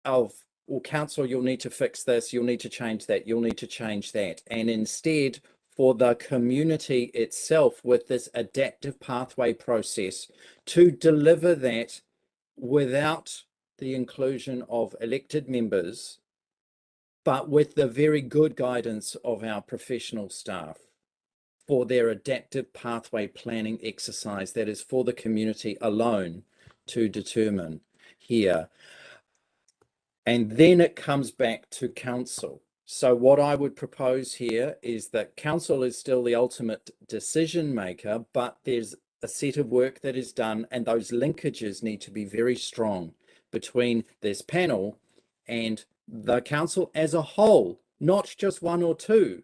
of, well, council, you'll need to fix this, you'll need to change that, you'll need to change that, and instead for the community itself with this adaptive pathway process to deliver that without the inclusion of elected members, but with the very good guidance of our professional staff for their adaptive pathway planning exercise that is for the community alone to determine here. And then it comes back to council. So what I would propose here is that council is still the ultimate decision maker, but there's a set of work that is done, and those linkages need to be very strong between this panel and the council as a whole, not just one or two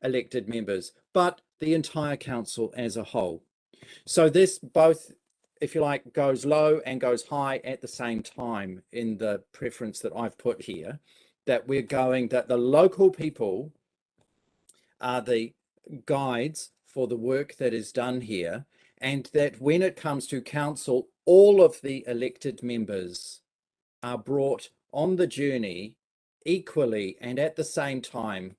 elected members, but the entire council as a whole. So this both, if you like, goes low and goes high at the same time in the preference that I've put here, that we're going, that the local people are the guides for the work that is done here, and that when it comes to council, all of the elected members are brought on the journey equally and at the same time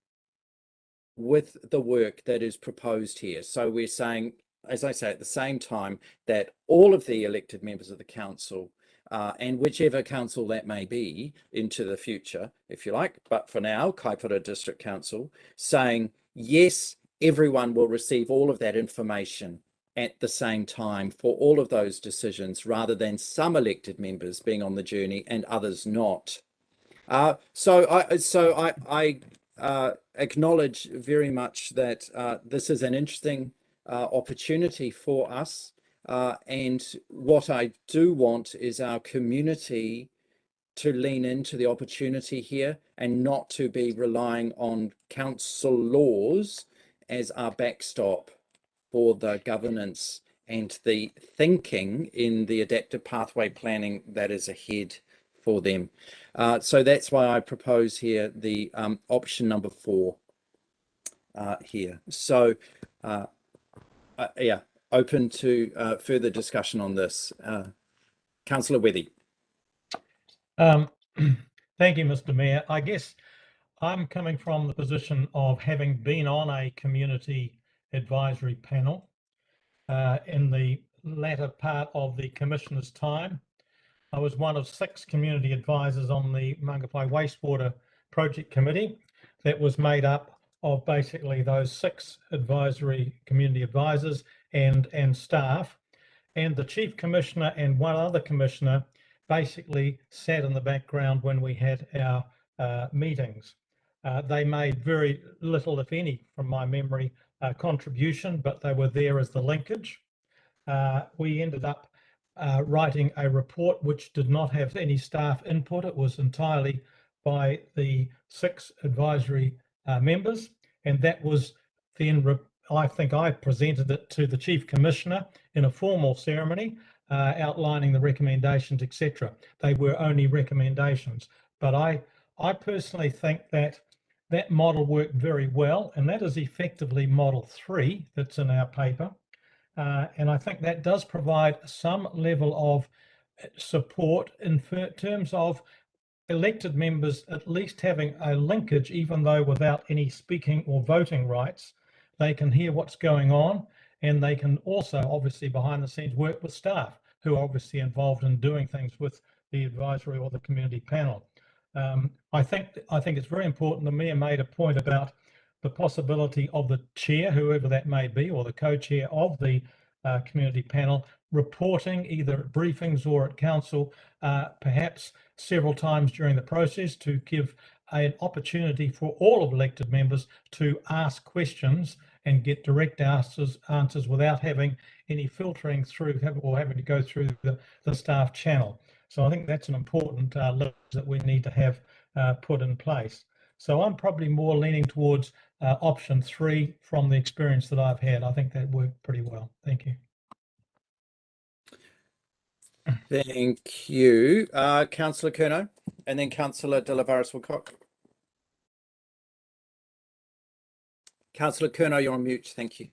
with the work that is proposed here. So we're saying, as I say, at the same time, that all of the elected members of the council, and whichever council that may be into the future, if you like, but for now, Kaipara District Council, saying, yes, everyone will receive all of that information at the same time for all of those decisions, rather than some elected members being on the journey and others not. So I acknowledge very much that this is an interesting opportunity for us, and what I do want is our community to lean into the opportunity here and not to be relying on council laws as our backstop for the governance and the thinking in the adaptive pathway planning that is ahead for them. So that's why I propose here the option number 4 here. So yeah, open to further discussion on this. Councillor Wethy. Thank you, Mr. Mayor. I guess I'm coming from the position of having been on a community advisory panel in the latter part of the Commissioner's time. I was one of 6 community advisors on the Mangapai Wastewater Project Committee that was made up of basically those 6 advisory community advisors and staff. And the Chief Commissioner and one other commissioner basically sat in the background when we had our meetings. They made very little, if any, from my memory, contribution, but they were there as the linkage. We ended up writing a report which did not have any staff input. It was entirely by the 6 advisory members, and that was then, I think I presented it to the Chief Commissioner in a formal ceremony, outlining the recommendations, etc. They were only recommendations, but I personally think that that model worked very well, and that is effectively model 3 that's in our paper. And I think that does provide some level of support in terms of elected members at least having a linkage, even though without any speaking or voting rights. They can hear what's going on, and they can also, obviously, behind the scenes, work with staff who are obviously involved in doing things with the advisory or the community panel. I think it's very important. The Mayor made a point about the possibility of the chair, whoever that may be, or the co-chair of the community panel, reporting either at briefings or at council, perhaps several times during the process, to give an opportunity for all of elected members to ask questions and get direct answers without having any filtering through or having to go through the staff channel. So I think that's an important list that we need to have put in place. So I'm probably more leaning towards option 3 from the experience that I've had. I think that worked pretty well. Thank you. Thank you. Councillor Curnow, and then Councillor De La Wilcock. Councillor Curnow, you're on mute. Thank you.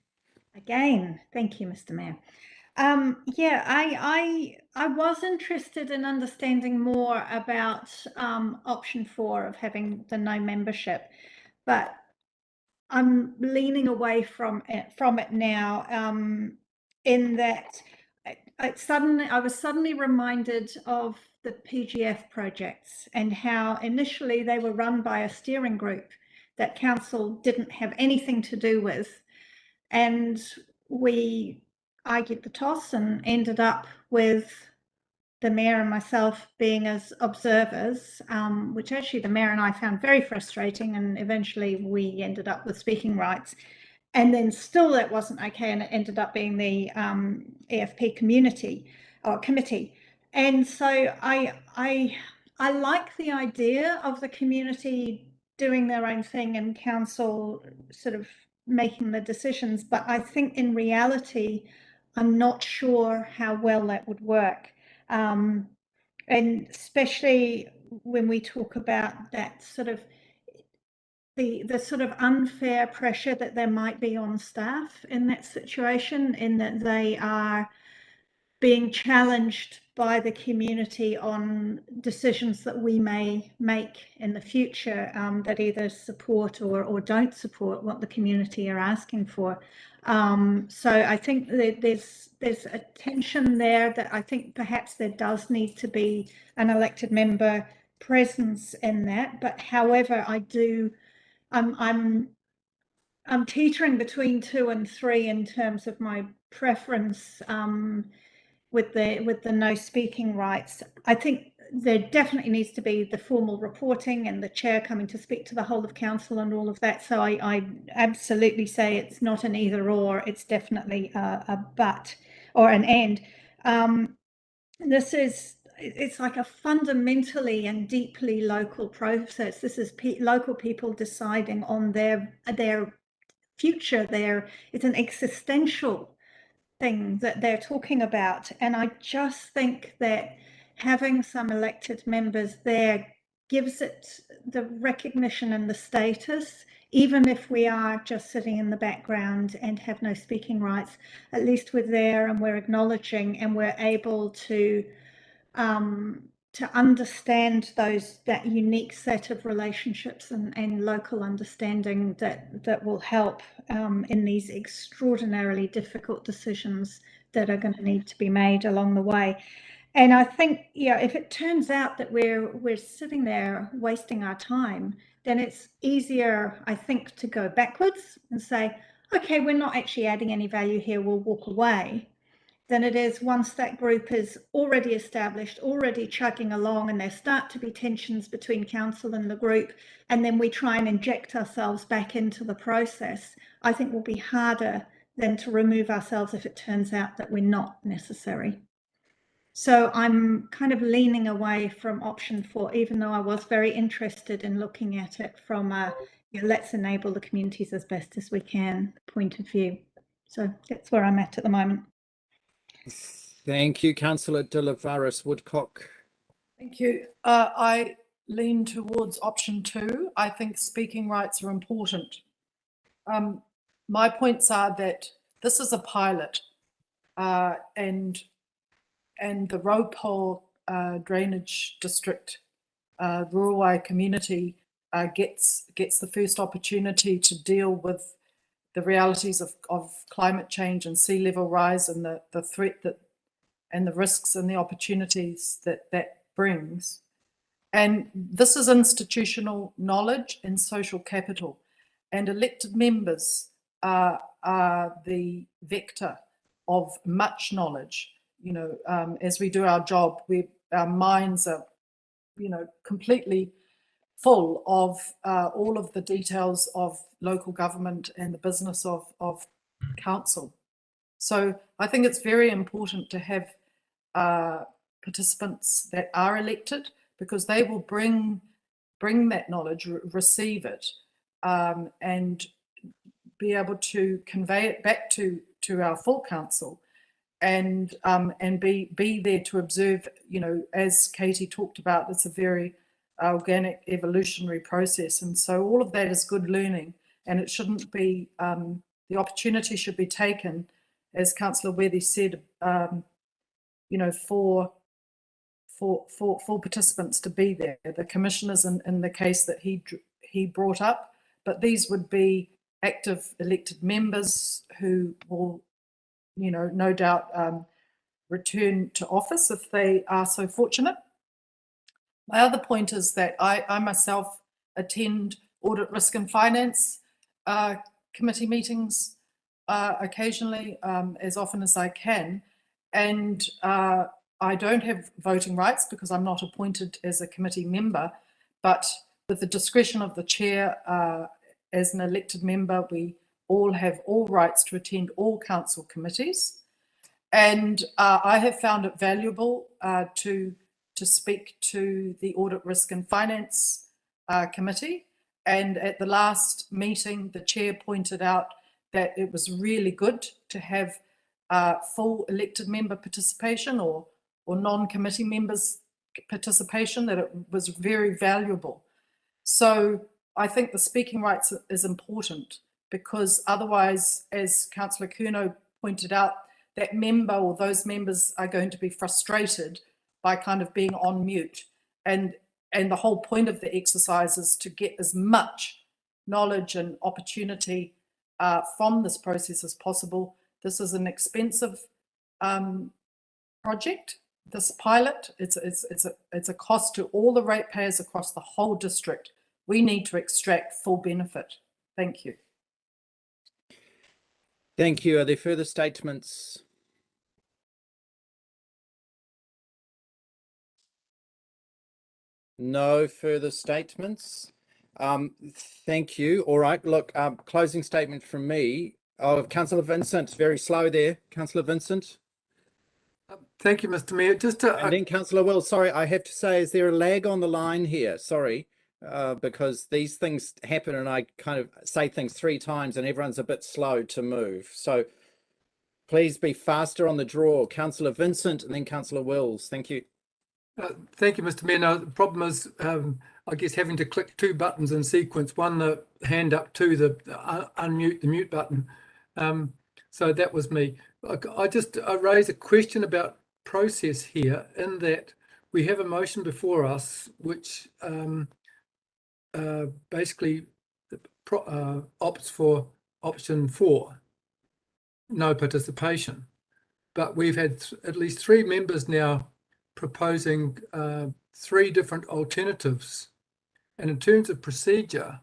Again, thank you, Mr. Mayor. Yeah, I was interested in understanding more about option 4 of having the no membership, but I'm leaning away from it now. In that, I was suddenly reminded of the PGF projects and how initially they were run by a steering group that council didn't have anything to do with, and we argued the toss and ended up with the mayor and myself being as observers, which actually the mayor and I found very frustrating, and eventually we ended up with speaking rights. And then still that wasn't okay, and it ended up being the EFP community or committee. And so I like the idea of the community doing their own thing and council sort of making the decisions, but I think in reality, I'm not sure how well that would work. And especially when we talk about that sort of the sort of unfair pressure that there might be on staff in that situation, in that they are being challenged by the community on decisions that we may make in the future that either support or don't support what the community are asking for. So I think that there's a tension there that I think perhaps there does need to be an elected member presence in that. But however, I'm teetering between 2 and 3 in terms of my preference with the no speaking rights. I think there definitely needs to be the formal reporting and the chair coming to speak to the whole of council and all of that. So I absolutely say it's not an either or, it's definitely a but or an and. It's like a fundamentally and deeply local process. This is local people deciding on their future. It's an existential thing that they're talking about, and I just think that having some elected members there gives it the recognition and the status, even if we are just sitting in the background and have no speaking rights. At least we're there and we're acknowledging, and we're able to understand that unique set of relationships and local understanding that will help in these extraordinarily difficult decisions that are going to need to be made along the way. And I think, yeah, if it turns out that we're sitting there wasting our time, then it's easier, I think, to go backwards and say, okay, we're not actually adding any value here, we'll walk away, than it is once that group is already established, already chugging along, and there start to be tensions between council and the group, and then we try and inject ourselves back into the process. I think will be harder than to remove ourselves if it turns out that we're not necessary. So I'm kind of leaning away from option 4, even though I was very interested in looking at it from a let's enable the communities as best as we can point of view. So that's where I'm at the moment. Thank you, Councillor De Lavaris Woodcock. Thank you. I lean towards option 2. I think speaking rights are important. My points are that this is a pilot, and the Ropol drainage district, Rurawai community gets the first opportunity to deal with the realities of climate change and sea level rise, and the threat and the risks and the opportunities that brings. And this is institutional knowledge and social capital, and elected members are the vector of much knowledge. You know, as we do our job, our minds are, you know, completely full of all of the details of local government and the business of council. So I think it's very important to have participants that are elected, because they will bring that knowledge, receive it, and be able to convey it back to our full council, and be there to observe. You know, as Katie talked about, it's a very organic evolutionary process, and so all of that is good learning, and it shouldn't be, the opportunity should be taken, as Councillor Worthy said, you know, for participants to be there. The commissioners in the case that he brought up, but these would be active elected members who will, you know, no doubt return to office if they are so fortunate. My other point is that I myself attend Audit, Risk and Finance committee meetings occasionally, as often as I can, and I don't have voting rights because I'm not appointed as a committee member, but with the discretion of the chair, as an elected member, we all have all rights to attend all council committees. And I have found it valuable to speak to the Audit, Risk and Finance committee. And at the last meeting, the chair pointed out that it was really good to have full elected member participation or non-committee members participation, that it was very valuable. So I think the speaking rights is important, because otherwise, as Councillor Curnow pointed out, that member or those members are going to be frustrated by kind of being on mute. And the whole point of the exercise is to get as much knowledge and opportunity from this process as possible. This is an expensive project. This pilot, it's a cost to all the ratepayers across the whole district. We need to extract full benefit. Thank you. Thank you. Are there further statements? No further statements. Thank you. All right. Look, closing statement from me. Oh, Councillor Vincent, very slow there. Councillor Vincent. Thank you, Mr. Mayor. Just to, and then Councillor Will, sorry, I have to say, is there a lag on the line here? Sorry, because these things happen and I kind of say things 3 times and everyone's a bit slow to move. So please be faster on the draw. Councillor Vincent and then Councillor Wills. Thank you. Thank you, Mr. Mayor. Now, the problem is, I guess, having to click two buttons in sequence, one the hand up, two the unmute, the mute button. So that was me. I raise a question about process here, in that we have a motion before us which basically opts for option 4, no participation. But we've had at least 3 members now proposing 3 different alternatives. And in terms of procedure,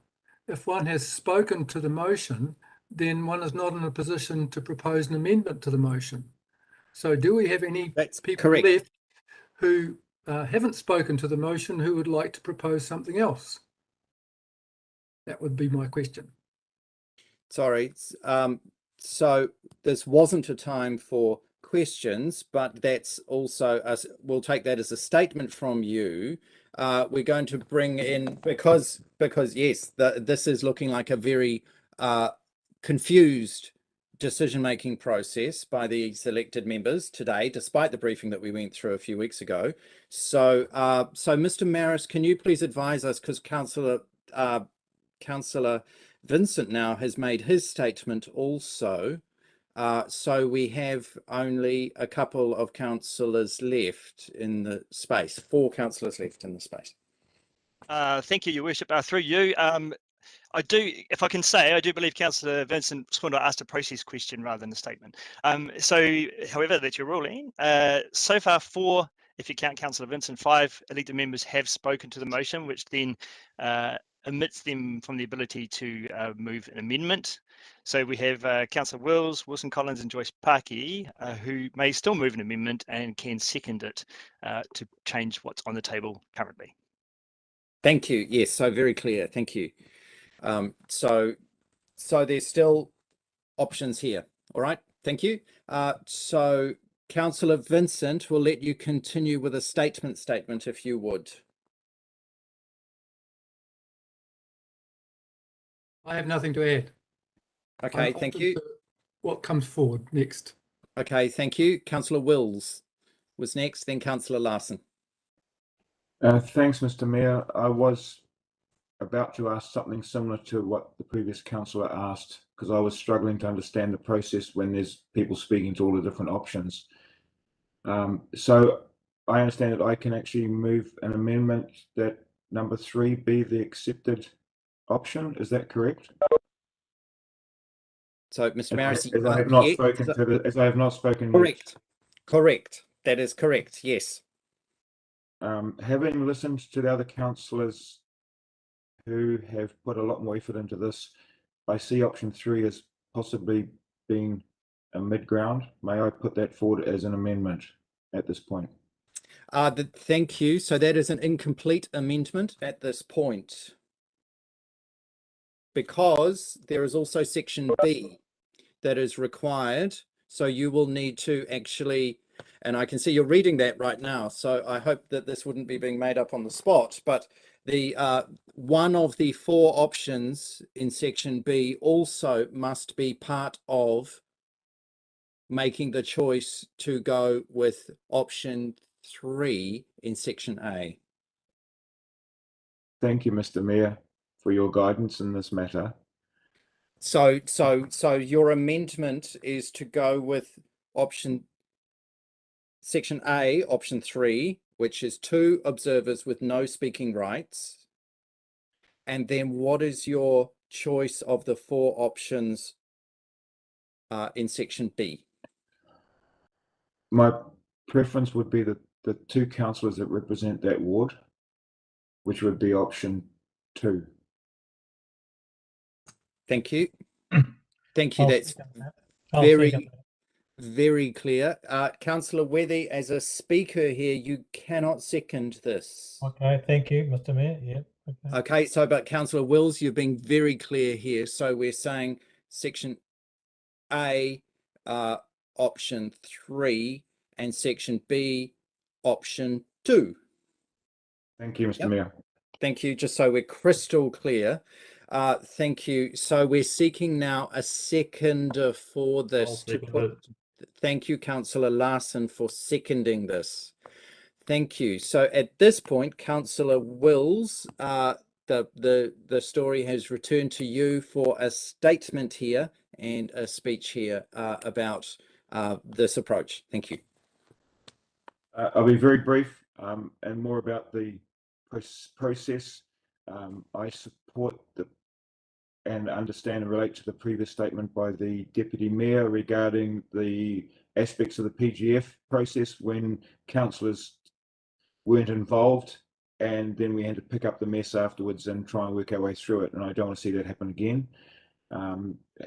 if one has spoken to the motion, then one is not in a position to propose an amendment to the motion. So do we have any people left who haven't spoken to the motion who would like to propose something else? That would be my question. Sorry. So this wasn't a time for questions, but that's also us. We'll take that as a statement from you. We're going to bring in, because yes, this is looking like a very confused decision-making process by the selected members today, despite the briefing that we went through a few weeks ago. So Mr. Maris, can you please advise us, because Councillor Vincent now has made his statement also. So we have only a couple of councillors left in the space, 4 councillors left in the space. Thank you, Your Worship. Through you, I do, if I can say, I do believe Councillor Vincent Swindle asked a process question rather than a statement. However, that's your ruling. So far, 4, if you count Councillor Vincent, 5 elected members have spoken to the motion, which then omits them from the ability to move an amendment. So we have Councillor Wills, Wilson Collins and Joyce Parkey, who may still move an amendment and can second it to change what's on the table currently. Thank you. Yes, so very clear. Thank you. So there's still options here. All right. Thank you. So Councillor Vincent, will let you continue with a statement if you would. I have nothing to add. Okay, thank you. What comes forward next? Okay, thank you. Councillor Wills was next, then Councillor Larson. Thanks, Mr. Mayor. I was about to ask something similar to what the previous councillor asked, because I was struggling to understand the process when there's people speaking to all the different options. So I understand that I can actually move an amendment that number 3 be the accepted option. Is that correct? So, Mr. Maris, as I have not spoken to the, as I have not spoken. Correct. Yet. Correct. That is correct. Yes. Having listened to the other councillors who have put a lot more effort into this, I see option 3 as possibly being a mid-ground. May I put that forward as an amendment at this point? Thank you. So that is an incomplete amendment at this point, because there is also section B that is required. So you will need to actually, and I can see you're reading that right now, so I hope that this wouldn't be being made up on the spot, but the one of the 4 options in section B also must be part of making the choice to go with option 3 in section A. Thank you, Mr. Mayor, for your guidance in this matter. So your amendment is to go with section A, option 3, which is 2 observers with no speaking rights. And then what is your choice of the 4 options in section B? My preference would be the 2 councillors that represent that ward, which would be option 2. Thank you. Thank you. I'll That's very clear. Councillor Wethy, as a speaker here, you cannot second this. Okay, thank you, Mr. Mayor. Yeah. Okay, so but Councillor Wills, you've been very clear here. So we're saying section A, option 3, and section B, option 2. Thank you, Mr. Mayor. Thank you. Just so we're crystal clear. Thank you. So we're seeking now a seconder for this. Thank you, Councillor Larson, for seconding this. Thank you. So at this point, Councillor Wills, the story has returned to you for a statement here and a speech here about this approach. Thank you. I'll be very brief and more about the process. I support and understand and relate to the previous statement by the Deputy Mayor regarding the aspects of the PGF process when councillors weren't involved, and then we had to pick up the mess afterwards and try and work our way through it. And I don't want to see that happen again.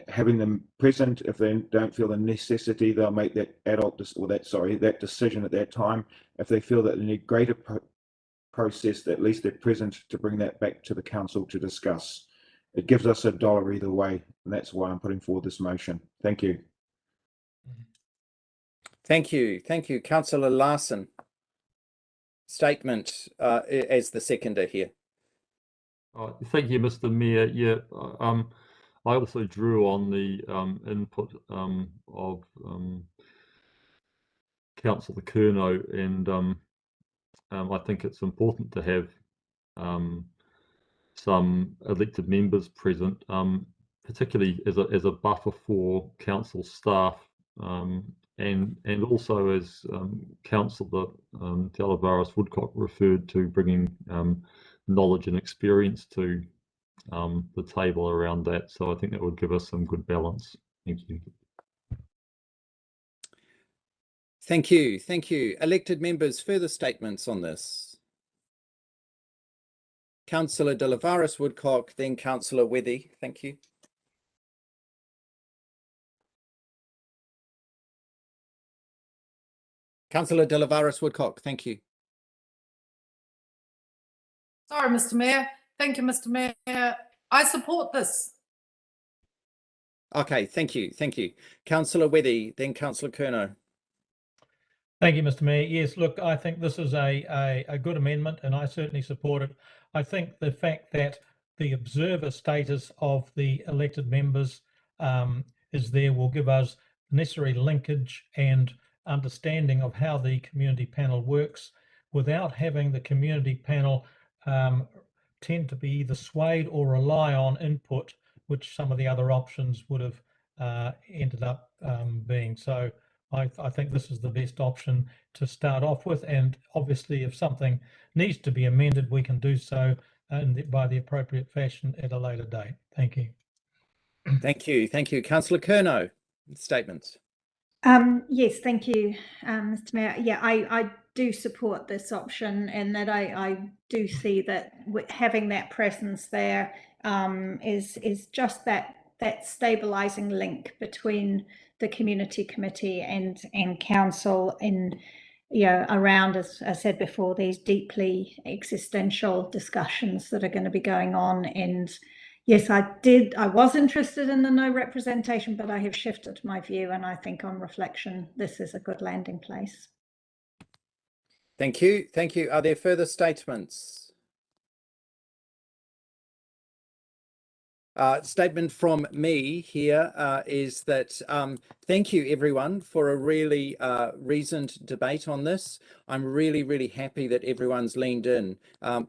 Having them present, if they don't feel the necessity, they'll make that that decision at that time. If they feel that they need greater process, at least they're present to bring that back to the council to discuss. It gives us $1 either way, and that's why I'm putting forward this motion. Thank you. Thank you. Thank you. Councillor Larson. Statement as the seconder here. Thank you, Mr. Mayor. Yeah, I also drew on the input of Councillor Curnow, and I think it's important to have some elected members present, particularly as a buffer for council staff, and also as Councillor Delavaris Woodcock referred to, bringing knowledge and experience to the table around that. So I think that would give us some good balance. Thank you. Thank you. Thank you. Elected members, further statements on this? Councillor Delavaris Woodcock, then Councillor Wethy. Thank you. Councillor Delavaris Woodcock, thank you. Sorry, Mr. Mayor. Thank you, Mr. Mayor. I support this. Okay, thank you. Thank you. Councillor Wethy, then Councillor Curnow. Thank you, Mr. Mayor. Yes, look, I think this is a good amendment, and I certainly support it. I think the fact that the observer status of the elected members is there will give us necessary linkage and understanding of how the community panel works without having the community panel tend to be either swayed or rely on input, which some of the other options would have ended up being. So I think this is the best option to start off with, and obviously if something needs to be amended, we can do so by the appropriate fashion at a later date. Thank you. Thank you. Thank you. Councillor Curnow, statements. Yes, thank you, Mr. Mayor. Yeah, I do support this option, and that I do see that having that presence there is just that stabilizing link between the community committee and council, and around, as I said before, these deeply existential discussions that are going to be going on. And yes, I was interested in the no representation, but I have shifted my view, and I think on reflection, this is a good landing place. Thank you. Thank you. Are there further statements? Statement from me here is that thank you everyone for a really reasoned debate on this. I'm really happy that everyone's leaned in.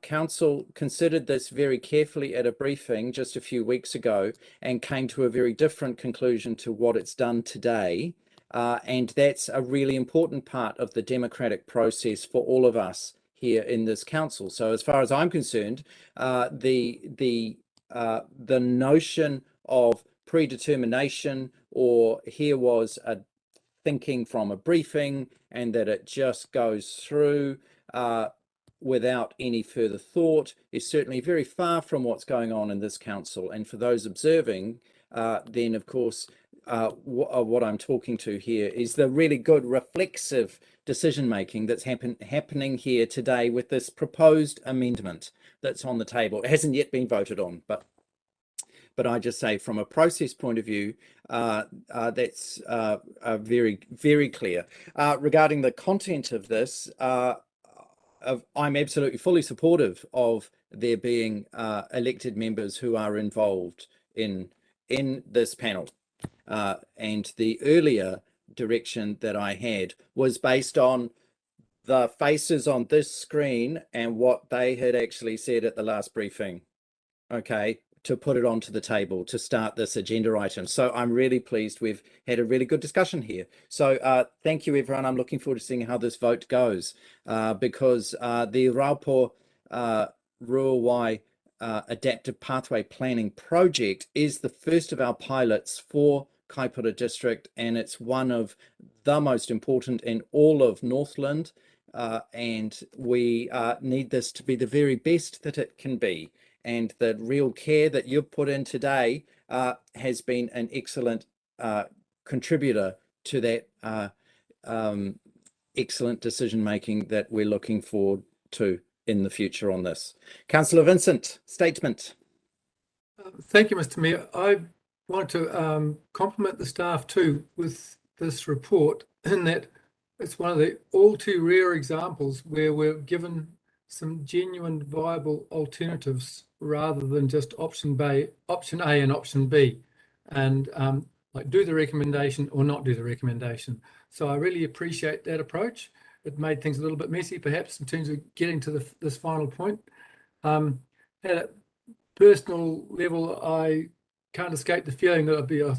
Council considered this very carefully at a briefing just a few weeks ago and came to a very different conclusion to what it's done today. And that's a really important part of the democratic process for all of us here in this council. So as far as I'm concerned, the notion of predetermination, or here was a thinking from a briefing and that it just goes through without any further thought, is certainly very far from what's going on in this council. And for those observing, then of course what I'm talking to here is the really good reflexive decision making that's happening here today with this proposed amendment that's on the table. It hasn't yet been voted on, but I just say from a process point of view, that's very clear. Regarding the content of this, I'm absolutely fully supportive of there being elected members who are involved in this panel. And the earlier direction that I had was based on the faces on this screen and what they had actually said at the last briefing, okay, to put it onto the table to start this agenda item. So I'm really pleased we've had a really good discussion here. So thank you, everyone. I'm looking forward to seeing how this vote goes because the Raupo Ruawai Adaptive Pathway Planning Project is the first of our pilots for Kaipara District, and it's one of the most important in all of Northland, and we need this to be the very best that it can be. And the real care that you've put in today has been an excellent contributor to that excellent decision making that we're looking forward to in the future on this. Councillor Vincent, statement. Thank you, Mr. Mayor. I want to compliment the staff too with this report, in that it's one of the all too rare examples where we're given some genuine viable alternatives rather than just option A and option B, and like do the recommendation or not do the recommendation. So I really appreciate that approach. It made things a little bit messy perhaps in terms of getting to this final point. At a personal level, I can't escape the feeling that I'd be a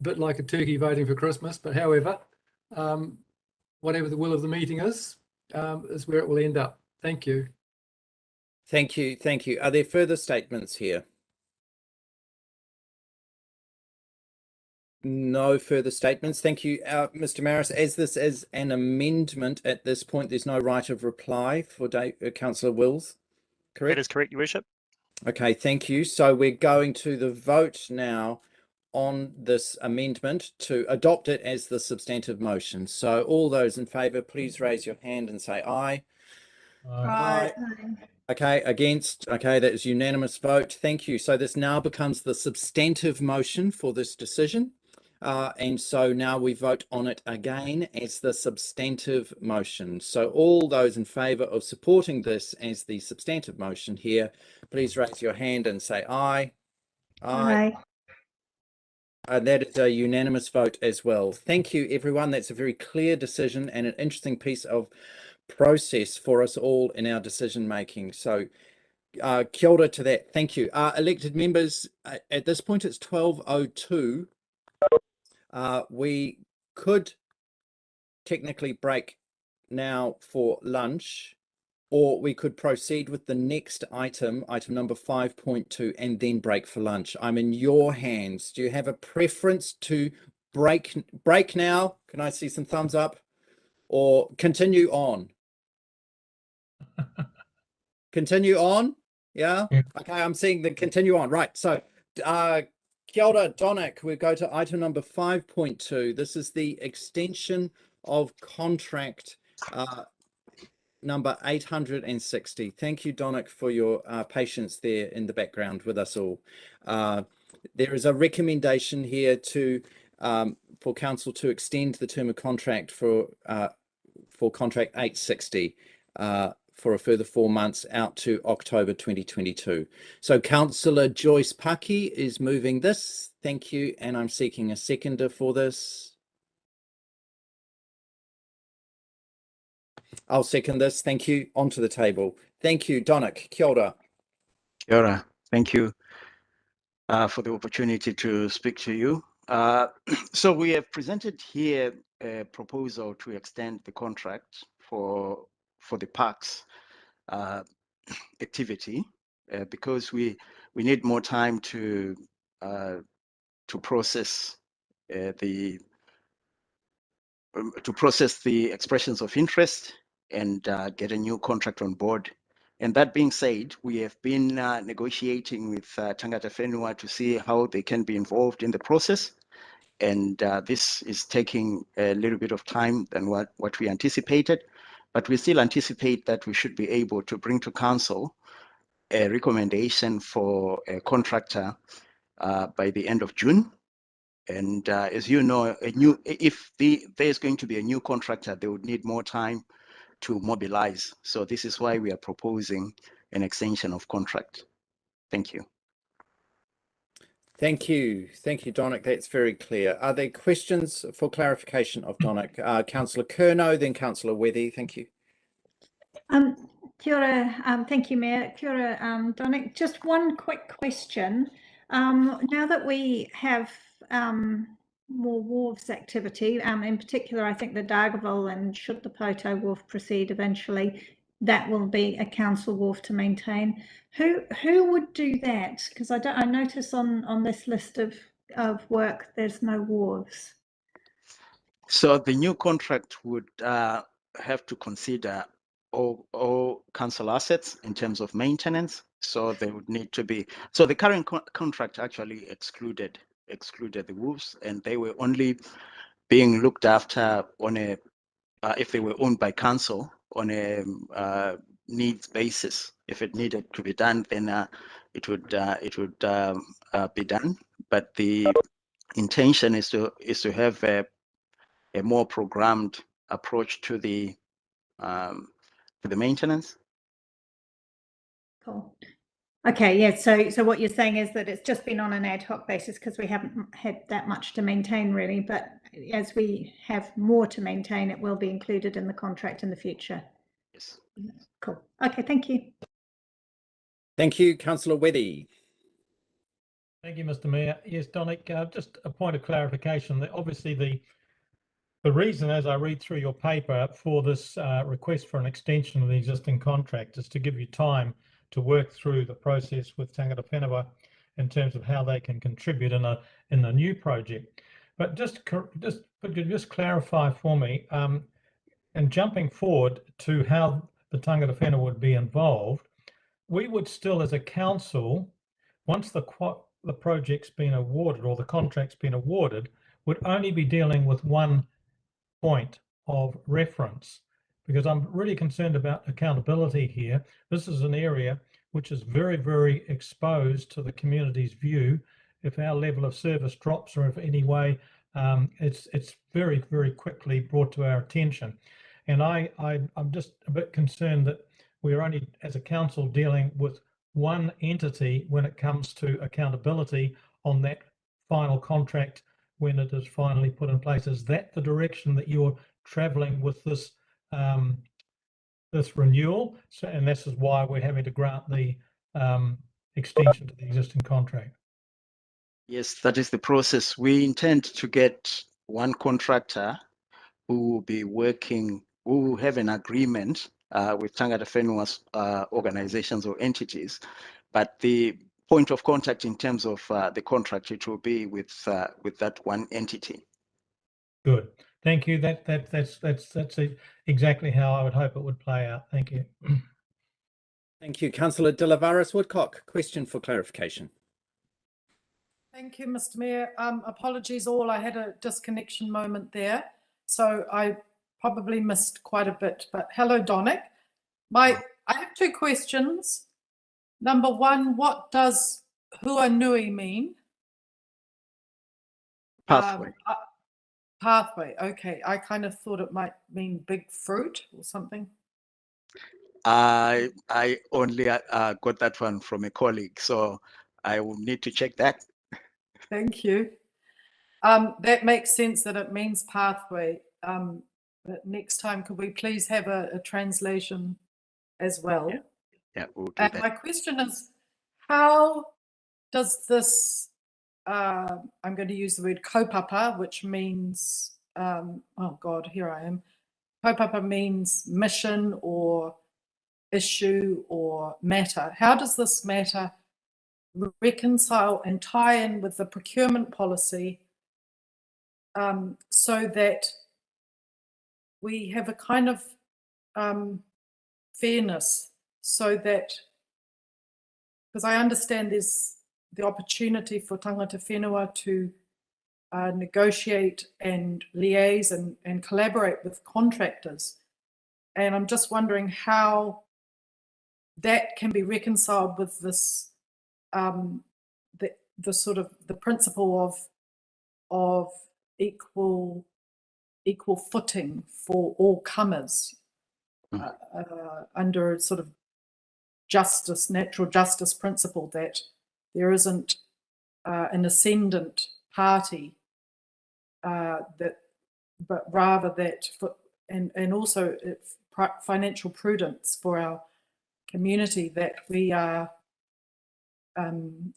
bit like a turkey voting for Christmas, but however, whatever the will of the meeting is where it will end up. Thank you. Thank you. Thank you. Are there further statements here? No further statements. Thank you, Mr. Maris. As this is an amendment at this point, there's no right of reply for Councillor Wills, correct? That is correct, Your Worship. Okay, thank you. So we're going to the vote now on this amendment to adopt it as the substantive motion. So all those in favour, please raise your hand and say aye. Aye. Okay, against? Okay, that is unanimous vote. Thank you. So this now becomes the substantive motion for this decision. And so now we vote on it again as the substantive motion. So all those in favour of supporting this as the substantive motion here, please raise your hand and say aye. Aye. And that is a unanimous vote as well. Thank you, everyone. That's a very clear decision and an interesting piece of process for us all in our decision making. So kia ora to that. Thank you. Elected members, at this point it's 12:02. We could technically break now for lunch, or we could proceed with the next item, item number 5.2, and then break for lunch. I'm in your hands. Do you have a preference to break now? Can I see some thumbs up? Or continue on? Continue on? Yeah? Okay, I'm seeing the continue on. Right. So kia ora, Donick. We go to item number 5.2. This is the extension of contract number 860. Thank you, Donick, for your patience there in the background with us all. There is a recommendation here to for council to extend the term of contract for contract 860 for a further 4 months out to October 2022. So Councillor Joyce Paki is moving this. Thank you. And I'm seeking a seconder for this. I'll second this. Thank you. Onto the table. Thank you, Donick. Kia ora. Kia ora. Thank you for the opportunity to speak to you. So we have presented here a proposal to extend the contract for the parks activity because we need more time to process the expressions of interest and get a new contract on board. And that being said, we have been negotiating with Tangata Whenua to see how they can be involved in the process. And this is taking a little bit of time than what we anticipated, but we still anticipate that we should be able to bring to council a recommendation for a contractor by the end of June. And as you know, if there's going to be a new contractor, they would need more time to mobilize. So this is why we are proposing an extension of contract. Thank you. Thank you. Thank you, Donick. That's very clear. Are there questions for clarification of Donick? Councillor Curnow, then Councillor Wethy. Thank you. Kia ora, thank you, Mayor. Kia ora, Donick. Just one quick question. Now that we have more wharves activity, in particular, I think the Dargaville, and should the Poto wharf proceed eventually, that will be a council wharf to maintain. Who would do that? Because I notice on this list of work there's no wharves. So the new contract would have to consider all council assets in terms of maintenance. So they would need to be. So the current contract actually excluded the wharves, and they were only being looked after on a if they were owned by council on a needs basis. If it needed to be done, then it would be done. But the intention is to have a more programmed approach to the maintenance. Cool. Okay, yeah, so what you're saying is that it's just been on an ad hoc basis because we haven't had that much to maintain really, but as we have more to maintain, it will be included in the contract in the future. Yes. Cool. Okay, thank you. Thank you, Councillor Weddy. Thank you, Mr. Mayor. Yes, Donick, just a point of clarification that obviously the reason, as I read through your paper, for this request for an extension of the existing contract is to give you time to work through the process with Tangata Whenua in terms of how they can contribute in a new project. But could you just clarify for me, and jumping forward to how the Tangata Whenua would be involved, we would still, as a council, once the project's been awarded or the contract's been awarded, would only be dealing with one point of reference, because I'm really concerned about accountability here. This is an area which is very, very exposed to the community's view. If our level of service drops, or if any way, it's very, very quickly brought to our attention. And I'm just a bit concerned that we're only, as a council, dealing with one entity when it comes to accountability on that final contract when it is finally put in place. Is that the direction that you're traveling with this this renewal? So, and this is why we're having to grant the extension to the existing contract. Yes, that is the process. We intend to get one contractor who will be working, who will have an agreement with Tangata Whenua's organizations or entities, but the point of contact in terms of the contract, it will be with that one entity. Good, thank you. That's exactly how I would hope it would play out. Thank you. Thank you, Councillor De Lavares Woodcock. Question for clarification. Thank you, Mr. Mayor. Apologies all, I had a disconnection moment there, so I probably missed quite a bit, but hello, Donick. I have two questions. Number one, what does hua nui mean? Pathway. Pathway, okay. I kind of thought it might mean big fruit or something. I only got that one from a colleague, so I will need to check that. Thank you. That makes sense that it means pathway. But next time, could we please have a translation as well? Yeah, we'll do and that. My question is, how does this, I'm going to use the word kaupapa, which means, oh God, here I am. Kaupapa means mission or issue or matter. How does this matter reconcile and tie in with the procurement policy so that we have a kind of fairness, so that, because I understand there's the opportunity for Tangata Whenua to negotiate and liaise and collaborate with contractors. And I'm just wondering how that can be reconciled with this, the sort of the principle of equal footing for all comers under a sort of justice, natural justice principle, that there isn't an ascendant party, but rather that, and also financial prudence for our community that we are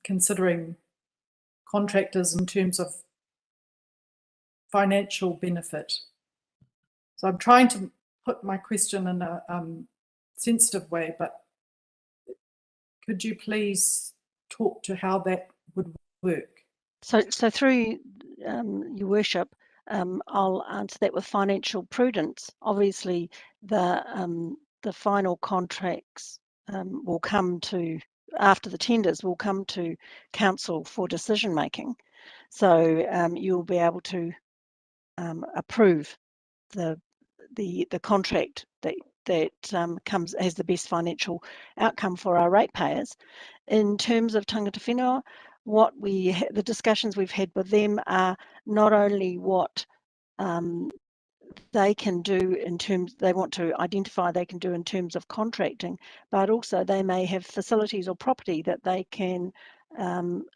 considering contractors in terms of financial benefit. So I'm trying to put my question in a sensitive way, but could you please talk to how that would work? So through your worship, I'll answer that with financial prudence. Obviously, the final contracts will come to, after the tenders, will come to council for decision making. So you'll be able to approve the contract that comes as the best financial outcome for our ratepayers. In terms of tangata whenua, the discussions we've had with them are not only what they can do in terms, they want to identify they can do in terms of contracting, but also they may have facilities or property that they can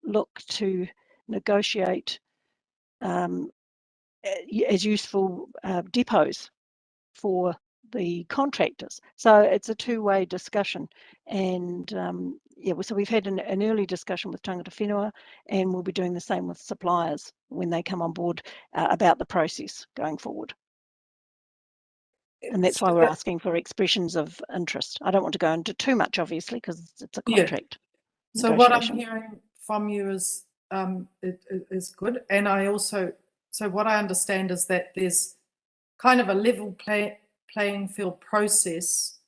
look to negotiate as useful depots for the contractors. So it's a two-way discussion, and yeah, so we've had an early discussion with tangata whenua, and we'll be doing the same with suppliers when they come on board about the process going forward. And that's why we're asking for expressions of interest. I don't want to go into too much, obviously, because it's a contract. Yeah. So what I'm hearing from you is is good, and I also, so what I understand is that there's kind of a level playing field process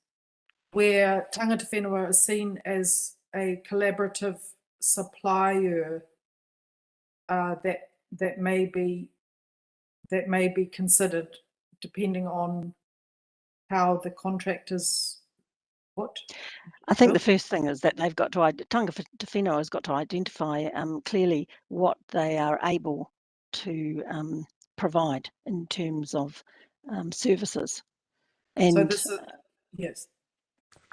where tangata whenua is seen as a collaborative supplier that may be considered depending on how the contractors what. I think the first thing is that they've got to, tangata whenua has got to identify clearly what they are able to provide in terms of services. And so this is, yes.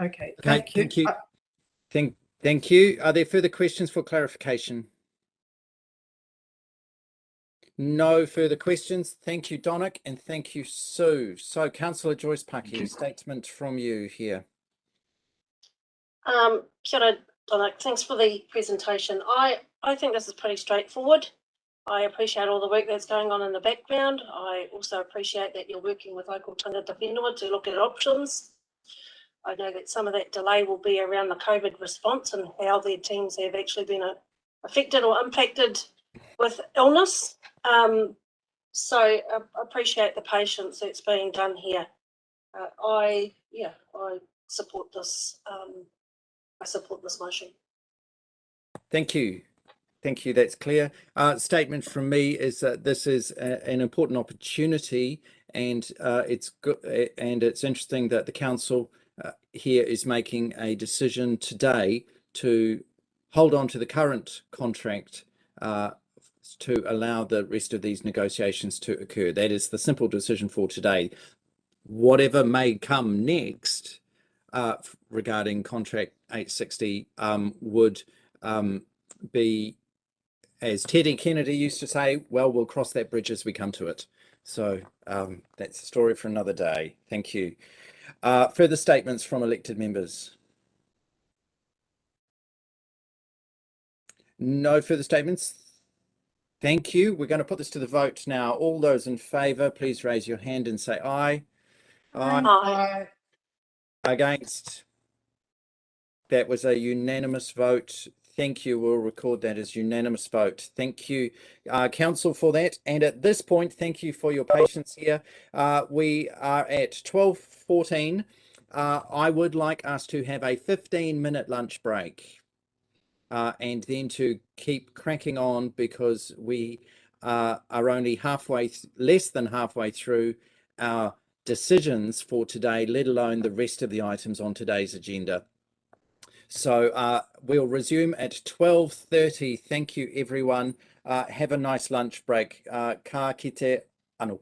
Okay. Okay, thank you. Thank you. Are there further questions for clarification? No further questions. Thank you, Donick, and thank you, Sue. So, Councillor Joyce Paki, statement from you here. Kia ora, Donick. Thanks for the presentation. I think this is pretty straightforward. I appreciate all the work that's going on in the background. I also appreciate that you're working with local tangata whenua to look at options. I know that some of that delay will be around the COVID response and how their teams have actually been affected or impacted with illness. So I appreciate the patience that's being done here. I support this. I support this motion. Thank you. Thank you. That's clear. Statement from me is that this is an important opportunity, and it's good, and it's interesting that the council here is making a decision today to hold on to the current contract to allow the rest of these negotiations to occur. That is the simple decision for today. Whatever may come next regarding contract 860 would be, as Teddy Kennedy used to say, well, we'll cross that bridge as we come to it. So that's a story for another day. Thank you. Further statements from elected members? No further statements. Thank you. We're going to put this to the vote now. All those in favour, please raise your hand and say aye. Aye. Aye. Against? That was a unanimous vote. Thank you. We'll record that as unanimous vote. Thank you, Council, for that. And at this point, thank you for your patience here. We are at 12:14. I would like us to have a 15-minute lunch break and then to keep cracking on, because we are only less than halfway through our decisions for today, let alone the rest of the items on today's agenda. So we'll resume at 12:30. Thank you, everyone. Have a nice lunch break. Ka kite anō.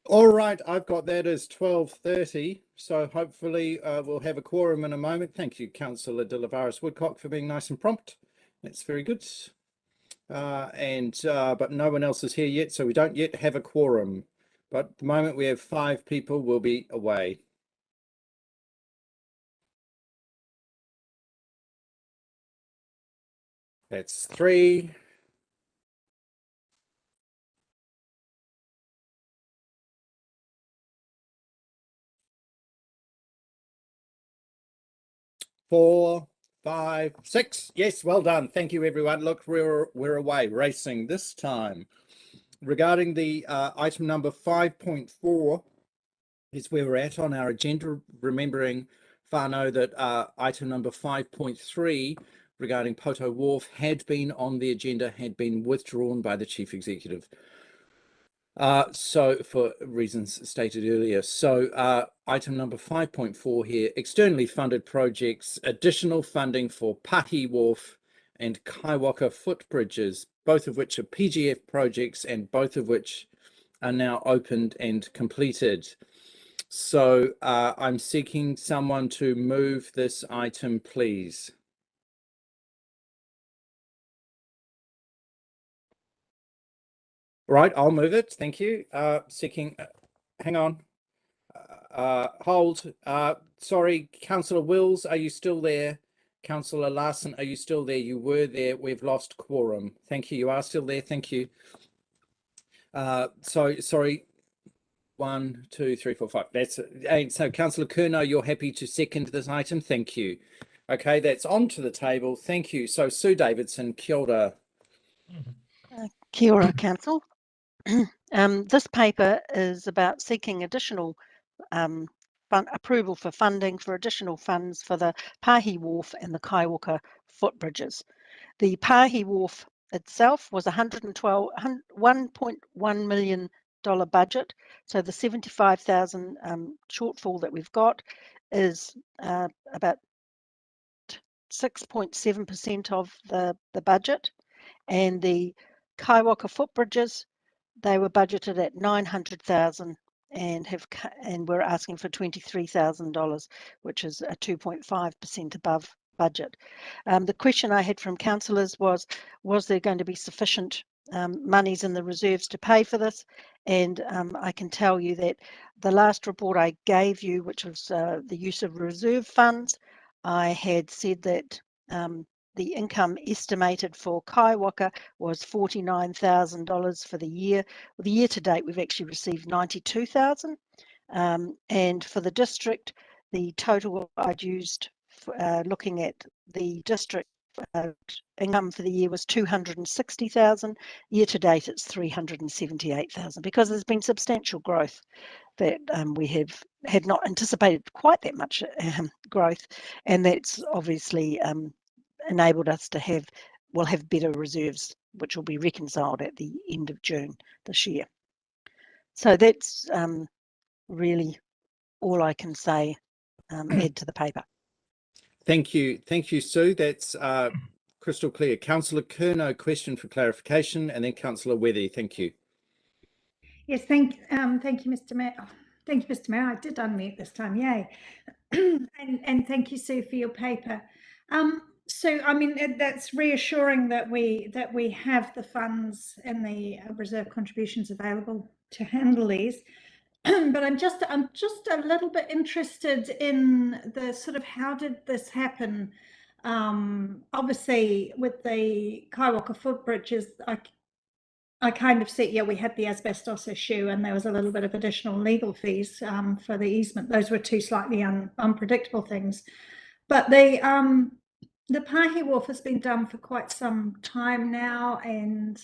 All right, I've got that as 12:30, so hopefully we'll have a quorum in a moment. Thank you, Councillor de Lavaris Woodcock, for being nice and prompt. That's very good. But no one else is here yet, so we don't yet have a quorum. But at the moment we have 5 people will be away. That's 3. Four, 5, 6. Yes, well done. Thank you, everyone. Look, we're away racing this time. Regarding the item number 5.4 is where we're at on our agenda. Remembering, Whānau, that item number 5.3 regarding Poto Wharf had been on the agenda, had been withdrawn by the Chief Executive. So for reasons stated earlier. So item number 5.4 here, externally funded projects, additional funding for Pahi Wharf and Kaiwaka footbridges, both of which are PGF projects and both of which are now opened and completed. So I'm seeking someone to move this item, please. Right, I'll move it. Thank you. Seeking, hang on. Hold. Sorry, Councillor Wills, are you still there? Councillor Larson, are you still there? You were there. We've lost quorum. Thank you. You are still there. Thank you. Sorry. 1, 2, 3, 4, 5. That's it. So Councillor Curnow, you're happy to second this item? Thank you. Okay, that's onto the table. Thank you. So Sue Davidson, kia ora. Kia ora, Council. This paper is about seeking additional approval for funding for additional funds for the Pahi Wharf and the Kaiwaka footbridges. The Pahi Wharf itself was $1.1 million budget. So the 75,000 shortfall that we've got is about 6.7% of the budget. And the Kaiwaka footbridges, they were budgeted at 900,000 and we're asking for $23,000, which is a 2.5% above budget. The question I had from councillors was there going to be sufficient monies in the reserves to pay for this? And I can tell you that the last report I gave you, which was the use of reserve funds, I had said that the income estimated for Kaiwaka was $49,000 for the year. Well, the year to date, we've actually received $92,000. And for the district, the total I'd used for, looking at the district income for the year was $260,000. Year to date, it's $378,000 because there's been substantial growth that we had not anticipated quite that much growth, and that's obviously enabled us to have better reserves, which will be reconciled at the end of June this year. So that's really all I can say, add to the paper. Thank you, Sue. That's crystal clear. Councillor Curnow, question for clarification, and then Councillor Wethy. Thank you. Yes, thank you, Mr. Mayor. Thank you, Mr. Mayor. I did unmute this time, yay! and thank you, Sue, for your paper. So, I mean, that's reassuring that we have the funds and the reserve contributions available to handle these. But I'm just a little bit interested in the sort of how did this happen? Obviously, with the Kaiwaka footbridges, I kind of see, yeah, we had the asbestos issue and there was a little bit of additional legal fees for the easement. Those were two slightly unpredictable things. But the Pahi Wharf has been done for quite some time now, and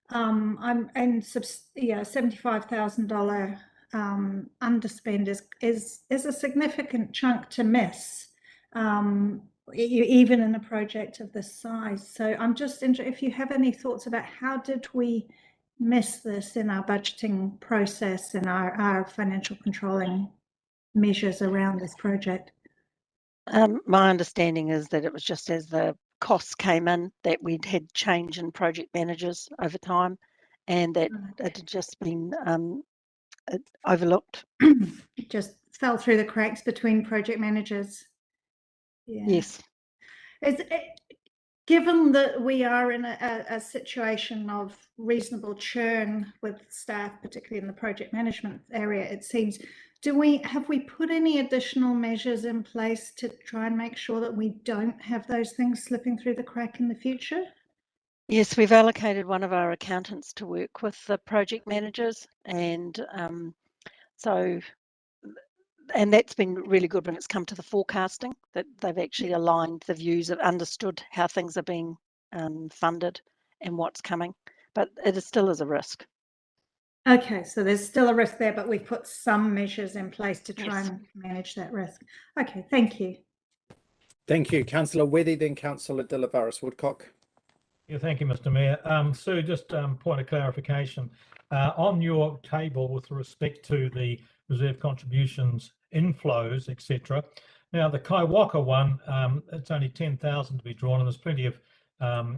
$75,000 underspend is a significant chunk to miss, even in a project of this size. So I'm just interested if you have any thoughts about how did we miss this in our budgeting process and our financial controlling measures around this project. My understanding is that it was just as the costs came in that we'd had change in project managers over time, and that it had just been overlooked. It just fell through the cracks between project managers. Yeah. Yes. Given that we are in a situation of reasonable churn with staff, particularly in the project management area, it seems, have we put any additional measures in place to try and make sure that we don't have those things slipping through the crack in the future? Yes, we've allocated one of our accountants to work with the project managers, and and that's been really good when it's come to the forecasting, that they've actually aligned the views, have understood how things are being funded and what's coming, but it still is a risk. Okay, so there's still a risk there, but we've put some measures in place to try and manage that risk. Okay, thank you. Thank you, Councillor Wethy, then Councillor De Lavaris Woodcock. Yeah, thank you, Mr. Mayor. Sue, just point of clarification. On your table with respect to the reserve contributions inflows, etc. Now, the Kaiwaka one, it's only 10,000 to be drawn, and there's plenty of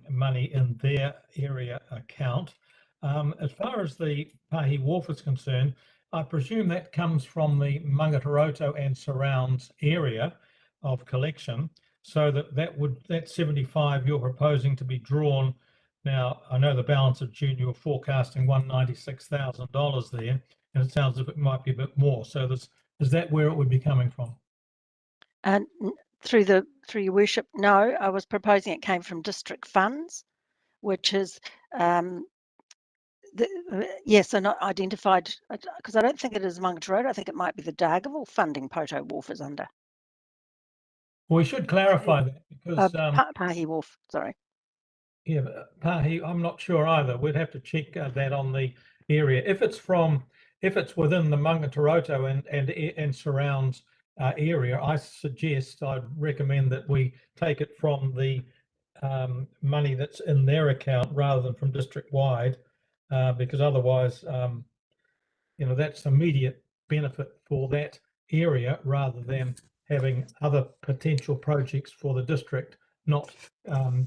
money in their area account. As far as the Pahi Wharf is concerned, I presume that comes from the Mangataroto and surrounds area of collection. So that 75 you're proposing to be drawn. Now, I know the balance of June you were forecasting $196,000 there, and it sounds as if it might be a bit more. So is that where it would be coming from? And through your worship, no, I was proposing it came from district funds, which is yes, and identified, because I don't think it is Mangataroto. I think it might be the Dargaville funding Poto Wharf is under. Well, we should clarify that because Pahi Wharf, sorry. Yeah, Pahi, I'm not sure either. We'd have to check that on the area. If it's within the Mangataroto and surrounds area, I'd recommend that we take it from the money that's in their account rather than from district wide, because otherwise, that's immediate benefit for that area rather than having other potential projects for the district not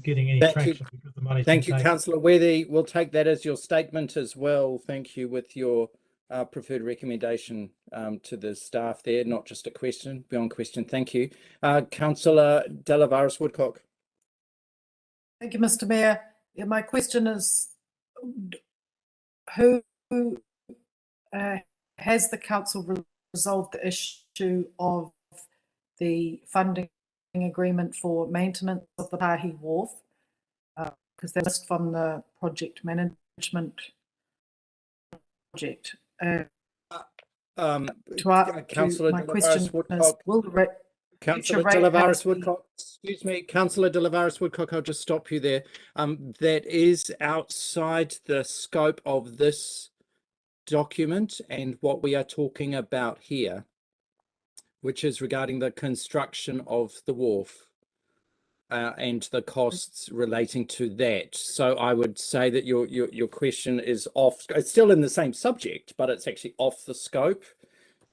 getting any traction because the money's been taken. Thank you, Councillor Wethy. We'll take that as your statement as well. Thank you with your preferred recommendation to the staff there, not just a question, beyond question. Thank you. Councillor De Lavaris Woodcock. Thank you, Mr. Mayor. Yeah, my question is, who has the council resolved the issue of the funding agreement for maintenance of the Pahi Wharf? Because they're missed from the project management project. Councillor my De question Lavaris Woodcock. Councillor De Lavaris Woodcock, excuse me, Councillor De Lavaris Woodcock, I'll just stop you there. That is outside the scope of this document and what we are talking about here, which is regarding the construction of the wharf and the costs relating to that. So I would say that your question is off. It's still in the same subject, but it's actually off the scope.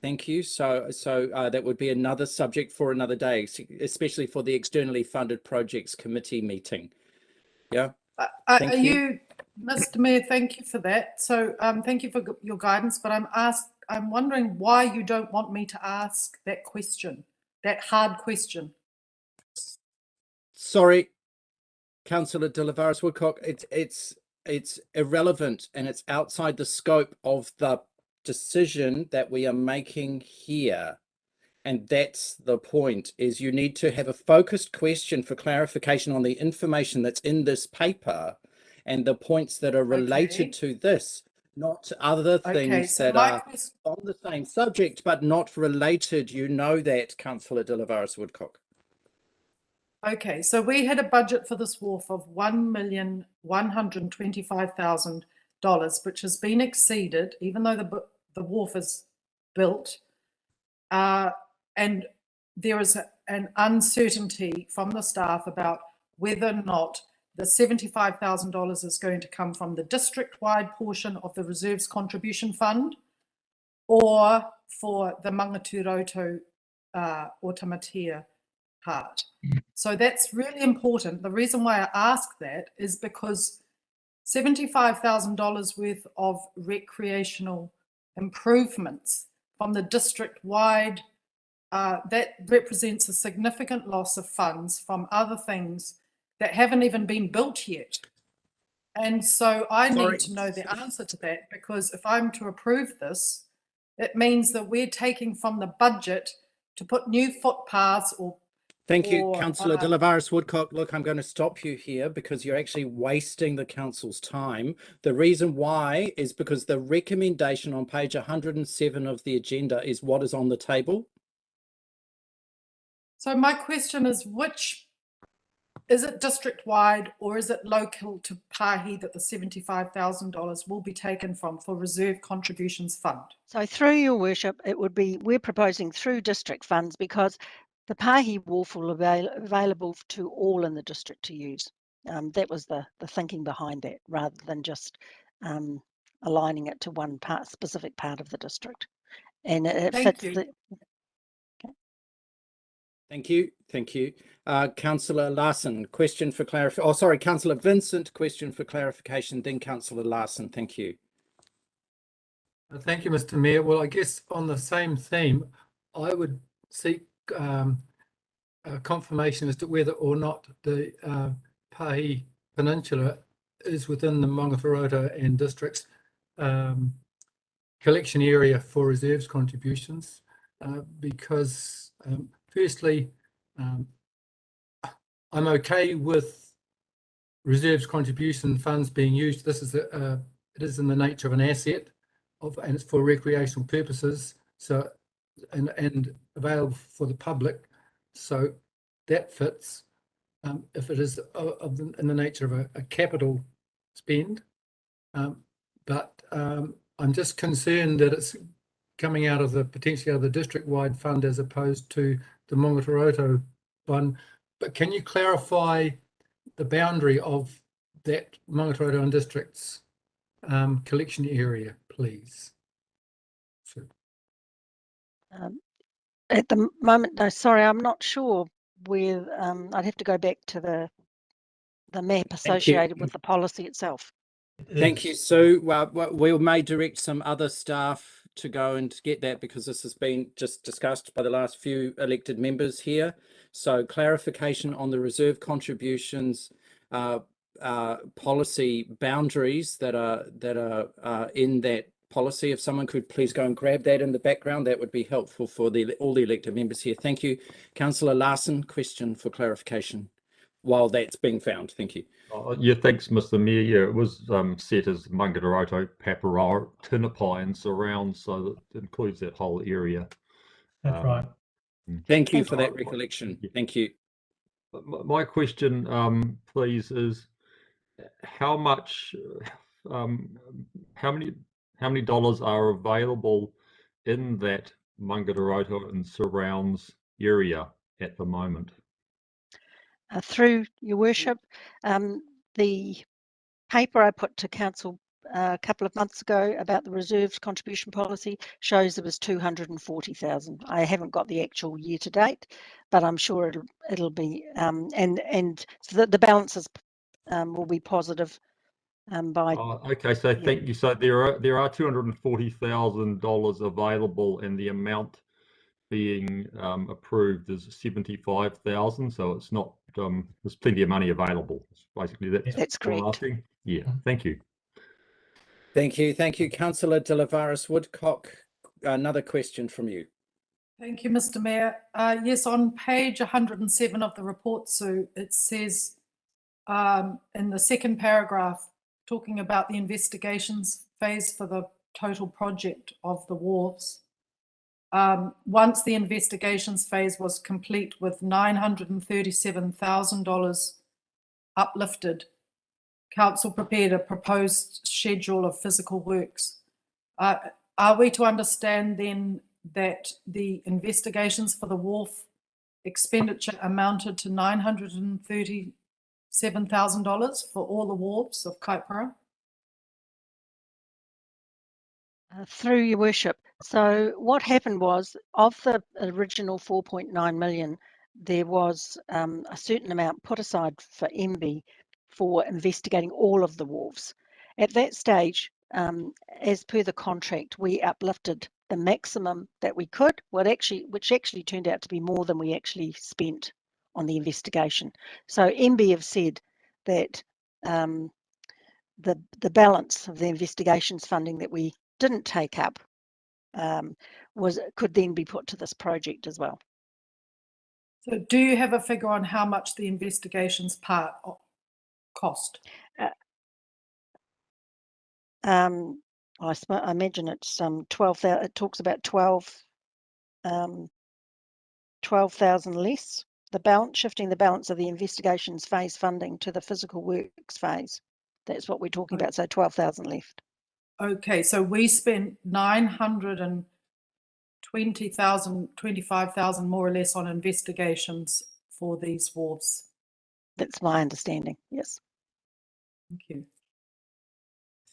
Thank you. So that would be another subject for another day, especially for the externally funded projects committee meeting. Yeah. Thank you, Mr. Mayor. Thank you for that. So thank you for your guidance, but I'm wondering why you don't want me to ask that question, that hard question. Sorry, Councillor De Lavaris Woodcock. It's irrelevant and it's outside the scope of the decision that we are making here. And that's the point, is you need to have a focused question for clarification on the information that's in this paper and the points that are related to this, not other things that are on the same subject but not related. You know that, Councillor De Lavaris Woodcock. Okay, so we had a budget for this wharf of $1,125,000, which has been exceeded, even though the wharf is built. And there is an uncertainty from the staff about whether or not the $75,000 is going to come from the district-wide portion of the Reserves Contribution Fund or for the Mangaturoto Otamatea part. So that's really important. The reason why I ask that is because $75,000 worth of recreational improvements from the district-wide, that represents a significant loss of funds from other things that haven't even been built yet. And so I need to know the answer to that, because if I'm to approve this, it means that we're taking from the budget to put new footpaths or Thank you, Councillor De Lavaris Woodcock. Look, I'm going to stop you here because you're actually wasting the council's time. The reason why is because the recommendation on page 107 of the agenda is what is on the table. So my question is, is it district-wide or is it local to Pahi that the $75,000 will be taken from for Reserve Contributions Fund? So through your worship, it would be, we're proposing through district funds because the Pahi Wharf will be available to all in the district to use. That was the thinking behind that, rather than just aligning it to one specific part of the district. And it fits the... Thank you. Thank you. Councillor Larson, question for clarification. Oh, sorry, Councillor Vincent, question for clarification, then Councillor Larson. Thank you. Thank you, Mr. Mayor. Well, I guess on the same theme, I would seek confirmation as to whether or not the Pahi Peninsula is within the Mangataroto and districts collection area for reserves contributions, because firstly, I'm okay with reserves contribution funds being used. This is it is in the nature of an asset and it's for recreational purposes, so and available for the public. So that fits. If it is in the nature of a capital spend, but I'm just concerned that it's coming out of the potentially out of the district-wide fund as opposed to the Mangataroto one. But can you clarify the boundary of that Mangataroto and district's collection area, please? At the moment, no, sorry, I'm not sure where. I'd have to go back to the map associated with the policy itself. Thank you, Sue. Well, we may direct some other staff to go and get that, because this has been just discussed by the last few elected members here. So clarification on the reserve contributions policy boundaries that are in that policy. If someone could please go and grab that in the background, that would be helpful for all the elected members here. Thank you. Councillor Larson, question for clarification while that's being found. Thank you. Yeah, thanks, Mr. Mayor. Yeah, it was set as Mangataroto, Paparoa, Tinapai and surrounds, so that includes that whole area. That's right. Thank you for that recollection. Thank you. My question, please, is how many dollars are available in that Mangataroto and surrounds area at the moment? Through your worship, the paper I put to council a couple of months ago about the reserves contribution policy shows it was 240,000. I haven't got the actual year to date, but I'm sure it'll be and so the balances will be positive by. Okay, so thank you. So there are $240,000 available, and the amount being approved is 75,000. So it's not there's plenty of money available. Basically, that's correct. Yeah, thank you. Thank you. Thank you, Councillor De Lavaris Woodcock. Another question from you. Thank you, Mr. Mayor. Yes, on page 107 of the report, Sue, it says in the second paragraph, talking about the investigations phase for the total project of the wharves. Once the investigations phase was complete with $937,000 uplifted, Council prepared a proposed schedule of physical works. are we to understand then that the investigations for the wharf expenditure amounted to $937,000 for all the wharves of Kaipara? Through your worship. So what happened was, of the original 4.9 million, there was a certain amount put aside for MB for investigating all of the wharves. At that stage, as per the contract, we uplifted the maximum that we could, which actually turned out to be more than we actually spent on the investigation. So MB have said that the balance of the investigations funding that we didn't take up could then be put to this project as well. So do you have a figure on how much the investigations part cost? I imagine it's 12,000. It talks about 12,000 less. The balance, shifting the balance of the investigations phase funding to the physical works phase. That's what we're talking about. So 12,000 left. Okay, so we spent 920,000, 25,000 more or less on investigations for these wharves. That's my understanding. Yes. Thank you.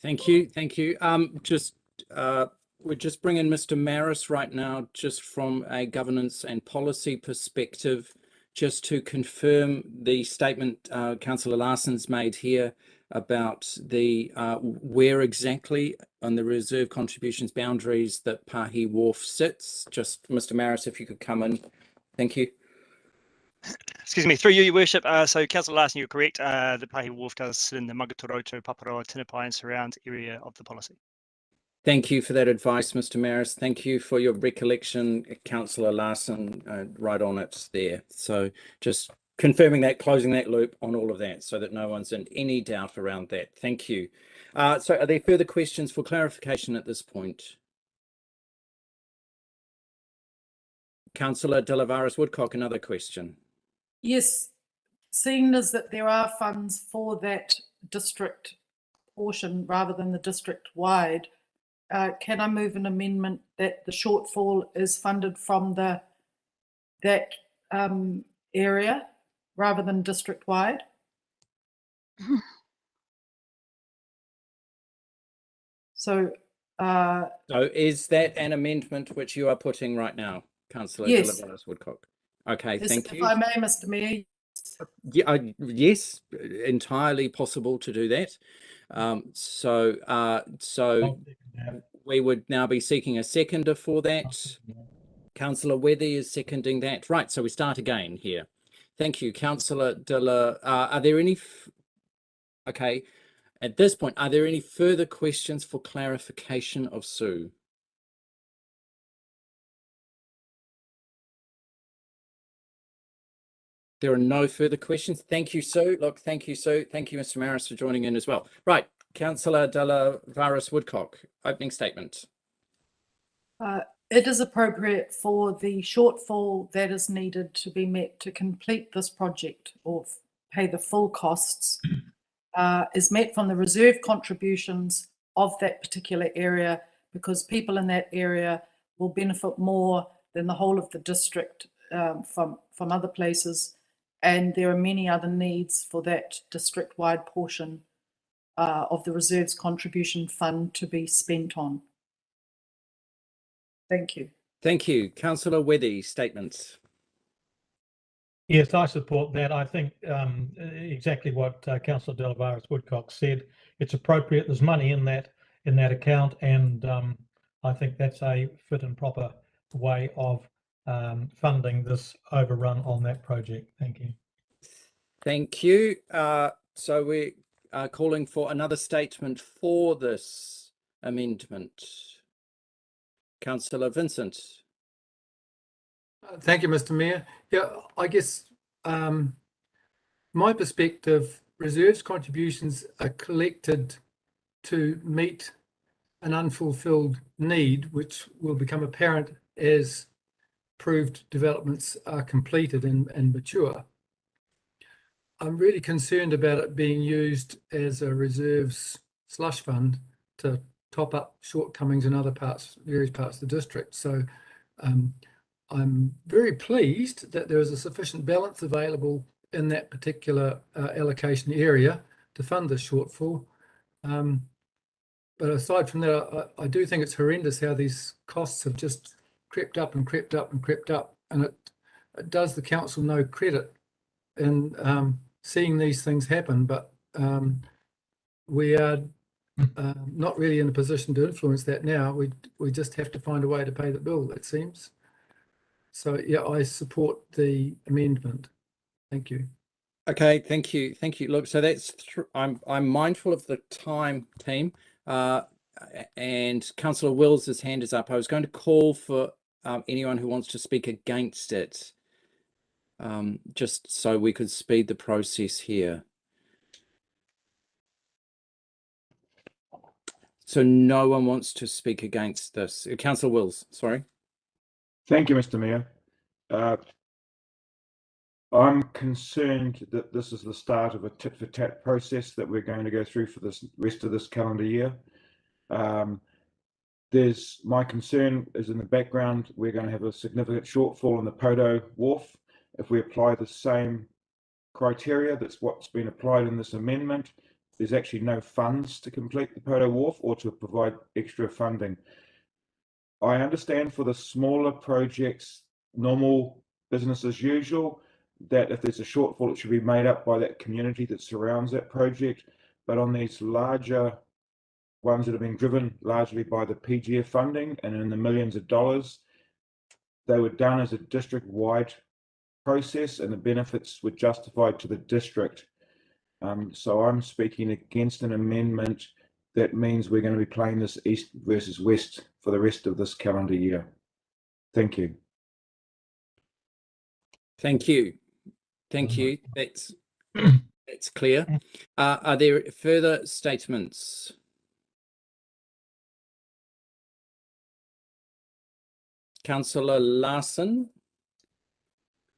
Thank you. Thank you. We're just bringing Mr. Maris right now, just from a governance and policy perspective, just to confirm the statement Councillor Larson's made here about the where exactly on the reserve contributions boundaries that Pahi Wharf sits. Just Mr. Maris, if you could come in. Thank you. Excuse me, through you, Your Worship. So, Councillor Larson, you're correct. The Pahi Wharf does sit in the Magatoroto, Paparoa, Tinapai and surround area of the policy. Thank you for that advice, Mr. Maris. Thank you for your recollection, Councillor Larson, right on it there. So just confirming that, closing that loop on all of that so that no one's in any doubt around that. Thank you. So are there further questions for clarification at this point? Councillor De Lavares Woodcock, another question. Yes, seeing as that there are funds for that district portion rather than the district-wide, can I move an amendment that the shortfall is funded from that area rather than district-wide? So is that an amendment which you are putting right now, Councillor De yes. Lavares Woodcock? Okay, Yes, thank you. if I may, Mr. Mayor. Yeah, yes, entirely possible to do that. So we would now be seeking a seconder for that. Councillor Wethy is seconding that. Right, so we start again here. Thank you, Councillor are there any? Okay, at this point, are there any further questions for clarification of Sue? There are no further questions. Thank you, Sue. Look, thank you, Sue. Thank you, Mr. Maris, for joining in as well. Right, Councillor De Lavares Woodcock, opening statement. It is appropriate for the shortfall that is needed to be met to complete this project or pay the full costs is met from the reserve contributions of that particular area, because people in that area will benefit more than the whole of the district from other places. And there are many other needs for that district-wide portion of the reserves contribution fund to be spent on. Thank you. Thank you. Councillor Wethy, statements. Yes, I support that. I think exactly what Councillor De Lavares Woodcock said. It's appropriate. There's money in that account, and I think that's a fit and proper way of funding this overrun on that project. Thank you. Thank you. So we are calling for another statement for this amendment. Councillor Vincent. Thank you, Mr. Mayor. Yeah, I guess my perspective, reserves contributions are collected to meet an unfulfilled need, which will become apparent as proved developments are completed and mature. I'm really concerned about it being used as a reserves slush fund to top up shortcomings in other parts, various parts of the district. So I'm very pleased that there is a sufficient balance available in that particular allocation area to fund this shortfall. But aside from that, I do think it's horrendous how these costs have just crept up and crept up and crept up, and it does the council no credit in seeing these things happen. But we are not really in a position to influence that now. We just have to find a way to pay the bill, it seems. So yeah, I support the amendment. Thank you. Okay, thank you. Look, so that's I'm mindful of the time, team. And Councillor Wills' hand is up. I was going to call for anyone who wants to speak against it, just so we could speed the process here. So no one wants to speak against this. Councillor Wills, sorry. Thank you, Mr. Mayor. I'm concerned that this is the start of a tit-for-tat process that we're going to go through for this rest of this calendar year. My concern is in the background. We're going to have a significant shortfall in the Poto Wharf. If we apply the same criteria, that's what's been applied in this amendment, there's actually no funds to complete the Poto Wharf or to provide extra funding. I understand for the smaller projects, normal business as usual, that if there's a shortfall, it should be made up by that community that surrounds that project. But on these larger ones that have been driven largely by the PGF funding and in the millions of dollars, they were done as a district-wide process and the benefits were justified to the district. So I'm speaking against an amendment that means we're going to be playing this east versus west for the rest of this calendar year. Thank you. Thank you. That's clear. Are there further statements? Councillor Larson,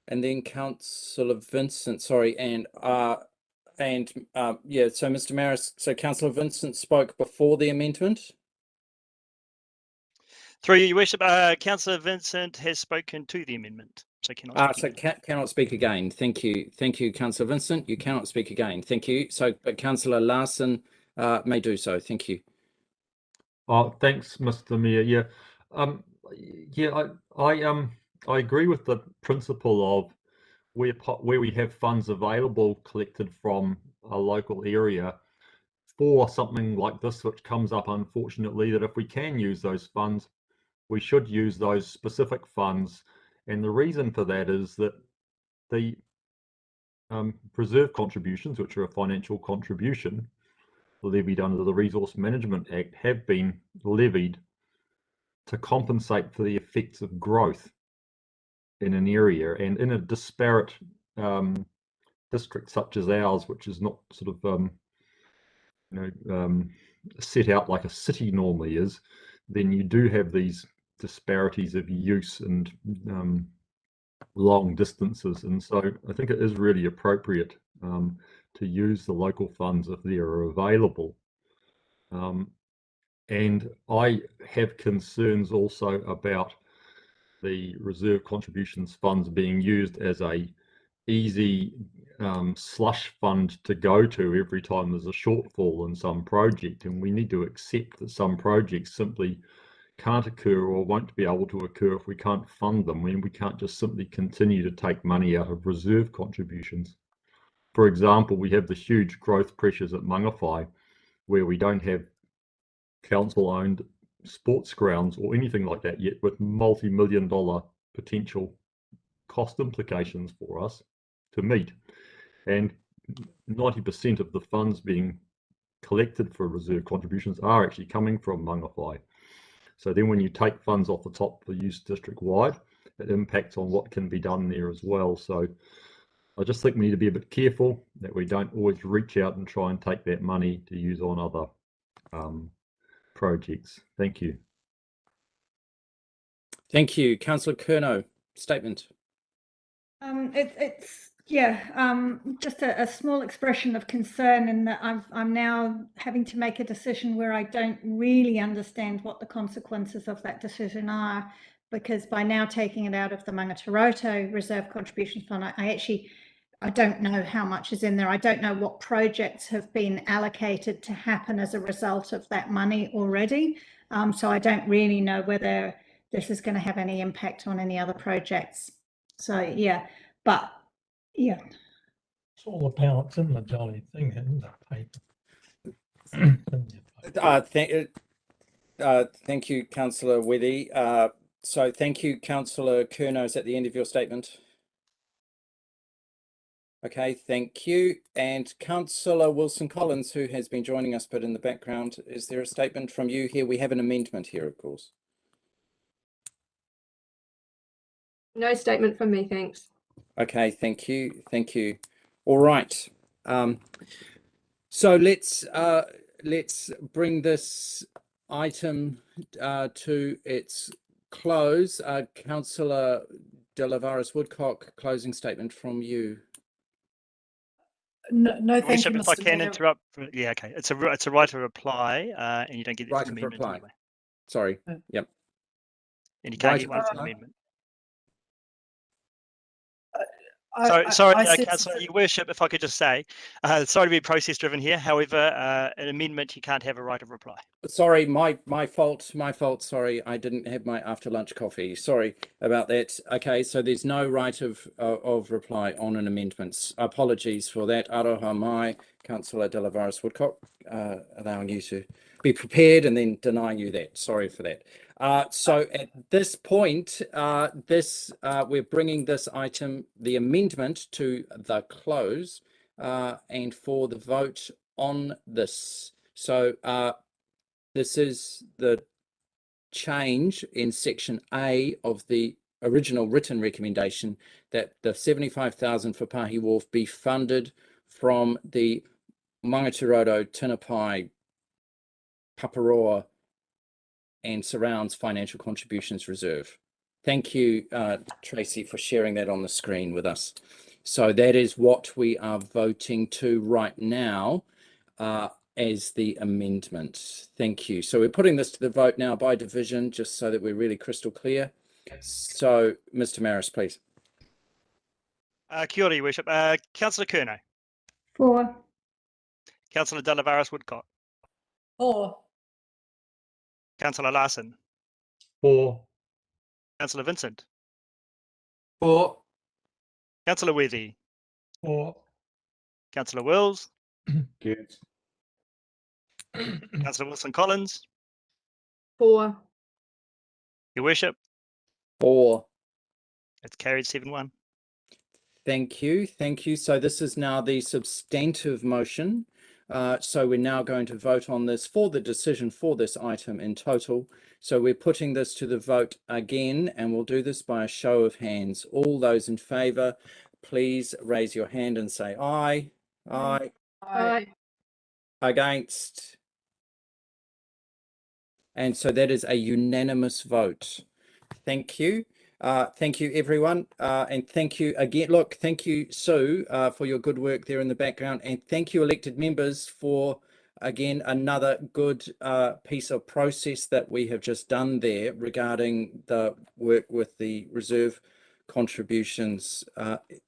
and then Councillor Vincent. Sorry, and yeah. So, Mr. Maris, so Councillor Vincent spoke before the amendment. Through you, Your Worship, Councillor Vincent has spoken to the amendment, so cannot speak again. Cannot speak again. Thank you, Councillor Vincent. You cannot speak again. Thank you. So, but Councillor Larson may do so. Thank you. Thanks, Mr. Mayor. Yeah, I agree with the principle of where we have funds available collected from a local area for something like this, which comes up unfortunately, that if we can use those funds, we should use those specific funds. And the reason for that is that the reserve contributions, which are a financial contribution levied under the Resource Management Act, have been levied to compensate for the effects of growth in an area. And in a disparate district such as ours, which is not sort of set out like a city normally is, then you do have these disparities of use and long distances. And so I think it is really appropriate to use the local funds if they are available. And I have concerns also about the reserve contributions funds being used as a easy slush fund to go to every time there's a shortfall in some project. And we need to accept that some projects simply can't occur or won't be able to occur if we can't fund them. We can't just simply continue to take money out of reserve contributions. For example, we have the huge growth pressures at Mangawhai, where we don't have council-owned sports grounds or anything like that yet, with multi-million-dollar potential cost implications for us to meet. And 90% of the funds being collected for reserve contributions are actually coming from Mangawhai. So then when you take funds off the top for use district-wide, it impacts on what can be done there as well. So I just think we need to be a bit careful that we don't always reach out and try and take that money to use on other projects. Thank you. Thank you. Councillor Curnow, statement. It's just a small expression of concern in that I'm now having to make a decision where I don't really understand what the consequences of that decision are, because by now taking it out of the Mangataroto Reserve Contribution Fund, I don't know how much is in there. I don't know what projects have been allocated to happen as a result of that money already. So I don't really know whether this is going to have any impact on any other projects. So yeah, but yeah. It's all about in the jolly thing, isn't it? Thank you, Councillor Withy. So thank you, Councillor Curnow. Is at the end of your statement? Okay, thank you. And Councillor Wilson-Collins, who has been joining us but in the background, is there a statement from you here? We have an amendment here, of course. No statement from me, thanks. Okay, thank you. Thank you. All right. So let's bring this item to its close. Councillor De Lavares Woodcock, closing statement from you. No, thank you, If I Mr. can Mayor. interrupt, yeah, okay. It's a right to reply, and you don't get this Right an of amendment reply. anyway. Sorry. Yep. And you can't Right get of one as an reply. amendment. I said Councillor, Your Worship, if I could just say, sorry to be process driven here. However, an amendment, you can't have a right of reply. Sorry, my fault. Sorry, I didn't have my after lunch coffee. Sorry about that. Okay, so there's no right of reply on an amendment. Apologies for that. Aroha mai, Councillor De Lavares Woodcock, allowing you to be prepared and then denying you that. Sorry for that. So at this point, we're bringing this item, the amendment, to the close, and for the vote on this. So this is the change in section A of the original written recommendation that the 75,000 for Pahi Wharf be funded from the Mangataroto, Tinapai, Paparoa and Surrounds Financial Contributions Reserve. Thank you, Tracy, for sharing that on the screen with us. So that is what we are voting to right now as the amendment. Thank you. So we're putting this to the vote now by division, just so that we're really crystal clear. So, Mr. Maris, please. Kia ora, Your Worship. Councillor Curnow. For. Councillor De Lavares Woodcock. For. Councillor Larson. For. Councillor Vincent. For. Councillor Withy. For. Councillor Wills. Good. Councillor Wilson-Collins. For. Your Worship. For. It's carried 7-1. Thank you. Thank you. So this is now the substantive motion. So we're now going to vote on this for the decision for this item in total. So we're putting this to the vote again, and we'll do this by a show of hands. All those in favour, please raise your hand and say aye. Aye. Aye. Against. And so that is a unanimous vote. Thank you. Thank you, everyone. And thank you again. Look, thank you, Sue, for your good work there in the background. And thank you, elected members, for, again, another good piece of process that we have just done there regarding the work with the reserve contributions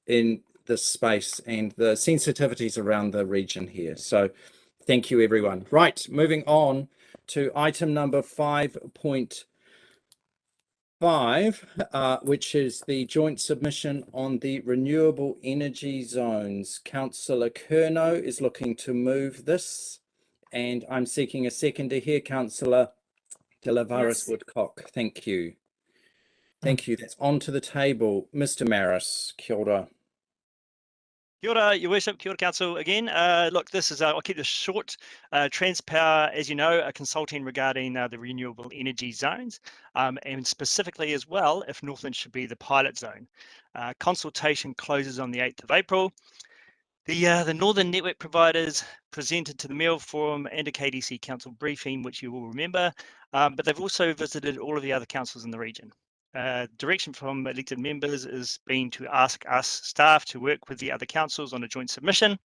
in this space and the sensitivities around the region here. So thank you, everyone. Right, moving on to item number 5.5, which is the joint submission on the renewable energy zones. Councillor Curnow is looking to move this, and I'm seeking a seconder here, Councillor De Lavares Woodcock. Thank you. Thank you. That's on to the table. Mr. Maris, kia ora. Kia ora, Your Worship. Kia ora, Council again. Look, this is, I'll keep this short. Transpower, as you know, are consulting regarding the renewable energy zones, and specifically as well, if Northland should be the pilot zone. Consultation closes on the 8th of April. The Northern Network providers presented to the Mayoral Forum and a KDC Council briefing, which you will remember, but they've also visited all of the other councils in the region. direction from elected members has been to ask us staff to work with the other councils on a joint submission.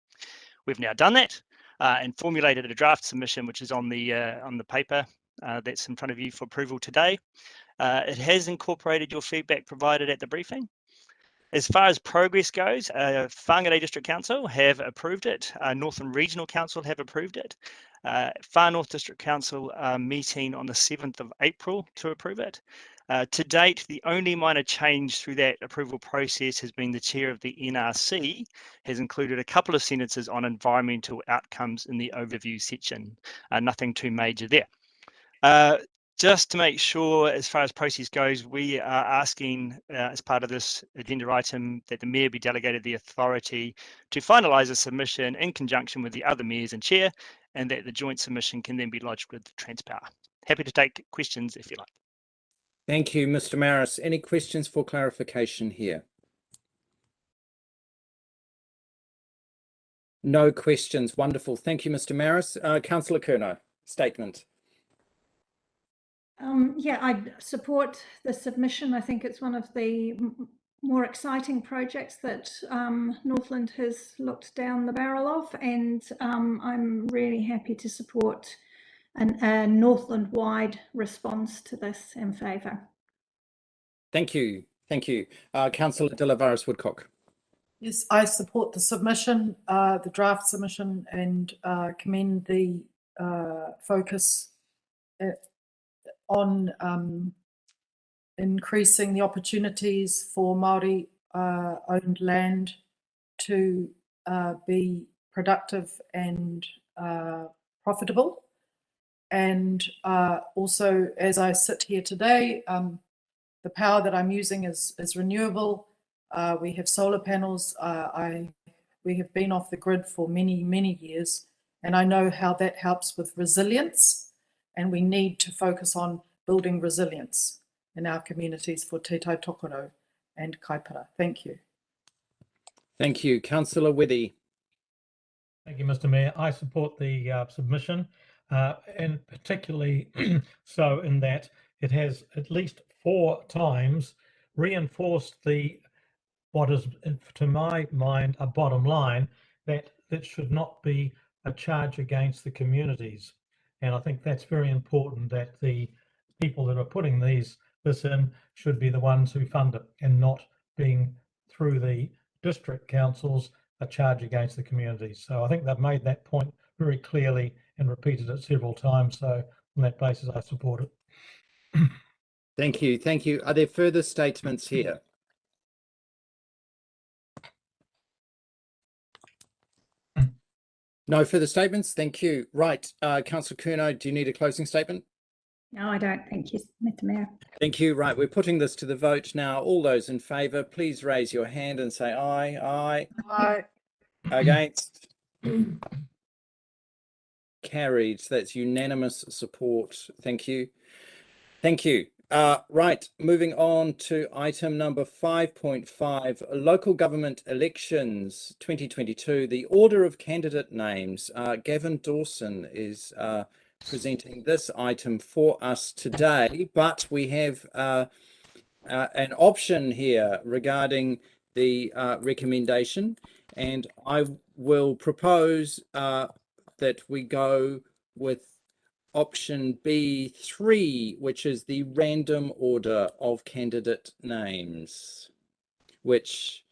We've now done that and formulated a draft submission, which is on the paper that's in front of you for approval today. It has incorporated your feedback provided at the briefing. As far as progress goes, Whangarei District Council have approved it. Northern Regional Council have approved it. Far North District Council are meeting on the 7th of April to approve it. To date, the only minor change through that approval process has been the chair of the NRC has included a couple of sentences on environmental outcomes in the overview section. Nothing too major there. Just to make sure, as far as process goes, we are asking, as part of this agenda item, that the Mayor be delegated the authority to finalise a submission in conjunction with the other mayors and chair, and that the joint submission can then be lodged with Transpower. Happy to take questions if you like. Thank you, Mr. Maris. Any questions for clarification here? No questions. Wonderful. Thank you, Mr. Maris. Councillor Curnow, statement. Yeah, I support the submission. I think it's one of the more exciting projects that Northland has looked down the barrel of, and I'm really happy to support a Northland-wide response to this in favour. Thank you. Thank you. Councillor De La Varas Woodcock. Yes, I support the submission, the draft submission, and commend the focus on increasing the opportunities for Māori owned land to be productive and profitable. And also, as I sit here today, the power that I'm using is renewable. We have solar panels. We have been off the grid for many, many years, and I know how that helps with resilience. And we need to focus on building resilience in our communities for Te Tai Tokerau and Kaipara. Thank you. Thank you. Councillor Withy. Thank you, Mr. Mayor. I support the submission, and particularly so in that it has at least 4 times reinforced what is, to my mind, a bottom line, that it should not be a charge against the communities. And I think that's very important, that the people that are putting this in should be the ones who fund it, and not being, through the district councils, a charge against the communities. So I think they've made that point very clearly and repeated it several times. So on that basis, I support it. Thank you. Thank you. Are there further statements here? No further statements. Thank you. Right. Councillor Curnow, do you need a closing statement? No, I don't. Thank you, Mr. Mayor. Thank you. Right. We're putting this to the vote now. All those in favour, please raise your hand and say aye. Aye. Aye. Against? Carried. That's unanimous support. Thank you. Thank you. Right, moving on to item number 5.5, local government elections 2022, the order of candidate names. Gavin Dawson is presenting this item for us today, but we have an option here regarding the recommendation, and I will propose that we go with option B3, which is the random order of candidate names, which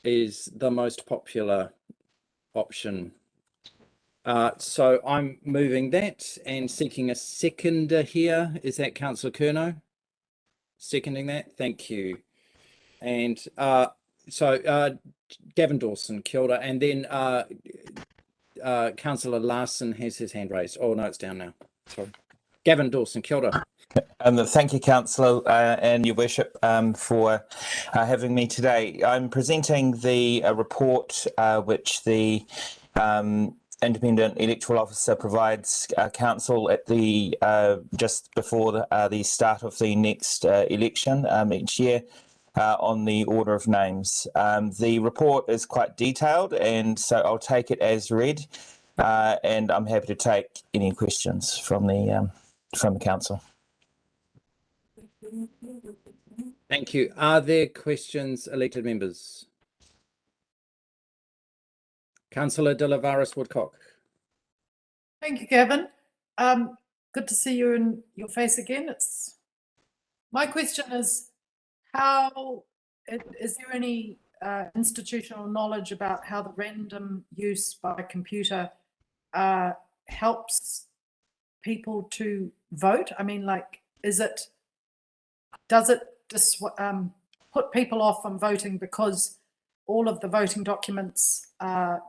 is the most popular option. So I'm moving that and seeking a seconder here. Is that Councillor Curnow? Seconding that? Thank you. And so Gavin Dawson, kia ora. And then Councillor Larson has his hand raised. Oh, no, it's down now. Sorry. Gavin Dawson, kia ora. Thank you, Councillor, and Your Worship, for having me today. I'm presenting the report which the Independent Electoral Officer provides Council at the just before the start of the next election each year. On the order of names. The report is quite detailed, and so I'll take it as read, and I'm happy to take any questions from the council. Thank you. Are there questions, elected members? Councillor De Lavaris Woodcock. Thank you, Gavin. Good to see you in your face again. My question is, is there any institutional knowledge about how the random use by computer helps people to vote? I mean, like, does it just put people off from voting because all of the voting documents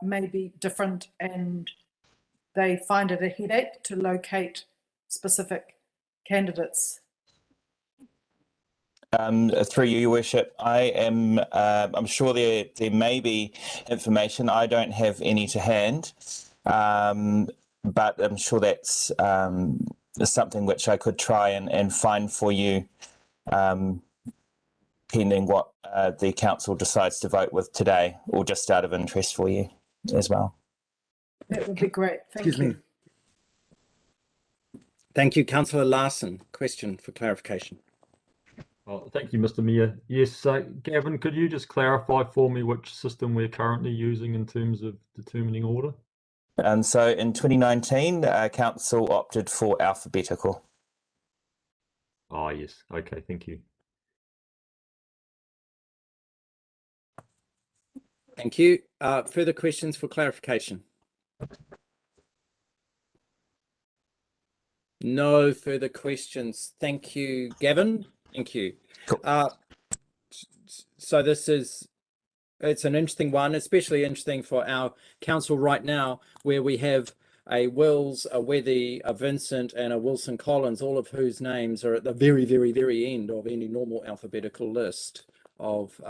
may be different and they find it a headache to locate specific candidates? Through you, Your Worship, I'm sure there may be information. I don't have any to hand, but I'm sure that's something which I could try and find for you, pending what the council decides to vote with today, or just out of interest for you as well. That would be great. Thank you. Thank you. Councillor Larson, question for clarification. Thank you, Mr. Mayor. Yes, Gavin, could you just clarify for me which system we're currently using in terms of determining order? So in 2019, council opted for alphabetical. Ah, yes. Okay, thank you. Thank you. Further questions for clarification? No further questions. Thank you, Gavin. Thank you. Cool. So it's an interesting one, especially interesting for our council right now, where we have a Wills, a Wethy, a Vincent, and a Wilson Collins, all of whose names are at the very, very, very end of any normal alphabetical list of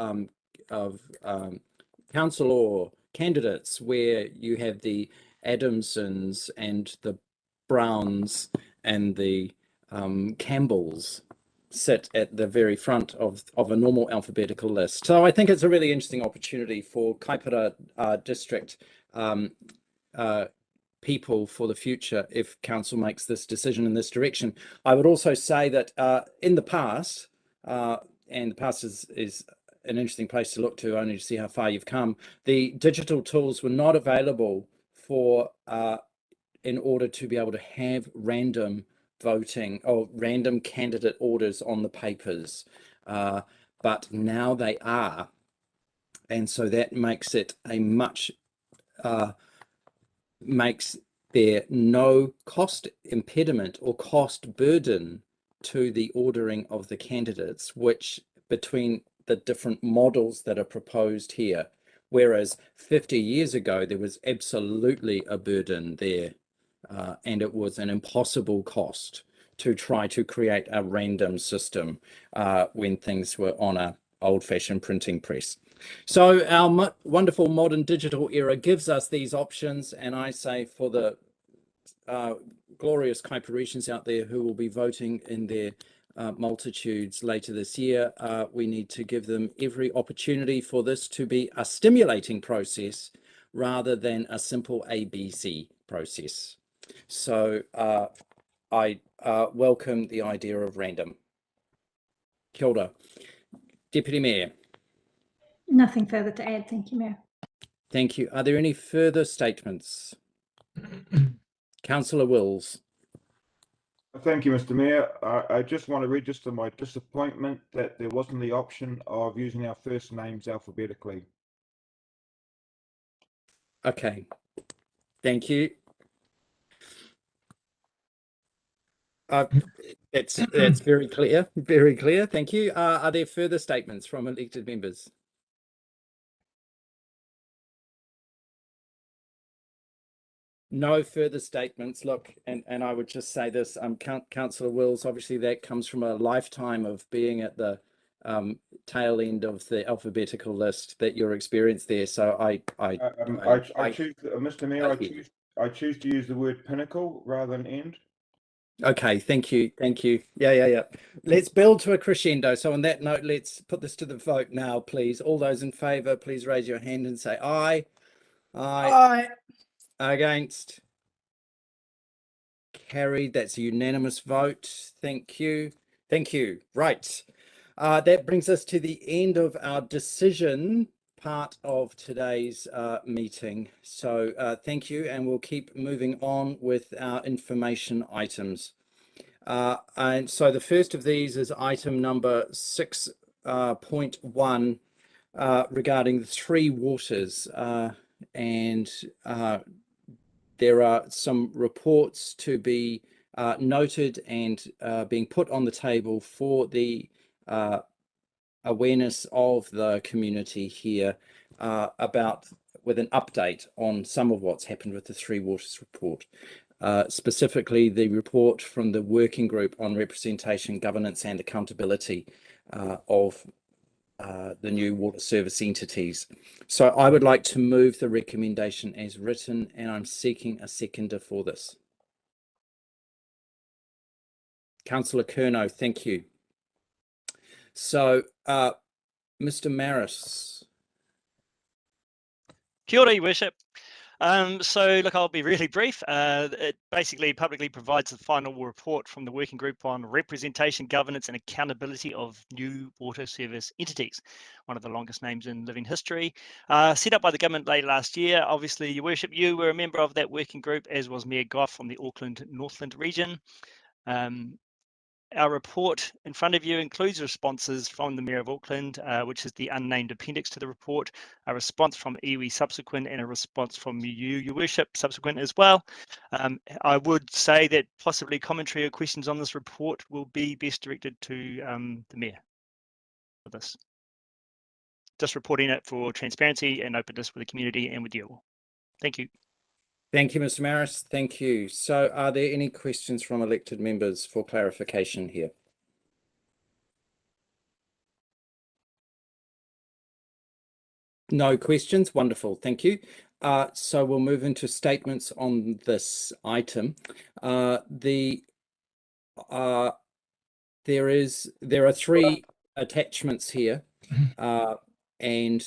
council or candidates, where you have the Adamsons and the Browns and the Campbells sit at the very front of a normal alphabetical list. So I think it's a really interesting opportunity for Kaipara district people for the future if council makes this decision in this direction. I would also say that in the past, and the past is an interesting place to look to only to see how far you've come, the digital tools were not available for in order to be able to have random voting or random candidate orders on the papers, but now they are, and so that makes it a much makes there no cost impediment or cost burden to the ordering of the candidates, which between the different models that are proposed here, whereas 50 years ago there was absolutely a burden there. And it was an impossible cost to try to create a random system when things were on a old-fashioned printing press. So our wonderful modern digital era gives us these options, and I say for the glorious Kaiparetians out there who will be voting in their multitudes later this year, we need to give them every opportunity for this to be a stimulating process rather than a simple ABC process. So I welcome the idea of random. Kia ora. Deputy Mayor. Nothing further to add. Thank you, Mayor. Thank you. Are there any further statements? Councillor Wills. Thank you, Mr. Mayor. I just want to register my disappointment that there wasn't the option of using our first names alphabetically. Okay. Thank you. That's very clear. Very clear. Thank you. Are there further statements from elected members? No further statements. Look, and I would just say this, Councillor Wills, obviously that comes from a lifetime of being at the tail end of the alphabetical list that you're experienced there. So I choose, Mr. Mayor, I choose to use the word pinnacle rather than end. Okay, thank you. Thank you. Yeah. Let's build to a crescendo. So on that note, let's put this to the vote now, please. All those in favour, please raise your hand and say aye. Aye. Against? Carried. That's a unanimous vote. Thank you. Thank you. Right. That brings us to the end of our decision part of today's meeting. So thank you, and we'll keep moving on with our information items. And so the first of these is item number 6.1 regarding the three waters, and there are some reports to be noted and being put on the table for the awareness of the community here with an update on some of what's happened with the Three Waters report. Specifically, the report from the Working Group on Representation, Governance and Accountability of the new water service entities. So I would like to move the recommendation as written, and I'm seeking a seconder for this. Councillor Curnow, thank you. So, Mr. Maris. Kia ora, Your Worship. So look, I'll be really brief. It basically publicly provides the final report from the Working Group on Representation, Governance and Accountability of New Water Service Entities, one of the longest names in living history. Set up by the government late last year. Obviously, Your Worship, you were a member of that working group, as was Mayor Goff from the Auckland Northland region. Our report in front of you includes responses from the Mayor of Auckland, which is the unnamed appendix to the report, a response from iwi subsequent, and a response from you, Your Worship, subsequent as well. I would say that possibly commentary or questions on this report will be best directed to the Mayor for this. Just reporting it for transparency and openness with the community and with you all. Thank you. Thank you, Mr. Maris. Thank you. So are there any questions from elected members for clarification here? No questions. Wonderful. Thank you. So we'll move into statements on this item. There are three attachments here, and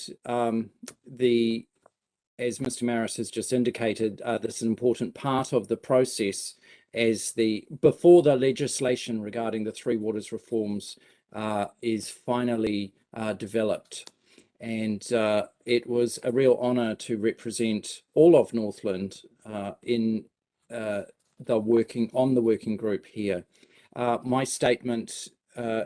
as Mr. Maris has just indicated, this is an important part of the process as before the legislation regarding the Three Waters reforms is finally developed. And it was a real honour to represent all of Northland in the working group here. My statement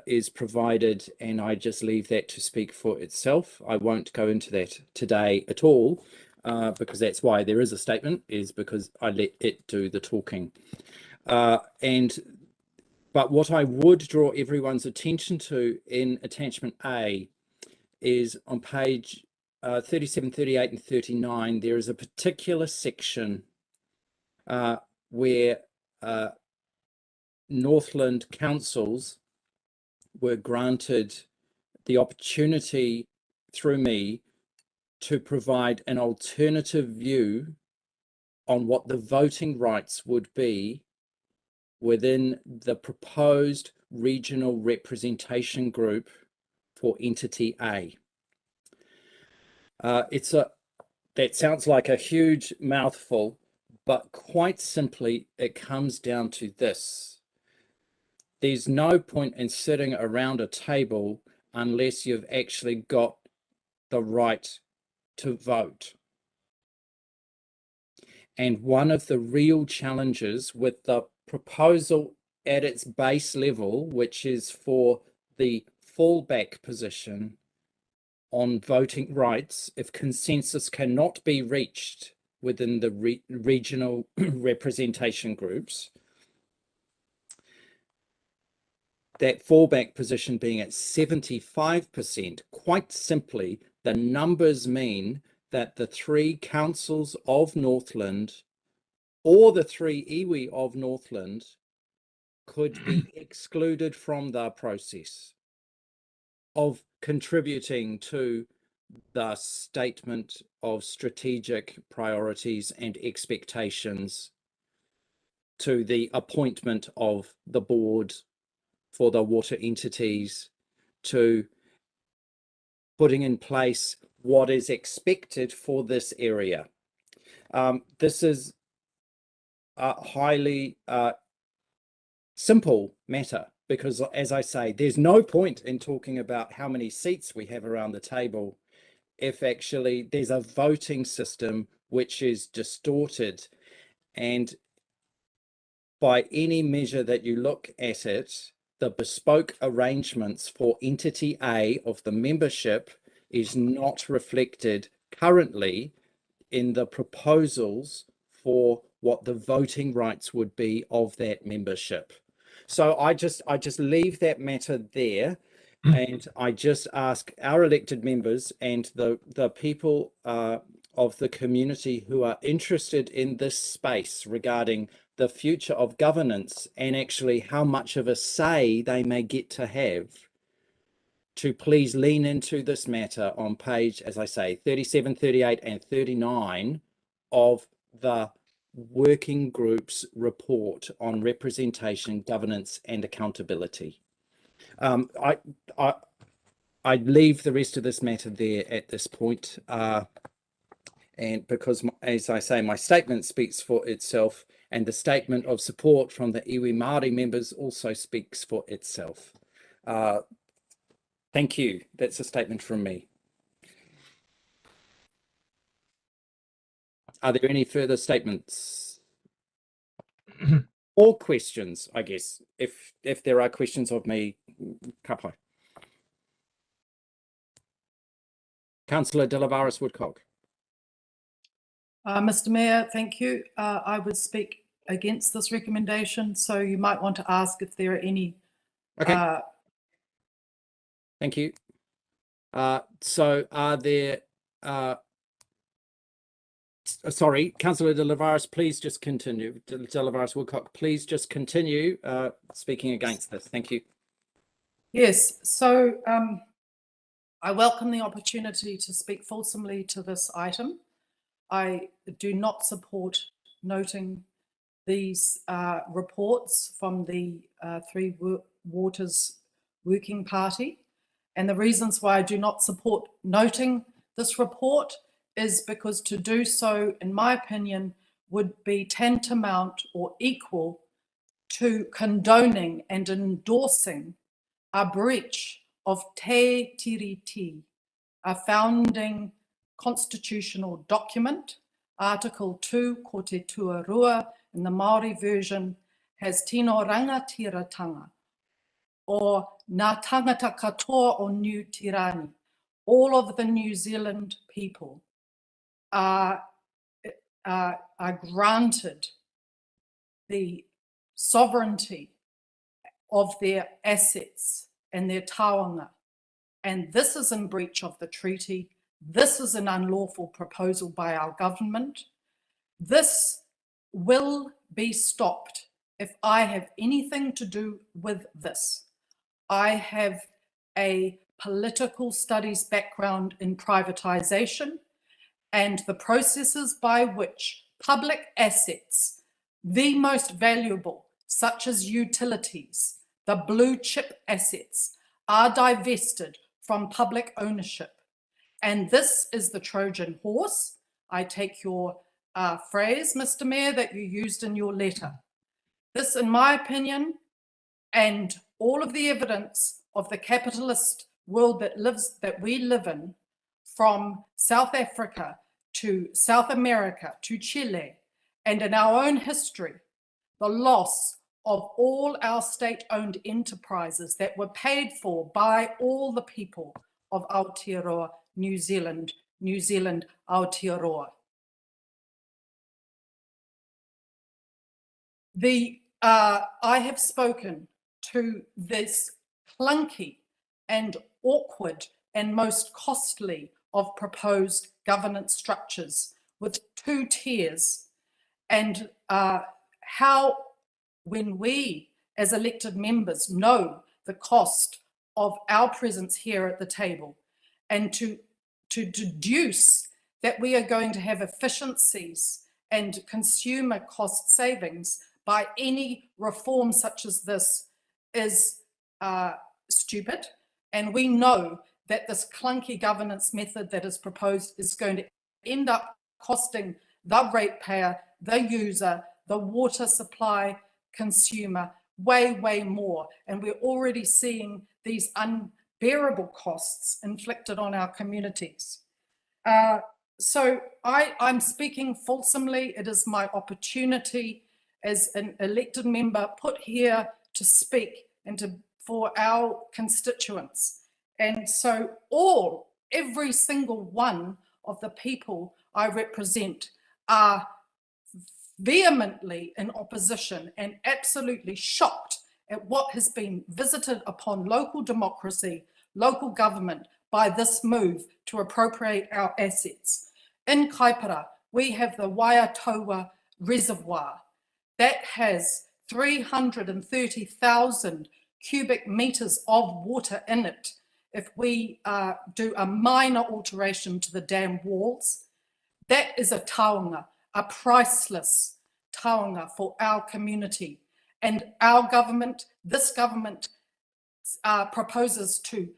is provided, and I just leave that to speak for itself. I won't go into that today at all. Because that's why there is a statement, is because I let it do the talking. But what I would draw everyone's attention to in attachment A is on page 37, 38 and 39, there is a particular section where Northland councils were granted the opportunity through me to provide an alternative view on what the voting rights would be within the proposed regional representation group for entity A. That sounds like a huge mouthful, but quite simply, it comes down to this. There's no point in sitting around a table unless you've actually got the right to vote. And one of the real challenges with the proposal at its base level, which is for the fallback position on voting rights, if consensus cannot be reached within the regional representation groups, that fallback position being at 75%, quite simply, the numbers mean that the three councils of Northland or the three iwi of Northland could be excluded from the process of contributing to the statement of strategic priorities and expectations to the appointment of the board for the water entities, to putting in place what is expected for this area. This is a highly simple matter because as I say, there's no point in talking about how many seats we have around the table if actually there's a voting system which is distorted. And by any measure that you look at it, the bespoke arrangements for entity A of the membership is not reflected currently in the proposals for what the voting rights would be of that membership. So I just leave that matter there, and I just ask our elected members and the people of the community who are interested in this space regarding the future of governance and actually how much of a say they may get to have, to please lean into this matter on page, as I say, 37, 38 and 39 of the working group's report on representation, governance and accountability. I leave the rest of this matter there at this point, and because, as I say, my statement speaks for itself, and the statement of support from the iwi Māori members also speaks for itself. Thank you. That's a statement from me. Are there any further statements or questions, I guess, if there are questions of me, Kapai? Councillor De Lavaris Woodcock. Mr. Mayor, thank you. I would speak against this recommendation, so you might want to ask if there are any. Okay. Thank you. So are there, sorry, Councillor De Lavaris, please just continue. De Lavaris Woodcock, please just continue speaking against this. Thank you. Yes, so I welcome the opportunity to speak fulsomely to this item. I do not support noting these reports from the Three Waters Working Party. And the reasons why I do not support noting this report is because to do so, in my opinion, would be tantamount or equal to condoning and endorsing a breach of Te Tiriti, a founding constitutional document. Article 2, ko te tuarua, in the Māori version, has tino rangatiratanga, or ngā tangata katoa o New Tirani. All of the New Zealand people are granted the sovereignty of their assets and their taonga. And this is in breach of the treaty. This is an unlawful proposal by our government. This will be stopped if I have anything to do with this. I have a political studies background in privatization and the processes by which public assets, the most valuable, such as utilities, the blue chip assets, are divested from public ownership. And this is the Trojan horse. I take your phrase, Mr. Mayor, that you used in your letter. This, in my opinion, and all of the evidence of the capitalist world that we live in, from South Africa to South America to Chile, and in our own history, the loss of all our state-owned enterprises that were paid for by all the people of Aotearoa, New Zealand, Aotearoa. I have spoken to this clunky and awkward and most costly of proposed governance structures with 2 tiers, and how, when we as elected members know the cost of our presence here at the table, and to deduce that we are going to have efficiencies and consumer cost savings by any reform such as this is stupid. And we know that this clunky governance method that is proposed is going to end up costing the ratepayer, the user, the water supply consumer way more. And we're already seeing these unbearable costs inflicted on our communities. So I'm speaking fulsomely. It is my opportunity as an elected member put here to speak and for our constituents. And so every single one of the people I represent are vehemently in opposition and absolutely shocked at what has been visited upon local democracy, local government by this move to appropriate our assets. In Kaipara, we have the Waiatoa Reservoir that has 330,000 cubic meters of water in it. If we do a minor alteration to the dam walls, that is a taonga, a priceless taonga for our community. And our government, this government proposes to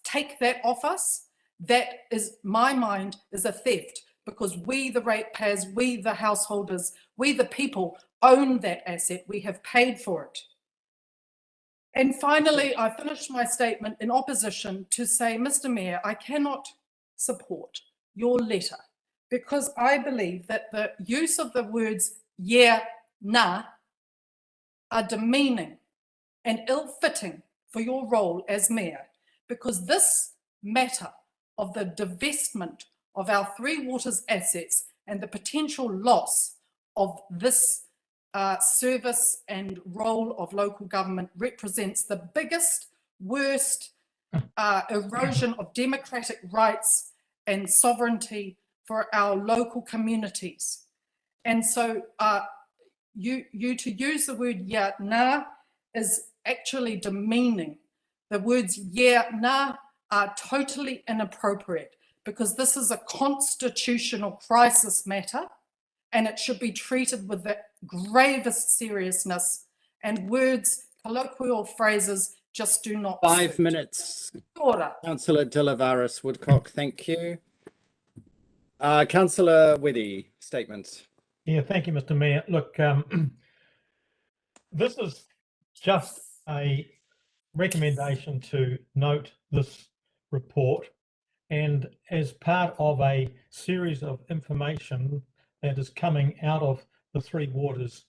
take that off us. That is, my mind, is a theft, because we, the ratepayers, we, the householders, we, the people, own that asset. We have paid for it. And finally, I finished my statement in opposition to say, Mr. Mayor, I cannot support your letter because I believe that the use of the words yeah, nah are demeaning and ill-fitting for your role as mayor, because this matter of the divestment of our Three Waters assets and the potential loss of this service and role of local government represents the biggest, worst erosion of democratic rights and sovereignty for our local communities. And so you to use the word yeah, nah is actually demeaning. The words yeah, nah are totally inappropriate because this is a constitutional crisis matter and it should be treated with the gravest seriousness, and words, colloquial phrases just do not 5 suit. minutes. Order. Councillor Delavaris Woodcock, thank you. Councillor Weddy, statements. Yeah, thank you, Mr. Mayor. Look, this is just a recommendation to note this report, and as part of a series of information that is coming out of the Three Waters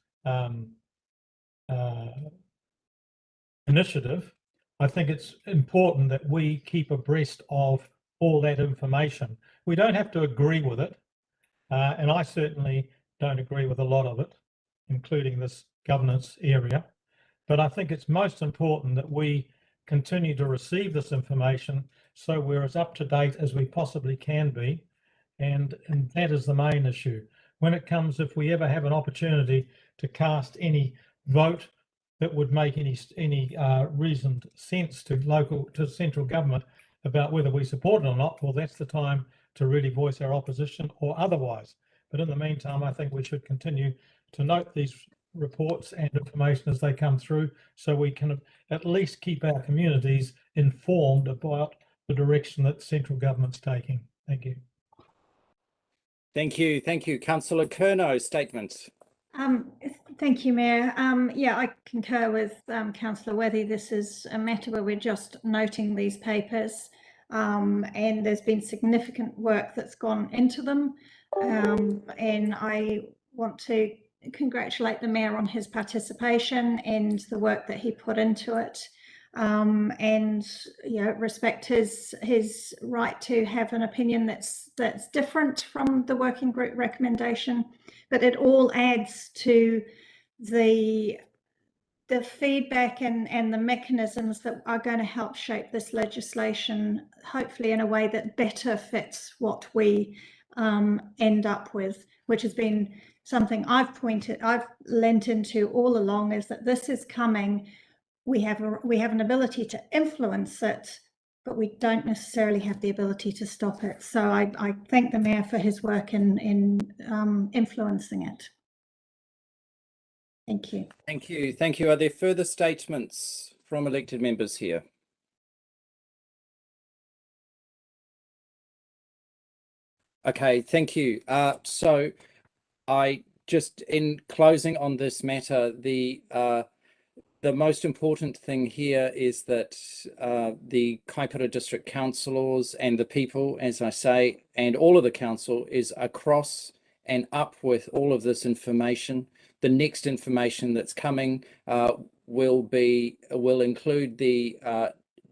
initiative, I think it's important that we keep abreast of all that information. We don't have to agree with it, and I certainly don't agree with a lot of it, including this governance area. But I think it's most important that we continue to receive this information so we're as up to date as we possibly can be. And that is the main issue. When it comes, if we ever have an opportunity to cast any vote that would make any reasoned sense to central government about whether we support it or not, well, that's the time to really voice our opposition or otherwise. But in the meantime, I think we should continue to note these reports and information as they come through so we can at least keep our communities informed about the direction that central government's taking. Thank you. Thank you. Thank you. Councillor Curnow, statements. Thank you, Mayor. Yeah, I concur with Councillor Weddy. This is a matter where we're just noting these papers, and there's been significant work that's gone into them. And I want to congratulate the Mayor on his participation and the work that he put into it. And respect his right to have an opinion that's different from the working group recommendation, but it all adds to the feedback and the mechanisms that are going to help shape this legislation, hopefully in a way that better fits what we end up with, which has been something I've lent into all along, is that this is coming. We have an ability to influence it, but we don't necessarily have the ability to stop it. So I thank the Mayor for his work in influencing it. Thank you. Thank you. Thank you. Are there further statements from elected members here? Okay, thank you. So I just, in closing on this matter, the the most important thing here is that the Kaipara District Councillors and the people, as I say, and all of the council is across and up with all of this information. The next information that's coming will include the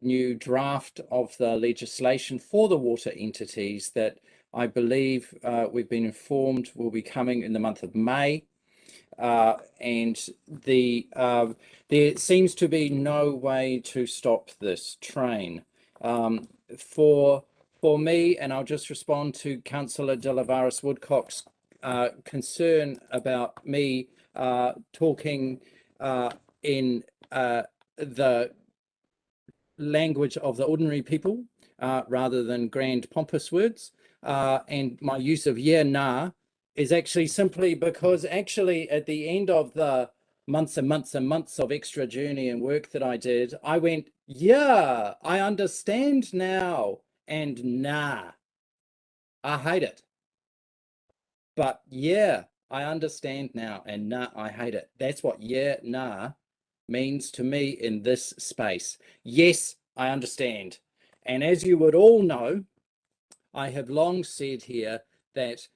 new draft of the legislation for the water entities that I believe we've been informed will be coming in the month of May. And there seems to be no way to stop this train. For me, and I'll just respond to Councillor De Lavaris Woodcock's concern about me talking in the language of the ordinary people rather than grand pompous words, and my use of yeah, nah, is actually simply because actually at the end of the months and months and months of extra journey and work that I did, I went, yeah, I understand now, and nah, I hate it. But yeah, I understand now, and nah, I hate it. That's what yeah, nah means to me in this space. Yes, I understand. And as you would all know, I have long said here that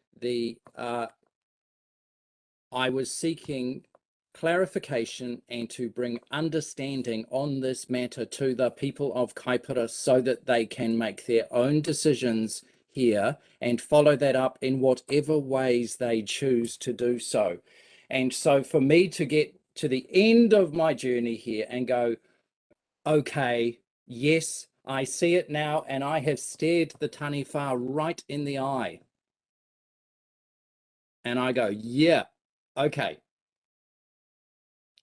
I was seeking clarification and to bring understanding on this matter to the people of Kaipara so that they can make their own decisions here and follow that up in whatever ways they choose to do so. And so for me to get to the end of my journey here and go, okay, yes, I see it now, and I have stared the taniwha right in the eye. And I go, yeah, okay,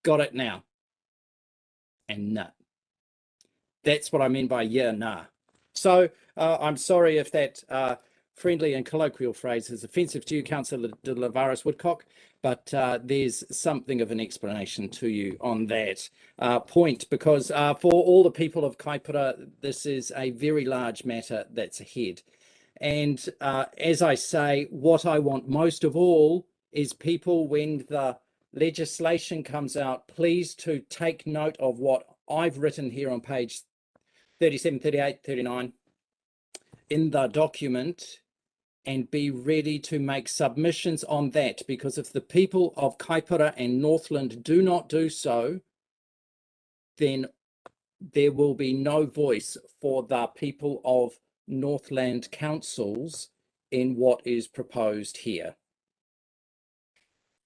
got it now. And nah. That's what I mean by yeah, nah. So I'm sorry if that friendly and colloquial phrase is offensive to you, Councillor De Lavaris Woodcock, but there's something of an explanation to you on that point, because for all the people of Kaipara, this is a very large matter that's ahead. And as I say, what I want most of all is people, when the legislation comes out, please to take note of what I've written here on page 37, 38, 39 in the document, and be ready to make submissions on that, because if the people of Kaipara and Northland do not do so, then there will be no voice for the people of Northland councils in what is proposed here.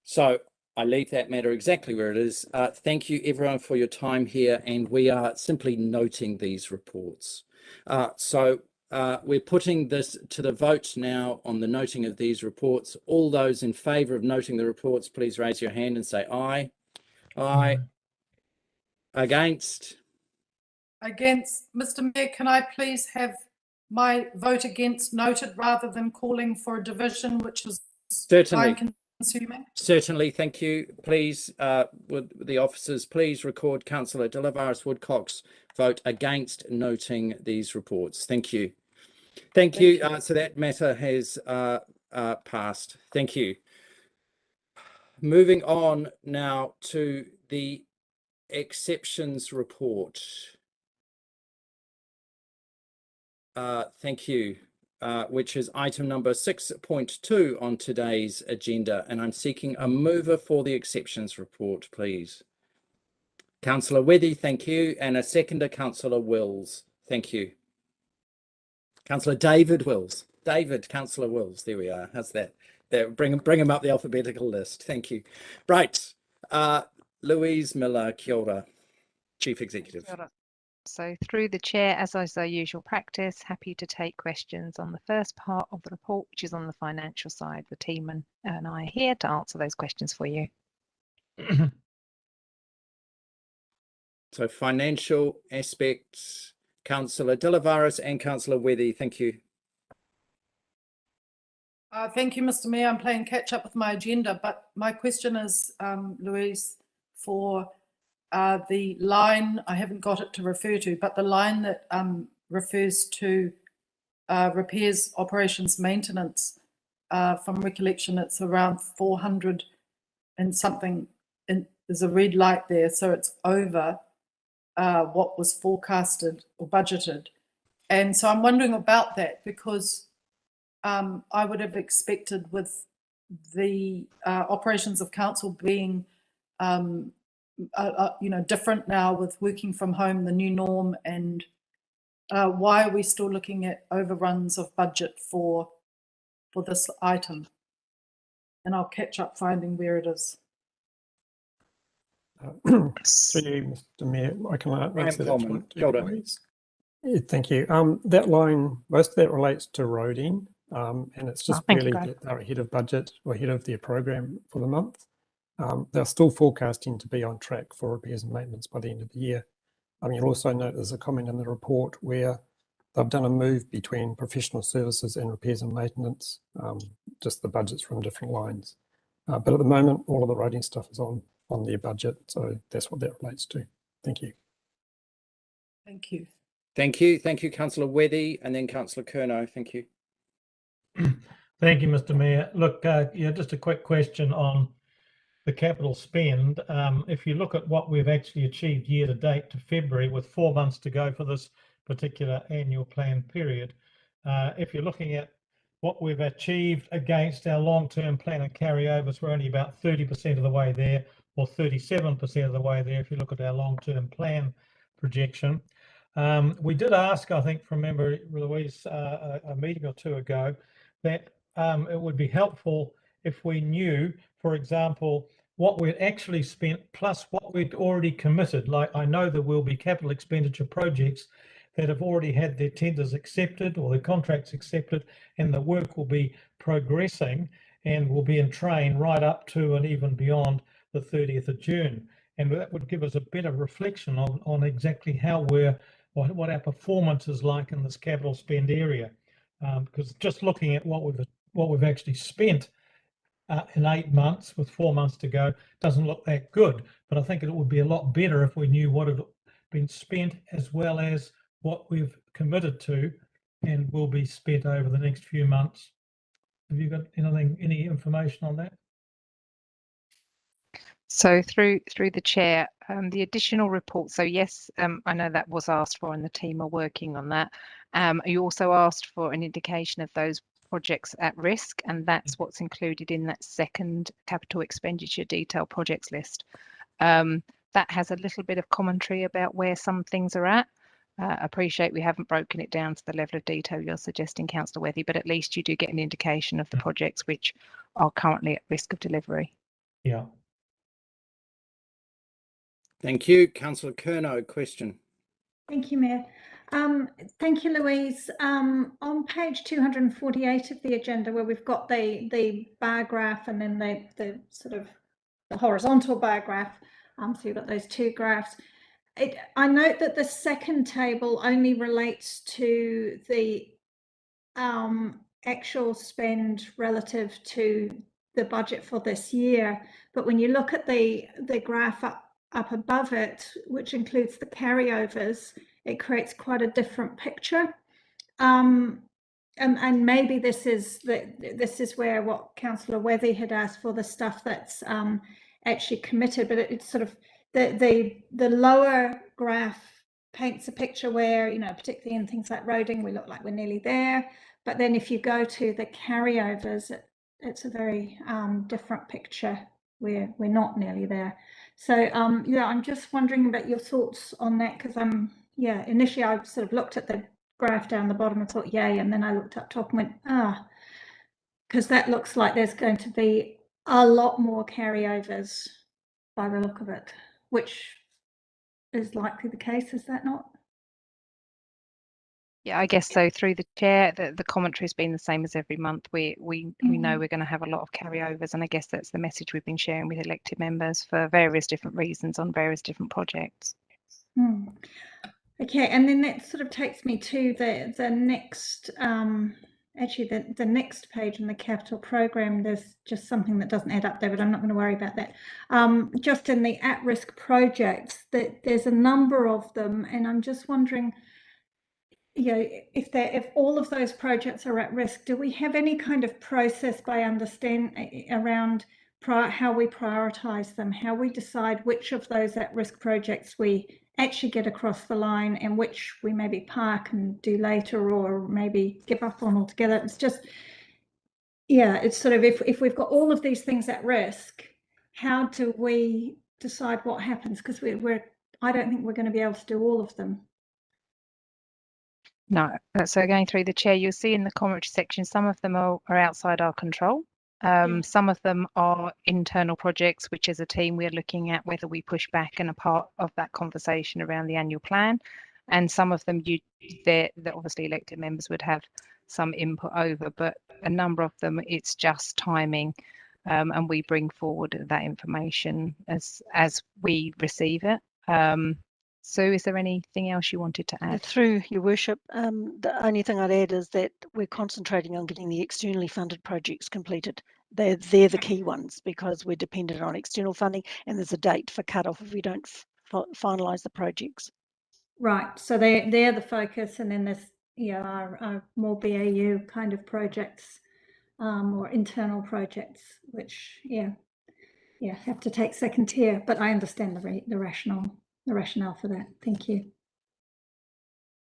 So I leave that matter exactly where it is. Thank you everyone for your time here, and we are simply noting these reports. We're putting this to the vote now on the noting of these reports. All those in favour of noting the reports, please raise your hand and say aye. Aye. Against? Against. Mr. Mayor, can I please have my vote against noted rather than calling for a division, which is time consuming? Certainly, thank you. Please, would the officers please record Councillor De Lavaris Woodcock's vote against noting these reports. Thank you. Thank you. So that matter has passed. Thank you. Moving on now to the exceptions report. Thank you. Which is item number 6.2 on today's agenda, and I'm seeking a mover for the exceptions report, please. Councillor Weddy, thank you, and a seconder, Councillor Wills. Thank you. Councillor David Wills. Councillor Wills. There we are. How's that? There, bring him up the alphabetical list. Thank you. Right. Louise Miller, kia ora, Chief Executive. Kia ora. So through the chair, as is our usual practice, happy to take questions on the first part of the report, which is on the financial side. The team and I are here to answer those questions for you. So financial aspects, Councillor De Lavaris and Councillor Weddy, thank you. Thank you, Mr. Mayor. I'm playing catch up with my agenda, but my question is, Louise, for the line, I haven't got it to refer to, but the line that refers to repairs, operations, maintenance, from recollection, it's around 400 and something. And there's a red light there, so it's over what was forecasted or budgeted. And so I'm wondering about that, because I would have expected with the operations of council being different now with working from home, the new norm, and why are we still looking at overruns of budget for this item? And I'll catch up finding where it is. Through you, Mr. Mayor, I can answer that one. Please. Yeah, thank you. That line, most of that relates to roading, and it's just really that they're ahead of budget or ahead of their program for the month. They're still forecasting to be on track for repairs and maintenance by the end of the year. You'll also note there's a comment in the report where they've done a move between professional services and repairs and maintenance, just the budgets from different lines. But at the moment, all of the roading stuff is on their budget, so that's what that relates to. Thank you. Thank you. Thank you. Thank you, Councillor Weddy, and then Councillor Curnow. Thank you. Thank you, Mr. Mayor. Look, yeah, just a quick question on the capital spend. If you look at what we've actually achieved year to date to February, with 4 months to go for this particular annual plan period, if you're looking at what we've achieved against our long-term plan and carryovers, we're only about 30% of the way there, or 37% of the way there if you look at our long-term plan projection. We did ask, I think from Member Louise a meeting or two ago, that it would be helpful if we knew, for example, what we'd actually spent plus what we'd already committed. Like, I know there will be capital expenditure projects that have already had their tenders accepted or their contracts accepted, and the work will be progressing and will be in train right up to and even beyond the 30th of June. And that would give us a better reflection on exactly how what our performance is like in this capital spend area. Because just looking at what we've actually spent in 8 months with 4 months to go doesn't look that good. But I think it would be a lot better if we knew what had been spent as well as what we've committed to and will be spent over the next few months. Have you got any information on that? So through the chair, the additional report. So yes, I know that was asked for, and the team are working on that. You also asked for an indication of those projects at risk, and that's what's included in that second capital expenditure detail projects list. That has a little bit of commentary about where some things are at. Appreciate we haven't broken it down to the level of detail you're suggesting, Councillor Wethy, but at least you do get an indication of the projects which are currently at risk of delivery. Yeah. Thank you. Councillor Curnow, question. Thank you, Mayor. Thank you, Louise. On page 248 of the agenda, where we've got the bar graph and then the sort of the horizontal bar graph, so you've got those two graphs. I note that the second table only relates to the actual spend relative to the budget for this year. But when you look at the graph up above it, which includes the carryovers, it creates quite a different picture. And maybe this is where what Councillor Wethy had asked for, the stuff that's actually committed, but it's sort of the lower graph paints a picture where, you know, particularly in things like roading, we look like we're nearly there. But then if you go to the carryovers, it's a very different picture where we're not nearly there. So yeah, I'm just wondering about your thoughts on that, because initially I sort of looked at the graph down the bottom and thought yay, and then I looked up top and went because that looks like there's going to be a lot more carryovers by the look of it, which is likely the case, is that not? Yeah, I guess so. Through the chair, the commentary has been the same as every month. We know we're going to have a lot of carryovers, and I guess that's the message we've been sharing with elected members for various different reasons on various different projects. Okay, and then that sort of takes me to the next actually the next page in the capital program. There's just something that doesn't add up there, but I'm not going to worry about that. Just in the at-risk projects, that there's a number of them, and I'm just wondering, you know, if all of those projects are at risk, do we have any kind of process by around how we prioritize them, how we decide which of those at-risk projects we actually get across the line and which we maybe park and do later or maybe give up on altogether. It's just, yeah, it's sort of, if we've got all of these things at risk, how do we decide what happens? Because I don't think we're going to be able to do all of them. No, so going through the chair, you'll see in the commentary section, some of them are outside our control. Some of them are internal projects, which as a team we're looking at whether we push back and a part of that conversation around the annual plan. And some of them that obviously elected members would have some input over, but a number of them it's just timing, and we bring forward that information as we receive it. Sue, is there anything else you wanted to add? Through your worship, the only thing I'd add is that we're concentrating on getting the externally funded projects completed. They're the key ones because we're dependent on external funding and there's a date for cut-off if we don't finalise the projects. Right, so they're the focus, and then there's our more BAU kind of projects or internal projects, which have to take second tier. But I understand the rationale for that. Thank you.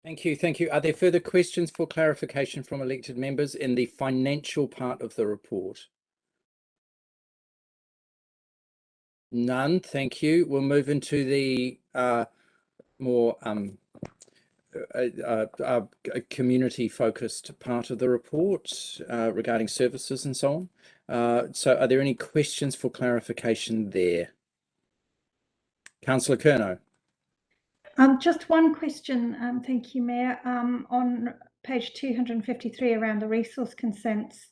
Thank you. Thank you. Are there further questions for clarification from elected members in the financial part of the report? None. Thank you. We'll move into the more community-focused part of the report regarding services and so on. So are there any questions for clarification there? Councillor Curnow. Just one question, thank you, Mayor. On page 253 around the resource consents,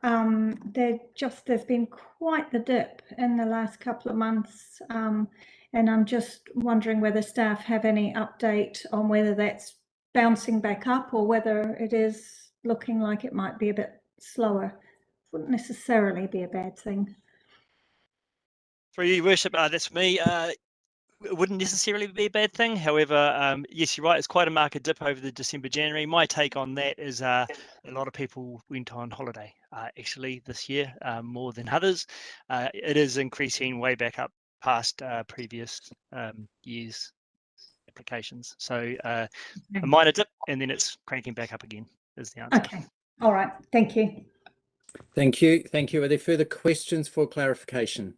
there's been quite the dip in the last couple of months, and I'm just wondering whether staff have any update on whether that's bouncing back up or whether it is looking like it might be a bit slower. Wouldn't necessarily be a bad thing. For you, Worship, that's me. It wouldn't necessarily be a bad thing. However, yes, you're right. It's quite a market dip over the December, January. My take on that is a lot of people went on holiday actually this year more than others. It is increasing way back up past previous years' applications. So a minor dip and then it's cranking back up again is the answer. Okay. All right. Thank you. Thank you. Thank you. Are there further questions for clarification?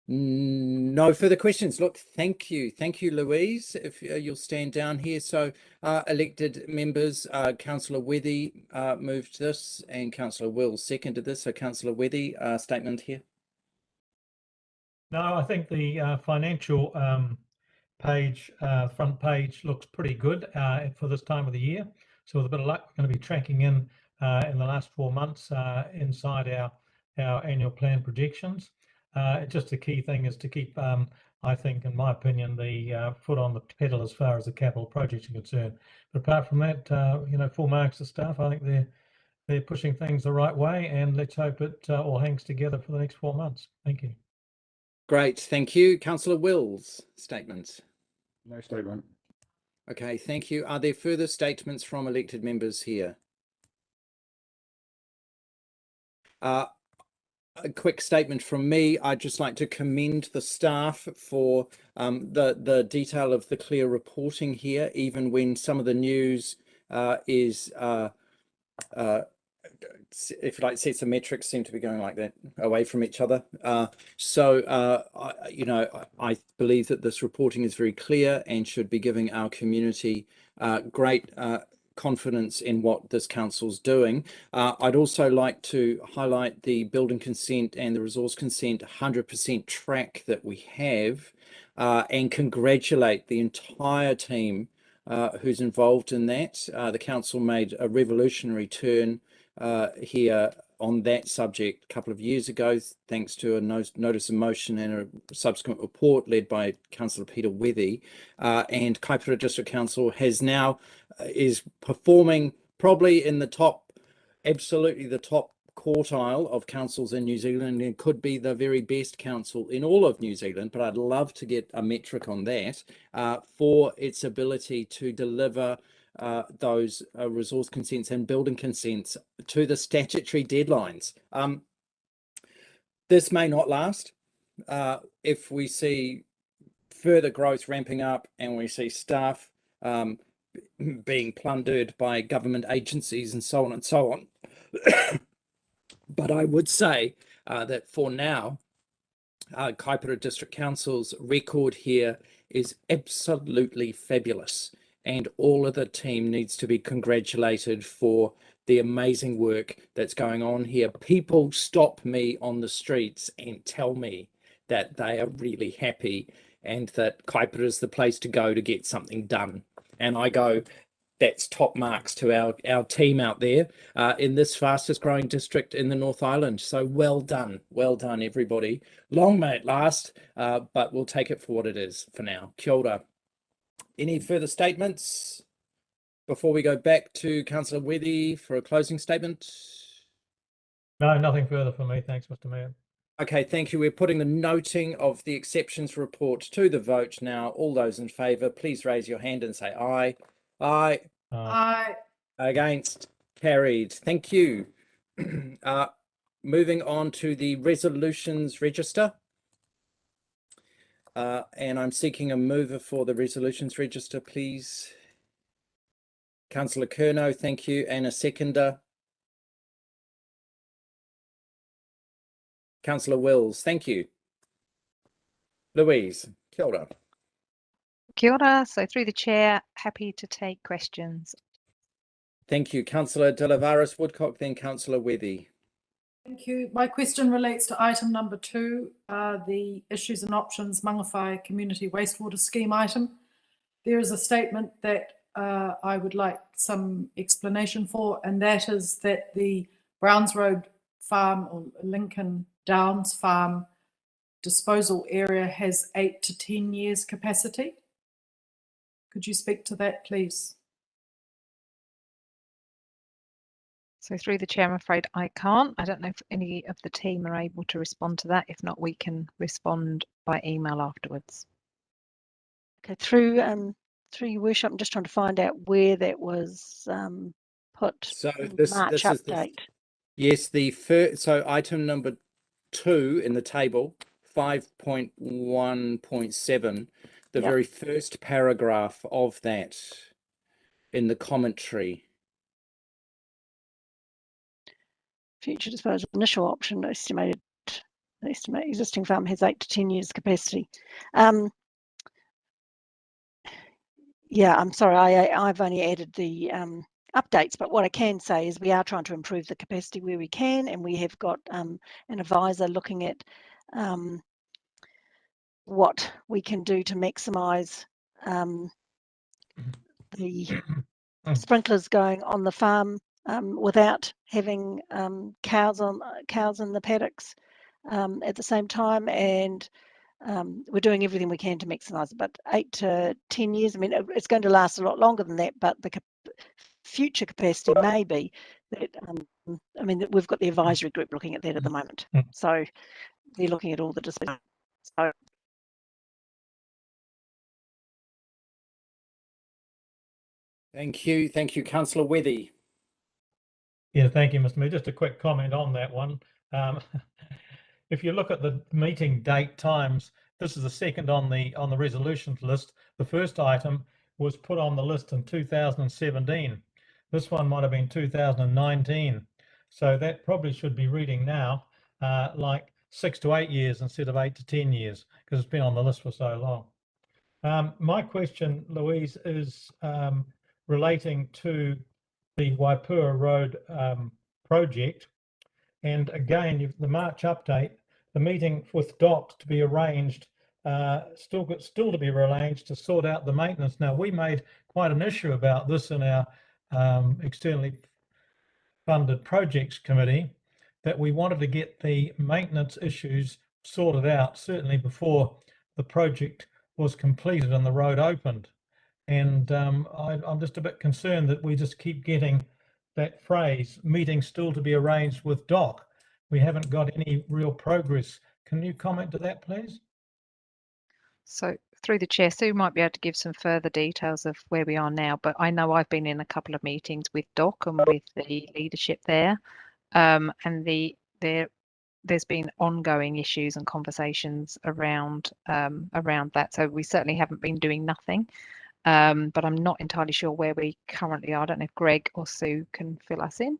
No further questions. Look, thank you. Thank you, Louise. If you'll stand down here. So elected members, Councillor Wethy moved this and Councillor Wills seconded this. So Councillor Wethy, statement here. No, I think the financial page, front page looks pretty good for this time of the year. So with a bit of luck, we're going to be tracking in the last 4 months inside our annual plan projections. Just the key thing is to keep, I think, in my opinion, the foot on the pedal as far as the capital projects are concerned. But apart from that, full marks to staff. I think they're pushing things the right way, and let's hope it all hangs together for the next 4 months. Thank you. Great, thank you. Councillor Wills, statements. No statement. Okay, thank you. Are there further statements from elected members here? A quick statement from me. I'd just like to commend the staff for the detail of the clear reporting here, even when some of the news is if you like, sets of metrics seem to be going like that away from each other. I believe that this reporting is very clear and should be giving our community great confidence in what this council's doing. I'd also like to highlight the building consent and the resource consent 100% track that we have, and congratulate the entire team who's involved in that. The council made a revolutionary turn here on that subject a couple of years ago, thanks to a notice of motion and a subsequent report led by Councillor Peter Wethy. And Kaipara District Council is performing probably in the top, absolutely the top quartile of councils in New Zealand, and could be the very best council in all of New Zealand, but I'd love to get a metric on that for its ability to deliver those resource consents and building consents to the statutory deadlines. This may not last. If we see further growth ramping up and we see staff being plundered by government agencies and so on and so on. But I would say that for now, Kaipara District Council's record here is absolutely fabulous, and all of the team needs to be congratulated for the amazing work that's going on here. People stop me on the streets and tell me that they are really happy and that Kaipara is the place to go to get something done. And I go, that's top marks to our team out there in this fastest growing district in the North Island. So well done everybody. Long may it last, but we'll take it for what it is for now. Kia ora. Any further statements before we go back to Councillor Wethy for a closing statement? No, nothing further for me. Thanks, Mr. Mayor. Okay, thank you. We're putting the noting of the exceptions report to the vote now. All those in favour, please raise your hand and say aye. Aye. Aye. Against? Carried. Thank you. Moving on to the resolutions register. And I'm seeking a mover for the resolutions register, please. Councillor Curnow, thank you. And a seconder. Councillor Wills, thank you. Louise, kia ora. Kia ora. So through the chair, happy to take questions. Thank you. Councillor De Lavaris Woodcock, then Councillor Wethy. Thank you. My question relates to item number 2, the issues and options Mangawhai Community Wastewater Scheme item. There is a statement that I would like some explanation for, and that is that the Browns Road Farm or Lincoln Downs Farm disposal area has 8 to 10 years capacity. Could you speak to that, please? So through the chair, I'm afraid I can't. I don't know if any of the team are able to respond to that. If not, we can respond by email afterwards. Okay, through your worship, I'm just trying to find out where that was put. So March update. Yes, the first, so item number 2 in the table, 5.1.7, the very first paragraph of that in the commentary. Future disposal initial option estimated existing farm has 8 to 10 years capacity. Yeah, I'm sorry, I've only added the updates, but what I can say is we are trying to improve the capacity where we can, and we have got an advisor looking at what we can do to maximise the sprinklers going on the farm without having cows in the paddocks at the same time, and we're doing everything we can to maximise it. But 8 to 10 years, I mean, it's going to last a lot longer than that, but the future capacity may be that, I mean, we've got the advisory group looking at that at the moment. So they're looking at all the disposal. So Thank you. Thank you, Councillor Wethy. Yeah, thank you, Mr. Mayor. Just a quick comment on that one. If you look at the meeting date times, this is the second on the resolutions list. The first item was put on the list in 2017. This one might have been 2019. So that probably should be reading now like 6 to 8 years instead of 8 to 10 years, because it's been on the list for so long. My question, Louise, is relating to the Waipua Road project. And again, the March update, the meeting with DOC to be arranged, still to be arranged to sort out the maintenance. Now, we made quite an issue about this in our externally funded projects committee, that we wanted to get the maintenance issues sorted out, certainly before the project was completed and the road opened. And I'm just a bit concerned that we just keep getting that phrase, meeting still to be arranged with DOC. We haven't got any real progress. Can you comment to that, please? So through the chair, Sue might be able to give some further details of where we are now, but I know I've been in a couple of meetings with DOC and with the leadership there, and there's been ongoing issues and conversations around that. So we certainly haven't been doing nothing, but I'm not entirely sure where we currently are. I don't know if Greg or Sue can fill us in.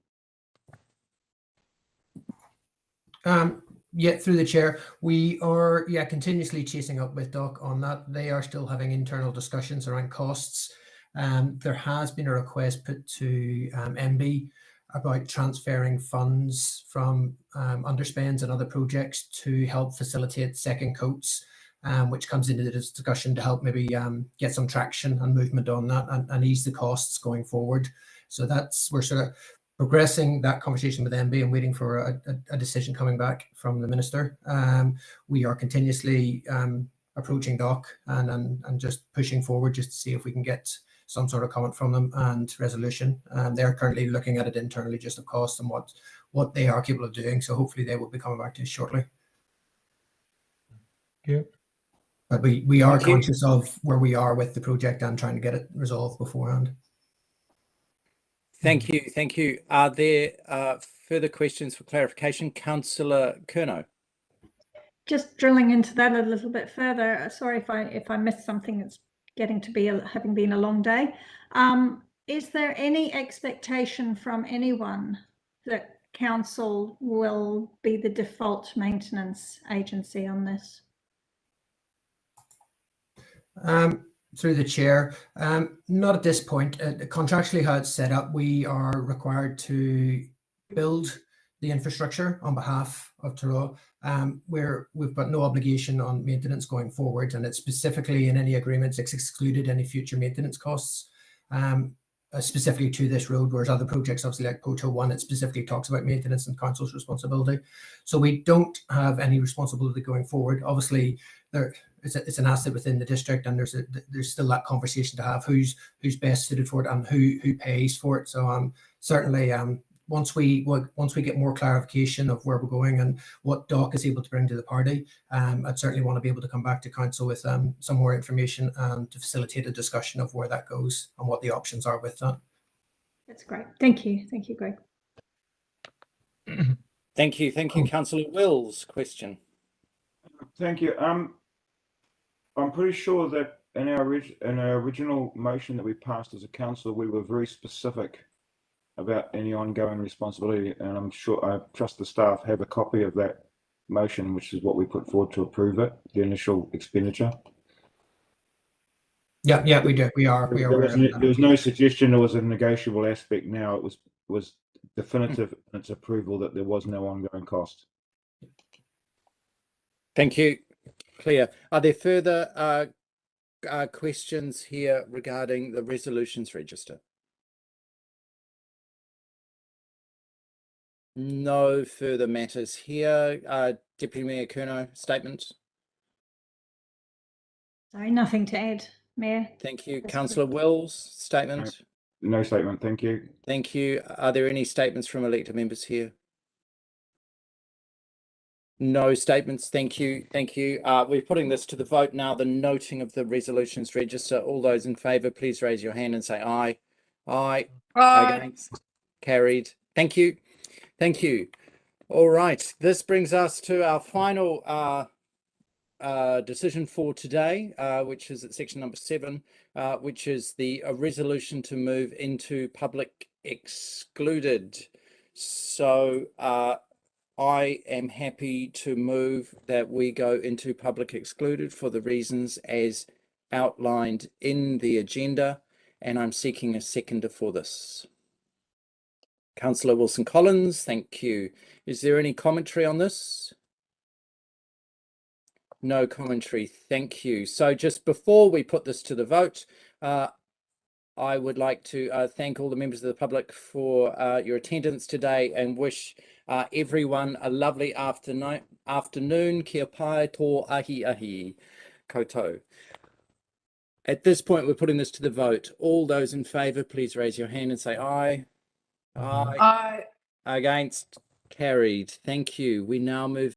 Yeah, through the chair, we are continuously chasing up with DOC on that. They are still having internal discussions around costs. There has been a request put to MB about transferring funds from underspends and other projects to help facilitate second coats, which comes into the discussion to help maybe get some traction and movement on that and ease the costs going forward. So we're sort of progressing that conversation with MB and waiting for a decision coming back from the minister. We are continuously approaching DOC and just pushing forward just to see if we can get some sort of comment from them and resolution. They're currently looking at it internally, just of cost and what they are capable of doing. So hopefully they will be coming back to us shortly. Yeah. But we are conscious of where we are with the project and trying to get it resolved beforehand. Thank you. Thank you. Are there further questions for clarification? Councillor Curnow. Just drilling into that a little bit further. Sorry if I missed something. It's getting to be having been a long day. Is there any expectation from anyone that council will be the default maintenance agency on this? Through the chair, not at this point. Contractually, how it's set up, we are required to build the infrastructure on behalf of Tyrrell, where we've got no obligation on maintenance going forward, and it's specifically in any agreements, it's excluded any future maintenance costs, specifically to this road, whereas other projects, obviously like Poto 1, it specifically talks about maintenance and council's responsibility. So we don't have any responsibility going forward. Obviously, it's an asset within the district, and there's still that conversation to have who's best suited for it and who pays for it. So certainly once we get more clarification of where we're going and what DOC is able to bring to the party, I'd certainly want to be able to come back to council with some more information and to facilitate a discussion of where that goes and what the options are with that. That's great. Thank you, Greg. Thank you, Councillor Wills. Question. Thank you. I'm pretty sure that in our original motion that we passed as a council, we were very specific about any ongoing responsibility, and I'm sure I trust the staff have a copy of that motion, which is what we put forward to approve it, the initial expenditure. Yeah, we do. We are. There was no suggestion there was a negotiable aspect. Now it was definitive in its approval that there was no ongoing cost. Thank you. Clear. Are there further questions here regarding the resolutions register? No further matters here. Deputy Mayor Curnow, statement. Sorry, nothing to add, Mayor. Thank you. Councillor Wills, statement. No statement. Thank you. Thank you. Are there any statements from elected members here? No statements. Thank you. Thank you. We're putting this to the vote now. The noting of the resolutions register. All those in favour, please raise your hand and say aye. Aye. Aye. Against. Carried. Thank you. Thank you. All right. This brings us to our final decision for today, which is at section number 7, which is the resolution to move into public excluded. So I am happy to move that we go into public excluded for the reasons as outlined in the agenda, and I'm seeking a seconder for this. Councillor Wilson-Collins, thank you. Is there any commentary on this? No commentary, thank you. So just before we put this to the vote, I would like to thank all the members of the public for your attendance today and wish everyone a lovely afternoon. Kia pai tō ahi ahi koutou. At this point, we're putting this to the vote. All those in favour, please raise your hand and say aye. Aye. Aye. Against. Carried. Thank you. We now move